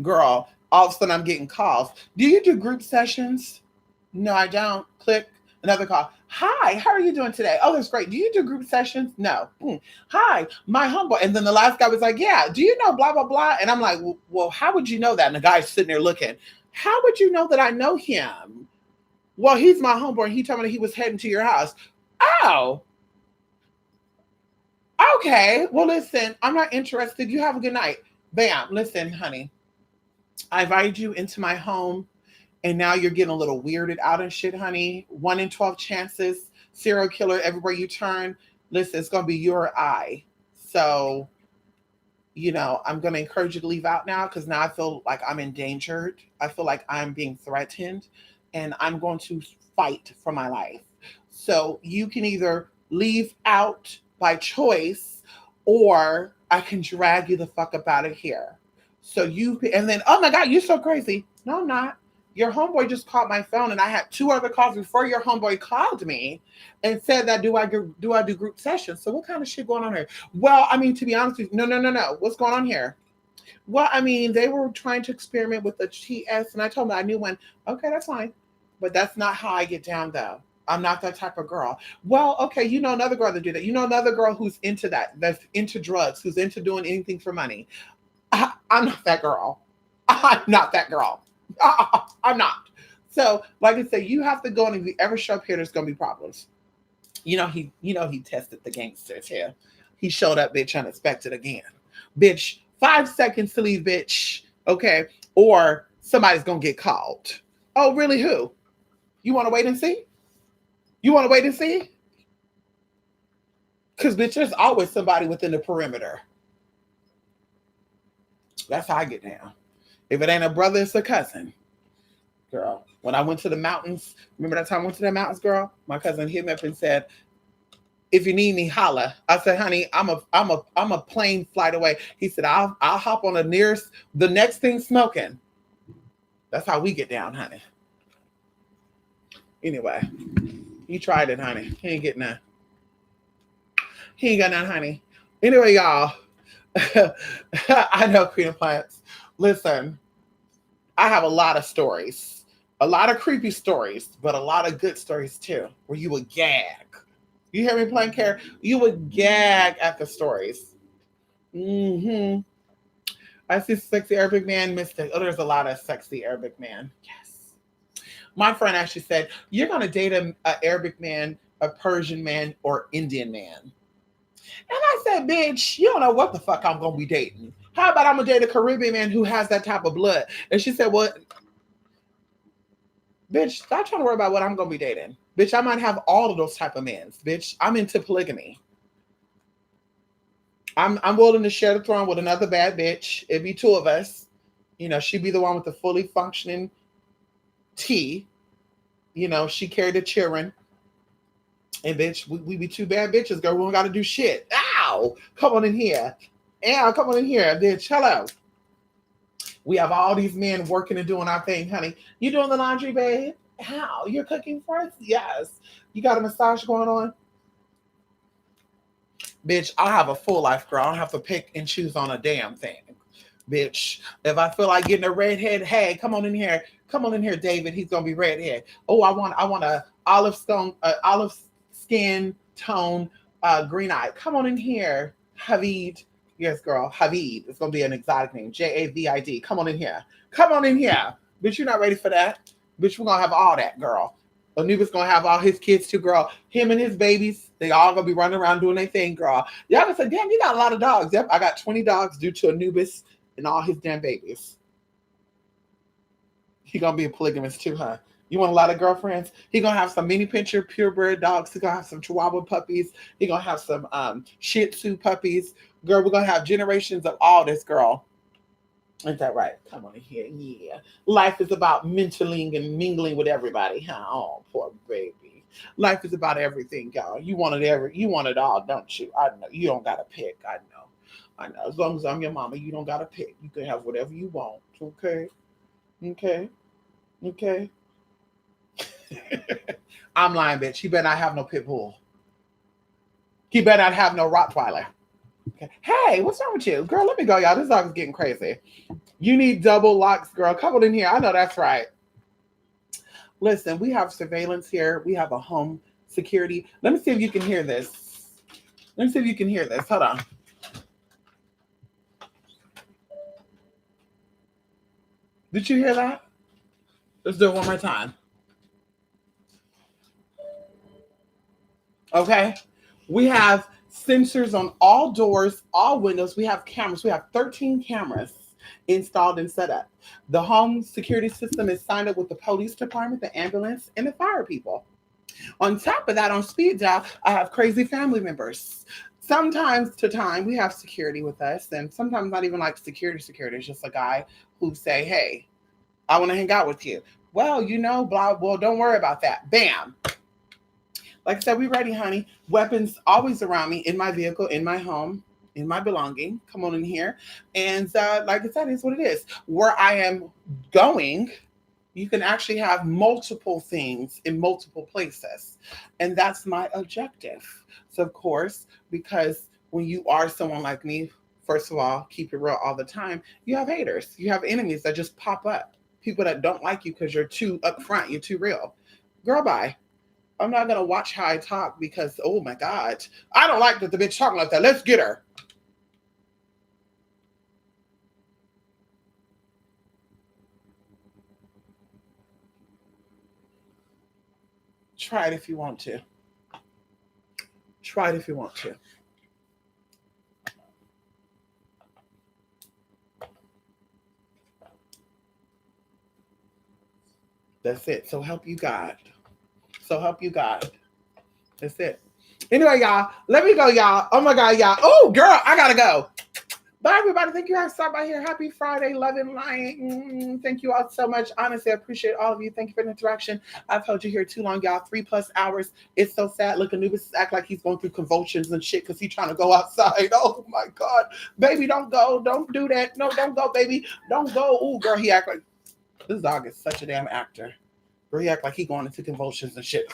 Girl, all of a sudden I'm getting calls. Do you do group sessions? No, I don't. Click. Another call. Hi, how are you doing today? Oh, that's great. Do you do group sessions? No. Hi, my humble. And then the last guy was like, yeah, do you know blah, blah, blah? And I'm like, well, how would you know that? And the guy's sitting there looking. How would you know that I know him? Well, he's my homeboy. And he told me that he was heading to your house. Oh, okay. Well, listen, I'm not interested. You have a good night. Bam. Listen, honey, I invited you into my home. And now you're getting a little weirded out and shit, honey. 1 in 12 chances, serial killer everywhere you turn. Listen, it's going to be your eye. So, you know, I'm going to encourage you to leave out now because now I feel like I'm endangered. I feel like I'm being threatened and I'm going to fight for my life. So you can either leave out by choice or I can drag you the fuck up out of here. So and then, oh my God, you're so crazy. No, I'm not. your homeboy just called my phone and I had two other calls before your homeboy called me and said that do I do group sessions? So what kind of shit going on here? Well, I mean, to be honest with you, no. What's going on here? Well, I mean, they were trying to experiment with the TS and I told them I knew one. Okay, that's fine. But that's not how I get down though. I'm not that type of girl. Well, okay, you know another girl that do that. You know another girl who's into that's into drugs, who's into doing anything for money. I'm not that girl. I'm not that girl. I'm not. So, like I said, you have to go, and if you ever show up here, there's gonna be problems. He tested the gangsters here. He showed up, bitch, unexpected again. Bitch, 5 seconds to leave, bitch. Okay. Or somebody's gonna get called. Oh, really? Who? You wanna wait and see? You wanna wait and see? Because bitch, there's always somebody within the perimeter. That's how I get down. If it ain't a brother, it's a cousin. Girl, when I went to the mountains, remember that time I went to the mountains, girl? My cousin hit me up and said, if you need me, holla. I said, honey, I'm a plane flight away. He said, I'll hop on the next thing smoking. That's how we get down, honey. Anyway, he tried it, honey. He ain't getting none. He ain't got none, honey. Anyway, y'all, I know Queen of Plants. Listen, I have a lot of stories, a lot of creepy stories, but a lot of good stories too, where you would gag. You hear me playing care? You would gag at the stories. I see sexy Arabic man mistake. Oh, there's a lot of sexy Arabic man. Yes. My friend actually said, you're going to date an Arabic man, a Persian man, or Indian man. And I said, bitch, you don't know what the fuck I'm going to be dating. How about I'm going to date a Caribbean man who has that type of blood? And she said, well, bitch, stop trying to worry about what I'm going to be dating. Bitch, I might have all of those type of men. Bitch, I'm into polygamy. I'm willing to share the throne with another bad bitch. It'd be two of us. You know, she'd be the one with the fully functioning T. You know, she carried the children. And bitch, we be two bad bitches, girl. We don't got to do shit. Ow! Come on in here. Ow, come on in here, bitch. Hello. We have all these men working and doing our thing, honey. You doing the laundry, babe? How? You're cooking for us? Yes. You got a massage going on? Bitch, I'll have a full life, girl. I don't have to pick and choose on a damn thing. Bitch, if I feel like getting a redhead, hey, come on in here. Come on in here, David. He's gonna be redhead. Oh, I want a olive skin tone, green eye. Come on in here, Havid. Yes, girl, Havid. It's gonna be an exotic name. Javid. Come on in here. Come on in here. Bitch, you're not ready for that. Bitch, we're gonna have all that, girl. Anubis gonna have all his kids too, girl. Him and his babies, they all gonna be running around doing their thing, girl. Y'all gonna say, damn, you got a lot of dogs. Yep, I got 20 dogs due to Anubis and all his damn babies. He gonna be a polygamist too, huh? You want a lot of girlfriends? He gonna have some mini pincher purebred dogs. He gonna have some Chihuahua puppies. He gonna have some Shih Tzu puppies. Girl, we're gonna have generations of all this, girl. Is that right? Come on in here. Yeah. Life is about mingling and mingling with everybody. Huh? Oh, poor baby. Life is about everything, y'all. You want it all, don't you? I know. You don't gotta pick. I know. As long as I'm your mama, you don't gotta pick. You can have whatever you want. Okay? Okay? I'm lying, bitch. He better not have no pit bull. He better not have no Rottweiler. Okay. Hey, what's wrong with you? Girl, let me go, y'all. This dog is getting crazy. You need double locks, girl. Come on in here. I know that's right. Listen, we have surveillance here. We have a home security. Let me see if you can hear this. Hold on. Did you hear that? Let's do it one more time. Okay. We have sensors on all doors, all windows. We have cameras. We have 13 cameras installed and set up. The home security system is signed up with the police department, the ambulance, and the fire people. On top of that, on speed dial, I have crazy family members. Sometimes to time, we have security with us, and sometimes not even like security. It's just a guy who say, hey, I want to hang out with you. Well, blah, well, don't worry about that. Bam. Like I said, we ready, honey. Weapons always around me, in my vehicle, in my home, in my belonging. Come on in here. And like I said, it's what it is. Where I am going, You can actually have multiple things in multiple places. And that's my objective. So, of course, because when you are someone like me, first of all, keep it real all the time, you have haters, you have enemies that just pop up. People that don't like you because you're too upfront, you're too real. Girl, bye. I'm not going to watch how I talk because, oh my God, I don't like that the bitch talking like that. Let's get her. Try it if you want to. Try it if you want to. That's it. So help you God. So help you God. That's it. Anyway, y'all, let me go, y'all. Oh my God, y'all. Oh, girl, I gotta go. Bye, everybody. Thank you guys for stopping by here. Happy Friday, love and lion. Thank you all so much. Honestly, I appreciate all of you. Thank you for the interaction. I've held you here too long, y'all. 3+ hours. It's so sad. Look, Anubis act like he's going through convulsions and shit because he's trying to go outside. Oh my God. Baby, don't go. Don't do that. No, don't go, baby. Don't go. Ooh, girl, he act like this dog is such a damn actor. Girl, he act like he going into convulsions and shit.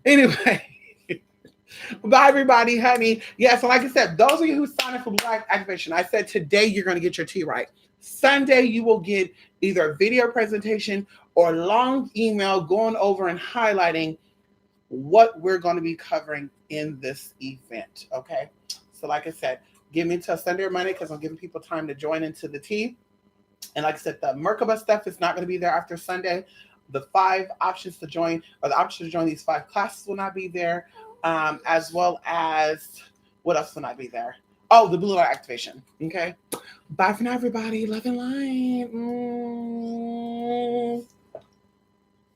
Anyway. Bye, everybody, honey. Yeah, so like I said, those of you who sign up for Black Activation, I said today you're going to get your tea right. Sunday, you will get either a video presentation or a long email going over and highlighting what we're going to be covering in this event, okay? So like I said, give me till Sunday or Monday because I'm giving people time to join into the tea. And like I said, the Merkaba stuff is not going to be there after Sunday. The 5 options to join, or the options to join these 5 classes will not be there. As well as what else will not be there? Oh, the blue light activation. Okay. Bye for now, everybody. Love and light.